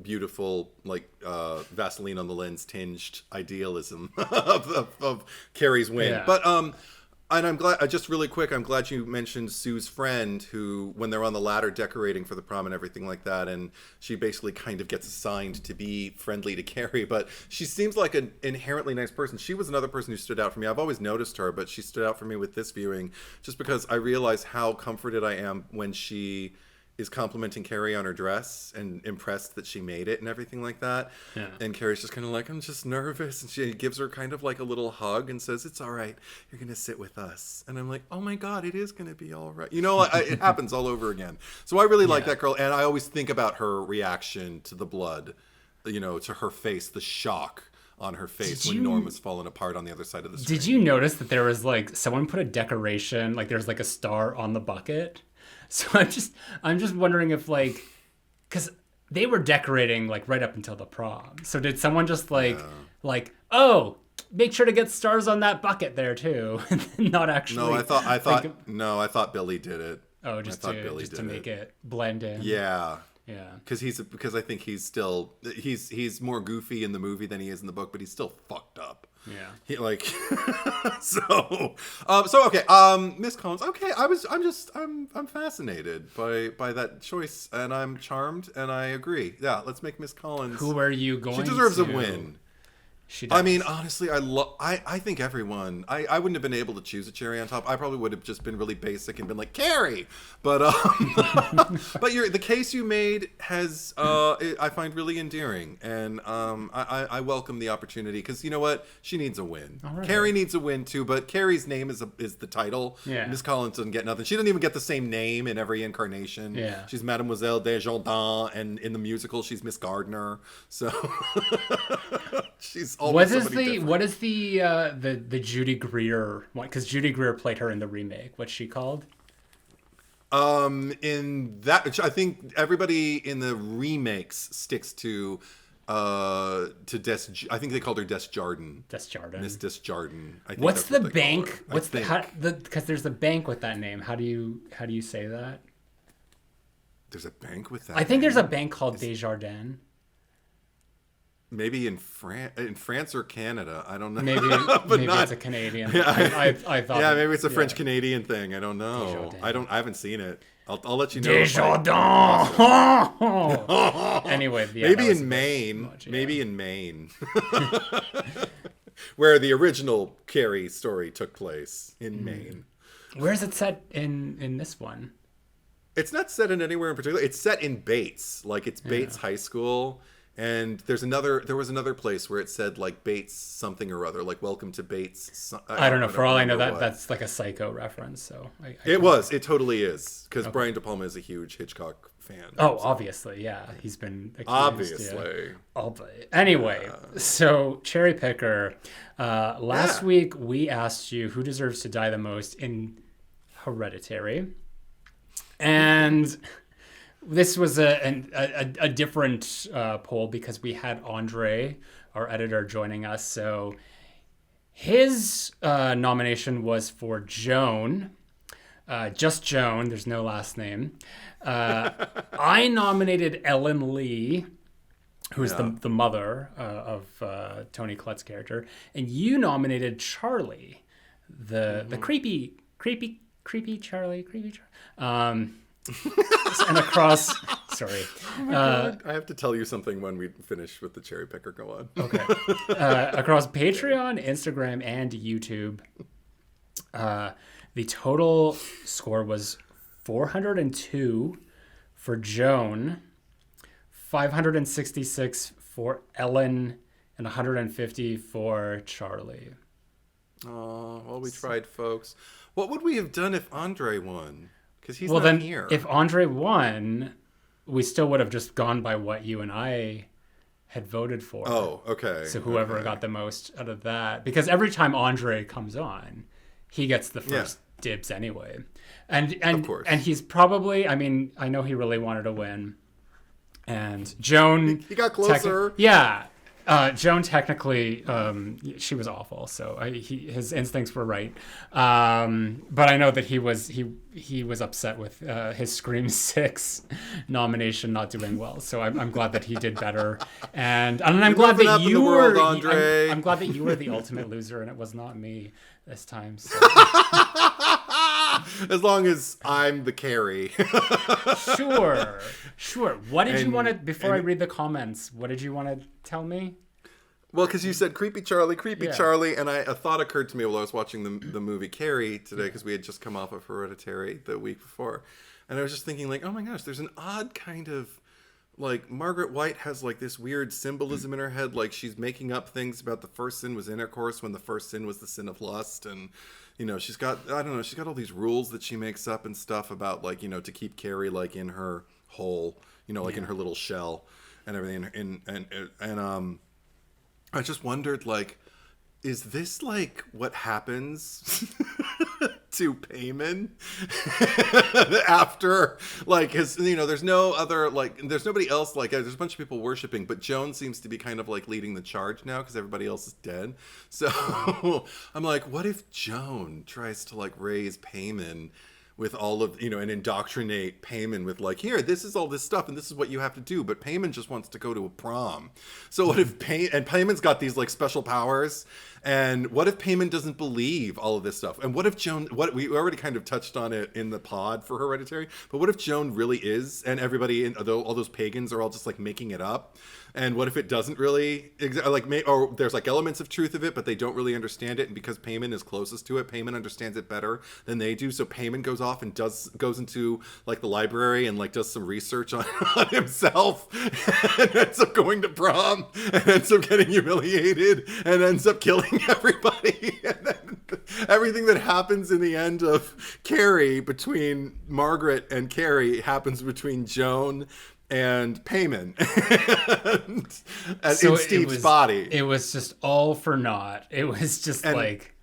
beautiful, like Vaseline on the lens tinged idealism of Carrie's win. Yeah. But, and I'm glad, just really quick, I'm glad you mentioned Sue's friend, who, when they're on the ladder decorating for the prom and everything like that, and she basically kind of gets assigned to be friendly to Carrie, but she seems like an inherently nice person. She was another person who stood out for me. I've always noticed her, but she stood out for me with this viewing, just because I realized how comforted I am when she is complimenting Carrie on her dress and impressed that she made it and everything like that. Yeah. And Carrie's just kind of like, I'm just nervous. And she gives her kind of like a little hug and says, it's all right. You're going to sit with us. And I'm like, oh my God, it is going to be all right. You know, it happens all over again. So I really like that girl. And I always think about her reaction to the blood, you know, to her face, the shock on her face when Norm was falling apart on the other side of the screen. Did you notice that there was like, someone put a decoration, like there's like a star on the bucket? So I'm just wondering if like, because they were decorating like right up until the prom. So did someone just like, oh, make sure to get stars on that bucket there too, and not actually? No, I thought Billy did it. Oh, just to make it blend in. Yeah. Yeah. Because I think he's more goofy in the movie than he is in the book, but he's still fucked up. Yeah. He like so okay. Miss Collins. Okay, I'm fascinated by that choice, and I'm charmed, and I agree. Yeah, let's make Miss Collins. Who are you going to? She deserves a win. She does. I mean, honestly, I think everyone. I wouldn't have been able to choose a cherry on top. I probably would have just been really basic and been like Carrie. But but the case you made has I find really endearing, and I welcome the opportunity because you know what, she needs a win. Right. Carrie needs a win too, but Carrie's name is the title. Yeah. Miss Collins doesn't get nothing. She doesn't even get the same name in every incarnation. Yeah. She's Mademoiselle Desjardins, and in the musical she's Miss Gardner. So she's what is the Judy Greer one? Because Judy Greer played her in the remake. What's she called? In that, I think everybody in the remakes sticks to I think they called her Desjardins. Desjardins. Miss Desjardins. I think what's the bank? What's because there's a bank with that name. How do you say that? There's a bank with that. I think there's a bank called Desjardins. Maybe in France or Canada, I don't know. Maybe it's a Canadian. Yeah, I thought. Yeah, maybe it's a French Canadian thing. I don't know. I haven't seen it. I'll let you know. Desjardins. Anyway, maybe in Maine. Maybe in Maine, where the original Carrie story took place in Maine. Where is it set in this one? It's not set in anywhere in particular. It's set in Bates, like it's Bates High School. And there was another place where it said like Bates something or other, like Welcome to Bates. I don't know. For all I know, that's like a Psycho reference. So it totally is, because Brian De Palma is a huge Hitchcock fan. Oh, obviously, yeah, he's been accused, obviously. Anyway, so Cherry Picker. Last week we asked you who deserves to die the most in Hereditary, and this was a different poll because we had Andre, our editor, joining us. So his nomination was for Joan, just Joan. There's no last name. I nominated Ellen Lee, who's the mother of Tony Collette's character, and you nominated Charlie, the creepy Charlie. And across, sorry. Oh God. I have to tell you something when we finish with the Cherry Picker. Go on. Okay. Across Patreon, Instagram, and YouTube, the total score was 402 for Joan, 566 for Ellen, and 150 for Charlie. Oh, well, we tried, folks. What would we have done if Andre won? Because he's not here. If Andre won, we still would have just gone by what you and I had voted for. Oh, okay. So whoever got the most out of that. Because every time Andre comes on, he gets the first dibs anyway. And of course. And he's probably, I mean, I know he really wanted to win. And Joan... He got closer. Joan technically, she was awful, so his instincts were right. But I know that he was upset with his Scream 6 nomination not doing well. So I'm glad that he did better, and I'm glad that you were. I'm glad that you were the ultimate loser, and it was not me this time. So. As long as I'm the Carrie. Sure. What did you want to, before I read the comments, what did you want to tell me? Well, because you said creepy Charlie, and a thought occurred to me while I was watching the movie Carrie today, because we had just come off of Hereditary the week before. And I was just thinking, like, oh my gosh, there's an odd kind of, like, Margaret White has, like, this weird symbolism in her head. Like, she's making up things about the first sin was intercourse when the first sin was the sin of lust. And, you know, she's got, I don't know, she's got all these rules that she makes up and stuff about, like, you know, to keep Carrie, like, in her hole, you know, like in her little shell and everything. And I just wondered, like, is this, like, what happens to Payman after, like, his, you know, there's no other, like, there's nobody else, like, there's a bunch of people worshiping, but Joan seems to be kind of, like, leading the charge now because everybody else is dead. So I'm like, what if Joan tries to, like, raise Payman with all of, you know, and indoctrinate Payman with, like, here, this is all this stuff and this is what you have to do, but Payman just wants to go to a prom. So what if Payman's got these, like, special powers, and what if Payman doesn't believe all of this stuff? And what if Joan, what we already kind of touched on it in the pod for Hereditary, but what if Joan really is, and everybody in all those pagans are all just, like, making it up? And what if it doesn't really, like, or there's, like, elements of truth of it, but they don't really understand it, and because Payman is closest to it, Payman understands it better than they do, so Payman goes off and goes into, like, the library and, like, does some research on himself, and ends up going to prom, and ends up getting humiliated, and ends up killing everybody, and then everything that happens in the end of Carrie between Margaret and Carrie happens between Joan and Payman and So in Steve's body. It was just all for naught. It was just like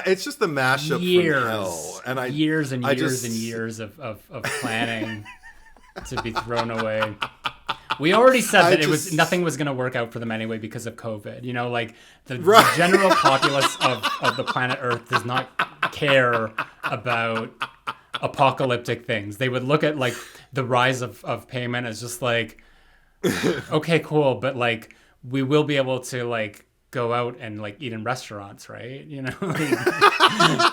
it's just the mashup years, from hell, and years and years of planning to be thrown away. We already said that nothing was going to work out for them anyway because of COVID. You know, like the general populace of the planet Earth does not care about apocalyptic things. They would look at, like, the rise of Payman as just like, okay, cool, but, like, we will be able to, like, go out and, like, eat in restaurants, right? You know, like,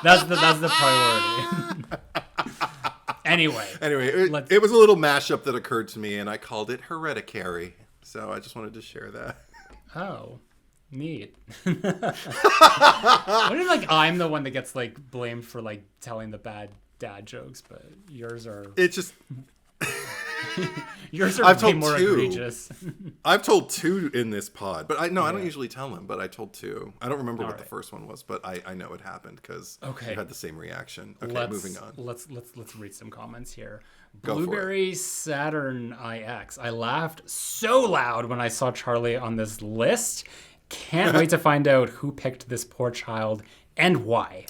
that's the priority. Anyway, it was a little mashup that occurred to me, and I called it Hereditary. So I just wanted to share that. Oh, neat. What if, like, I'm the one that gets, like, blamed for, like, telling the bad dad jokes, but yours are... It just... Yours are way more egregious. I've told 2 in this pod, but I don't usually tell them, but I told 2. I don't remember what the first one was, but I know it happened because we had the same reaction. Okay, moving on. Let's read some comments here. Blueberry Saturn IX. I laughed so loud when I saw Charlie on this list. Can't wait to find out who picked this poor child and why.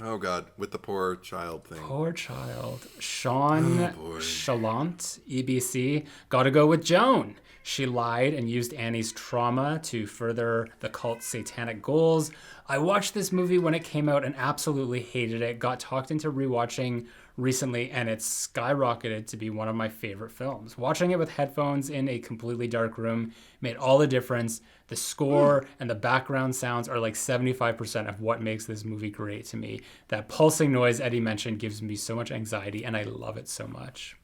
Oh, God, with the poor child thing. Poor child. Sean Chalant, EBC. Gotta go with Joan. She lied and used Annie's trauma to further the cult's satanic goals. I watched this movie when it came out and absolutely hated it. Got talked into rewatching recently, and it's skyrocketed to be one of my favorite films. Watching it with headphones in a completely dark room made all the difference. The score and the background sounds are like 75% of what makes this movie great to me. That pulsing noise Eddie mentioned gives me so much anxiety, and I love it so much.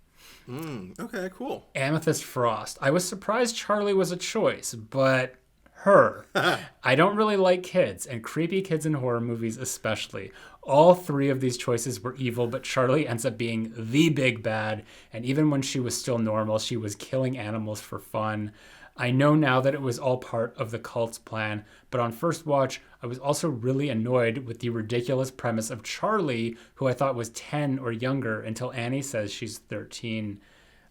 Okay, cool. Amethyst Frost. I was surprised Charlie was a choice, but her. I don't really like kids, and creepy kids in horror movies especially. All 3 of these choices were evil, but Charlie ends up being the big bad, and even when she was still normal, she was killing animals for fun. I know now that it was all part of the cult's plan, but on first watch, I was also really annoyed with the ridiculous premise of Charlie, who I thought was 10 or younger, until Annie says she's 13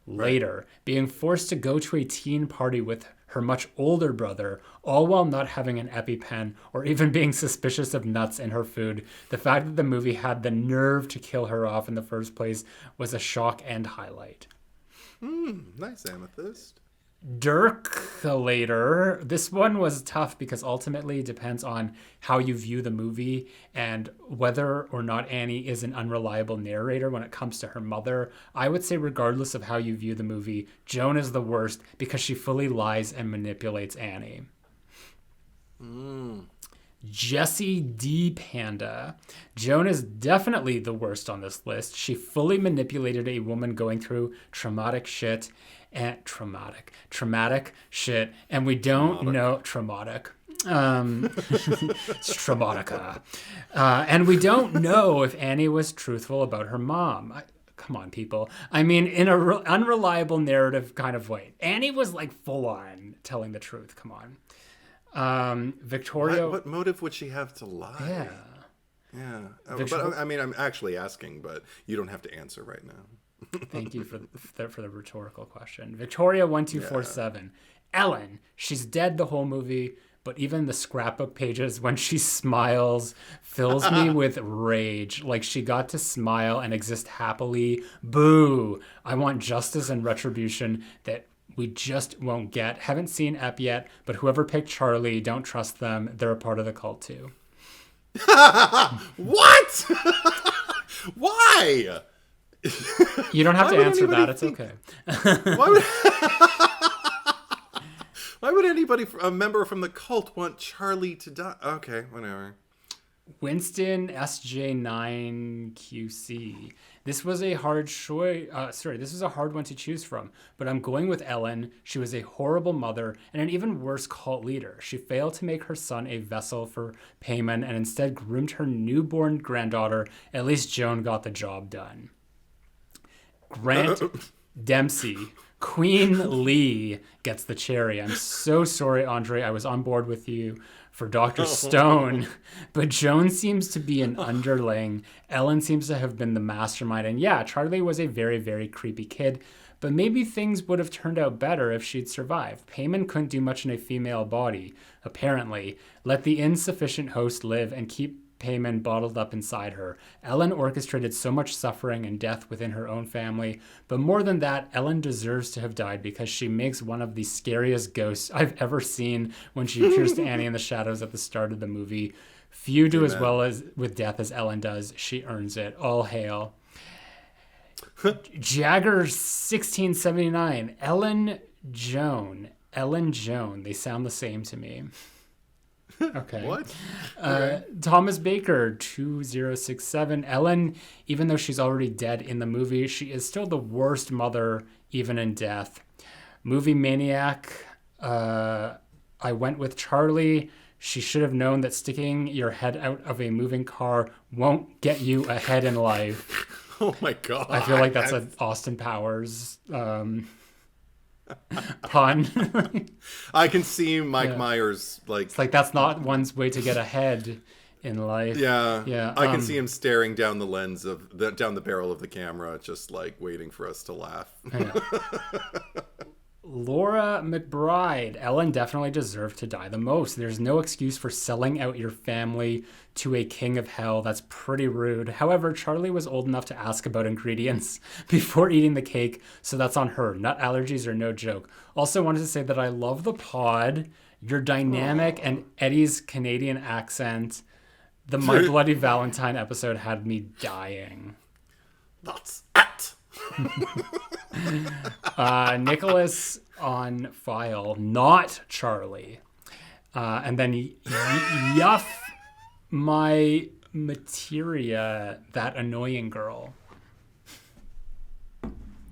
later, being forced to go to a teen party with her much older brother, all while not having an EpiPen or even being suspicious of nuts in her food. The fact that the movie had the nerve to kill her off in the first place was a shock and highlight. Nice, Amethyst. Dirkulator. This one was tough because ultimately it depends on how you view the movie and whether or not Annie is an unreliable narrator when it comes to her mother. I would say regardless of how you view the movie, Joan is the worst because she fully lies and manipulates Annie. Jessie D. Panda. Joan is definitely the worst on this list. She fully manipulated a woman going through traumatic shit, and traumatic shit, and we don't know traumatic. It's traumatica. And we don't know if Annie was truthful about her mom. come on, people. I mean, in a unreliable narrative kind of way. Annie was like full on telling the truth. Come on. Victoria. What motive would she have to lie? Yeah. Yeah. But I mean, I'm actually asking, but you don't have to answer right now. Thank you for the rhetorical question. Victoria 1247. Ellen, she's dead the whole movie, but even the scrapbook pages when she smiles fills me with rage. Like she got to smile and exist happily. Boo! I want justice and retribution that we just won't get. Haven't seen Ep yet, but whoever picked Charlie, don't trust them. They're a part of the cult too. What? Why? You don't have to answer that. It's okay. Why would anybody, a member from the cult, want Charlie to die? Okay, whatever. Winston SJ9QC. This was a hard choice. This was a hard one to choose from, but I'm going with Ellen. She was a horrible mother and an even worse cult leader. She failed to make her son a vessel for payment and instead groomed her newborn granddaughter. At least Joan got the job done. Grant Dempsey. Queen Lee gets the cherry. I'm so sorry, Andre. I was on board with you for Dr. Stone, but Joan seems to be an underling. Ellen seems to have been the mastermind. And yeah, Charlie was a very, very creepy kid, but maybe things would have turned out better if she'd survived. Payman couldn't do much in a female body, apparently. Let the insufficient host live and keep Payman bottled up inside her. Ellen orchestrated so much suffering and death within her own family, but more than that, Ellen deserves to have died because she makes one of the scariest ghosts I've ever seen when she appears to Annie in the shadows at the start of the movie. Few do as well as with death as Ellen does. She earns it. All hail. Jagger 1679. Ellen Joan. They sound the same to me. Okay. What? Thomas Baker 2067. Ellen, even though she's already dead in the movie, she is still the worst mother, even in death. Movie Maniac. I went with Charlie. She should have known that sticking your head out of a moving car won't get you ahead in life. Oh my God. I feel like that's an Austin Powers pun. I can see Mike Myers like. It's like that's not one's way to get ahead in life. Yeah. I can see him staring down the lens of down the barrel of the camera, just like waiting for us to laugh. Yeah. Laura McBride. Ellen definitely deserved to die the most. There's no excuse for selling out your family to a king of hell. That's pretty rude. However, Charlie was old enough to ask about ingredients before eating the cake, so that's on her. Nut allergies are no joke. Also wanted to say that I love the pod, your dynamic, and Eddie's Canadian accent. The My Bloody Valentine episode had me dying. That's it. Nicholas on file, not Charlie. And then Yuff my materia, that annoying girl.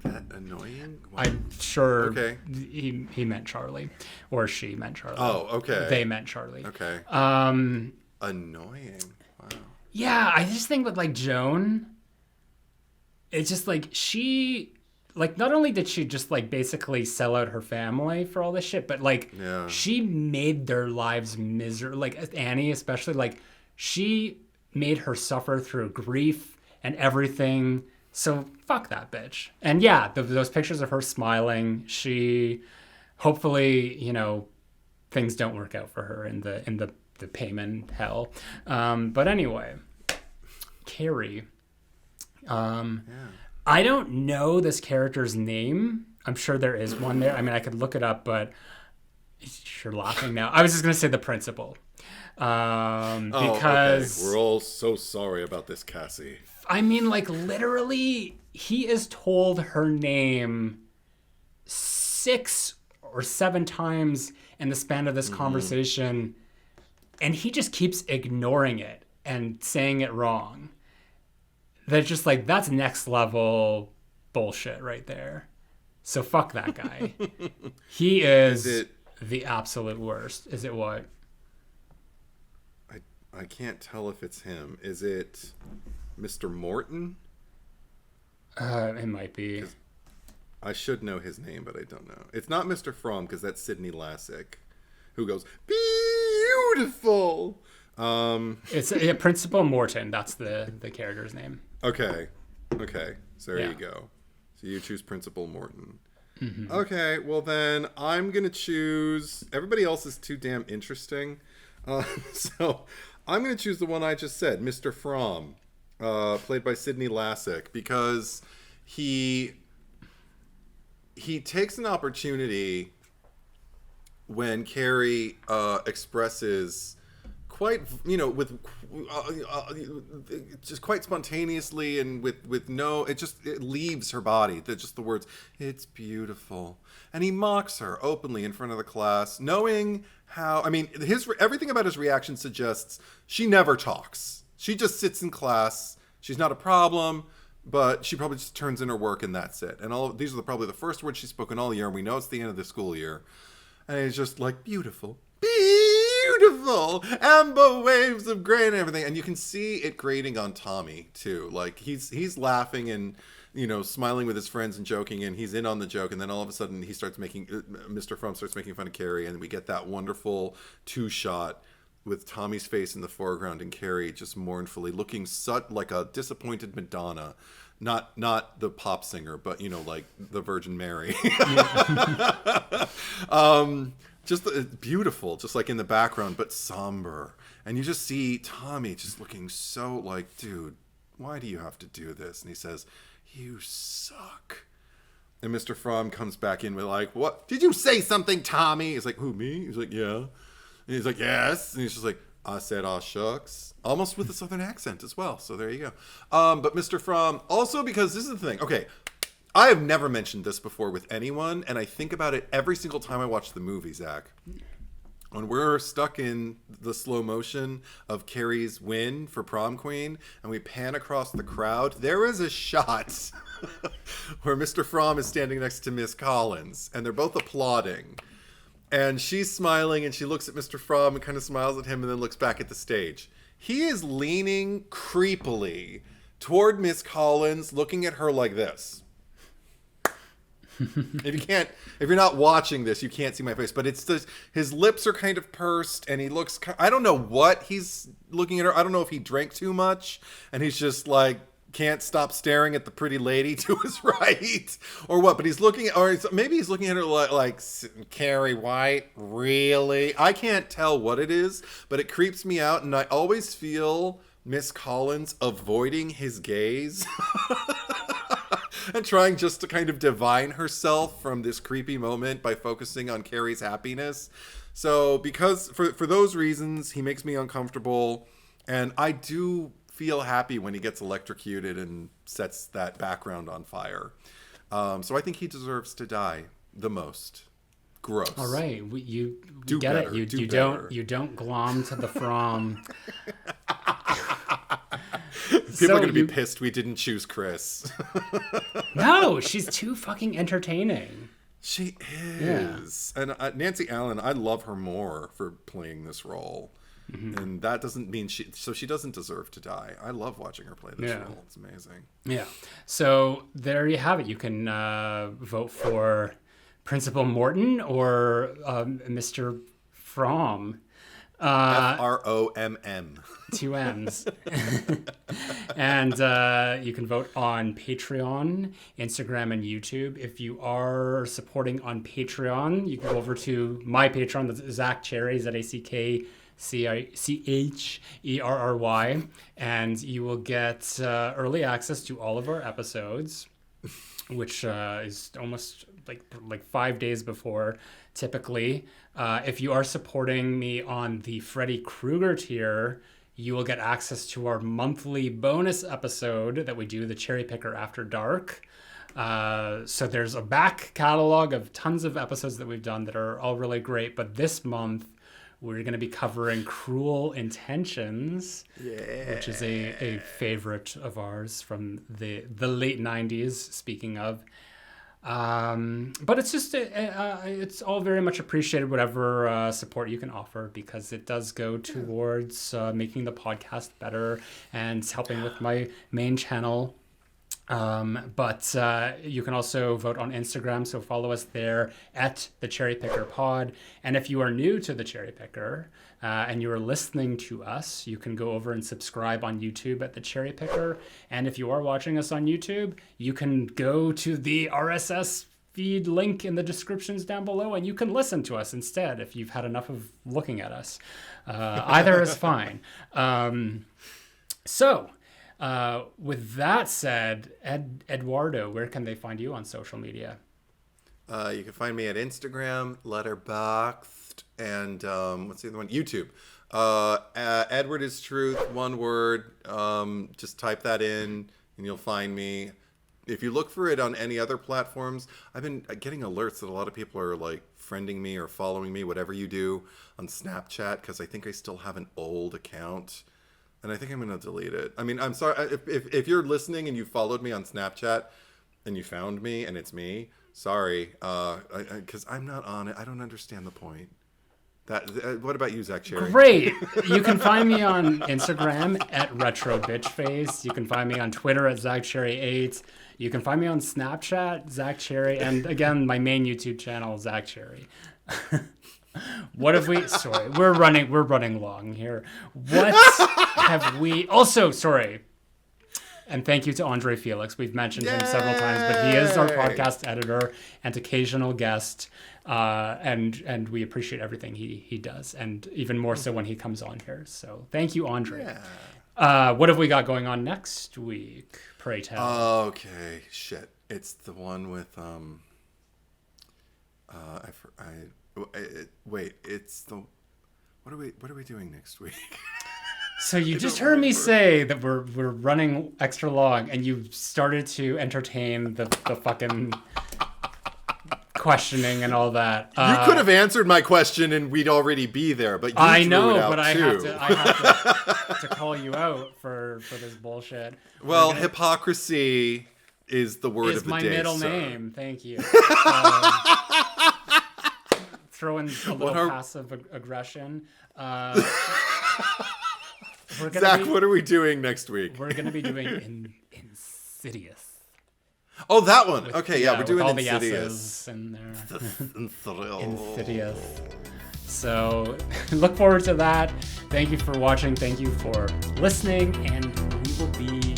That annoying? Wow. I'm sure Okay. he meant Charlie. Or she meant Charlie. Oh, okay. They meant Charlie. Okay. Annoying. Wow. Yeah, I just think with like Joan, it's just like she, like not only did she just like basically sell out her family for all this shit, but like she made their lives miserable. Like Annie especially, like she made her suffer through grief and everything. So fuck that bitch. And yeah, those pictures of her smiling, she hopefully, you know, things don't work out for her in the payment hell. But anyway, Carrie. I don't know this character's name. I'm sure there is one there. I mean, I could look it up, but you're laughing now. I was just going to say the principal. Because okay. We're all so sorry about this, Cassie. I mean, like, literally, he is told her name 6 or 7 times in the span of this conversation, and he just keeps ignoring it and saying it wrong. That's just like, that's next level bullshit right there. So fuck that guy. He is the absolute worst. Is it what? I can't tell if it's him. Is it Mr. Morton? It might be. I should know his name, but I don't know. It's not Mr. Fromm, because that's Sidney Lassick, who goes, beautiful! It's Principal Morton. That's the character's name. Okay. So there you go. So you choose Principal Morton. Mm-hmm. Okay, well then I'm going to choose... Everybody else is too damn interesting. So I'm going to choose the one I just said, Mr. Fromm, played by Sidney Lassick, because he takes an opportunity when Carrie expresses quite, with just quite spontaneously and with no, it leaves her body. Just the words, "It's beautiful," and he mocks her openly in front of the class, knowing how. I mean, everything about his reaction suggests she never talks. She just sits in class. She's not a problem. But she probably just turns in her work and that's it. And these are probably the first words she's spoken all year. And we know it's the end of the school year. And it's just like, beautiful, beautiful, amber waves of gray and everything. And you can see it grating on Tommy too. Like he's laughing and, smiling with his friends and joking, and he's in on the joke. And then all of a sudden Mr. Fromm starts making fun of Carrie. And we get that wonderful 2-shot with Tommy's face in the foreground and Carrie just mournfully looking like a disappointed Madonna. Not the pop singer, but, like the Virgin Mary. Just beautiful, just like in the background, but somber. And you just see Tommy just looking so like, dude, why do you have to do this? And he says, you suck. And Mr. Fromm comes back in with like, what? Did you say something, Tommy? He's like, who, me? He's like, yeah. And he's like, yes. And he's just like, I said, aw, shucks. Almost with a southern accent as well. So there you go. But Mr. Fromm, also because this is the thing. Okay, I have never mentioned this before with anyone, and I think about it every single time I watch the movie, Zach. When we're stuck in the slow motion of Carrie's win for prom queen, and we pan across the crowd, there is a shot where Mr. Fromm is standing next to Miss Collins, and they're both applauding. And she's smiling, and she looks at Mr. Fromm and kind of smiles at him and then looks back at the stage. He is leaning creepily toward Miss Collins, looking at her like this. If you're not watching this, you can't see my face, but it's just, his lips are kind of pursed, and he looks, I don't know what he's looking at her. I don't know if he drank too much, and he's just like, can't stop staring at the pretty lady to his right, or what, but he's looking at, or maybe he's looking at her like Carrie White, really? I can't tell what it is, but it creeps me out, and I always feel Miss Collins avoiding his gaze and trying just to kind of divine herself from this creepy moment by focusing on Carrie's happiness. So because for those reasons, he makes me uncomfortable, and I do feel happy when he gets electrocuted and sets that background on fire. So I think he deserves to die the most. Gross. All right, you do get better, it. You don't glom to the Fromm. People are gonna be pissed we didn't choose Chris. No, she's too fucking entertaining. She is. Yeah. And Nancy Allen, I love her more for playing this role. Mm-hmm. And that doesn't mean she doesn't deserve to die. I love watching her play this role. It's amazing. Yeah. So there you have it. You can vote for Principal Morton or Mr. Fromm. Fromm. 2 M's. And you can vote on Patreon, Instagram, and YouTube. If you are supporting on Patreon, you can go over to my Patreon. That's Zack Cherry, ZACCHERRY, and you will get early access to all of our episodes, which is almost like 5 days before typically. If you are supporting me on the Freddy Krueger tier, you will get access to our monthly bonus episode that we do, the Cherry Picker After Dark. So there's a back catalog of tons of episodes that we've done that are all really great, but this month we're going to be covering Cruel Intentions, which is a favorite of ours from the late 90s, speaking of. But it's just, it's all very much appreciated, whatever support you can offer, because it does go towards making the podcast better and helping with my main channel. But you can also vote on Instagram, so follow us there at the Cherry Picker Pod. And if you are new to the Cherry Picker and you are listening to us, you can go over and subscribe on YouTube at the Cherry Picker. And if you are watching us on YouTube, you can go to the RSS feed link in the descriptions down below, and you can listen to us instead if you've had enough of looking at us. Either is fine. With that said, Eduardo, where can they find you on social media? You can find me at Instagram, Letterboxd, and what's the other one? YouTube. Edward is Truth, one word. Just type that in, and you'll find me. If you look for it on any other platforms, I've been getting alerts that a lot of people are like friending me or following me, whatever you do, on Snapchat, because I think I still have an old account. And I think I'm going to delete it. I mean, I'm sorry. If you're listening and you followed me on Snapchat and you found me and it's me, sorry. Because I'm not on it. I don't understand the point. What about you, Zach Cherry? Great. You can find me on Instagram at RetroBitchFace. You can find me on Twitter at ZachCherry8. You can find me on Snapchat, Zach Cherry. And again, my main YouTube channel, Zach Cherry. What have we... Sorry, we're running long here. What have we... Also, sorry. And thank you to Andre Felix. We've mentioned him several times, but he is our podcast editor and occasional guest. And we appreciate everything he does. And even more so when he comes on here. So thank you, Andre. Yeah. What have we got going on next week? Pray tell. Okay, shit. It's the one with... wait, it's the... What are we doing next week? So you just heard me say that we're running extra long, and you started to entertain the fucking questioning and all that. You could have answered my question and we'd already be there, but you I threw know, it out but I too. have to call you out for this bullshit. Well, hypocrisy is the word of the day. Is my middle name. Thank you. Throw in a little passive aggression. Zach, what are we doing next week? We're going to be doing Insidious. Oh, that one. Okay, yeah, we're doing all Insidious. The S's in there. Insidious. So look forward to that. Thank you for watching. Thank you for listening. And we will be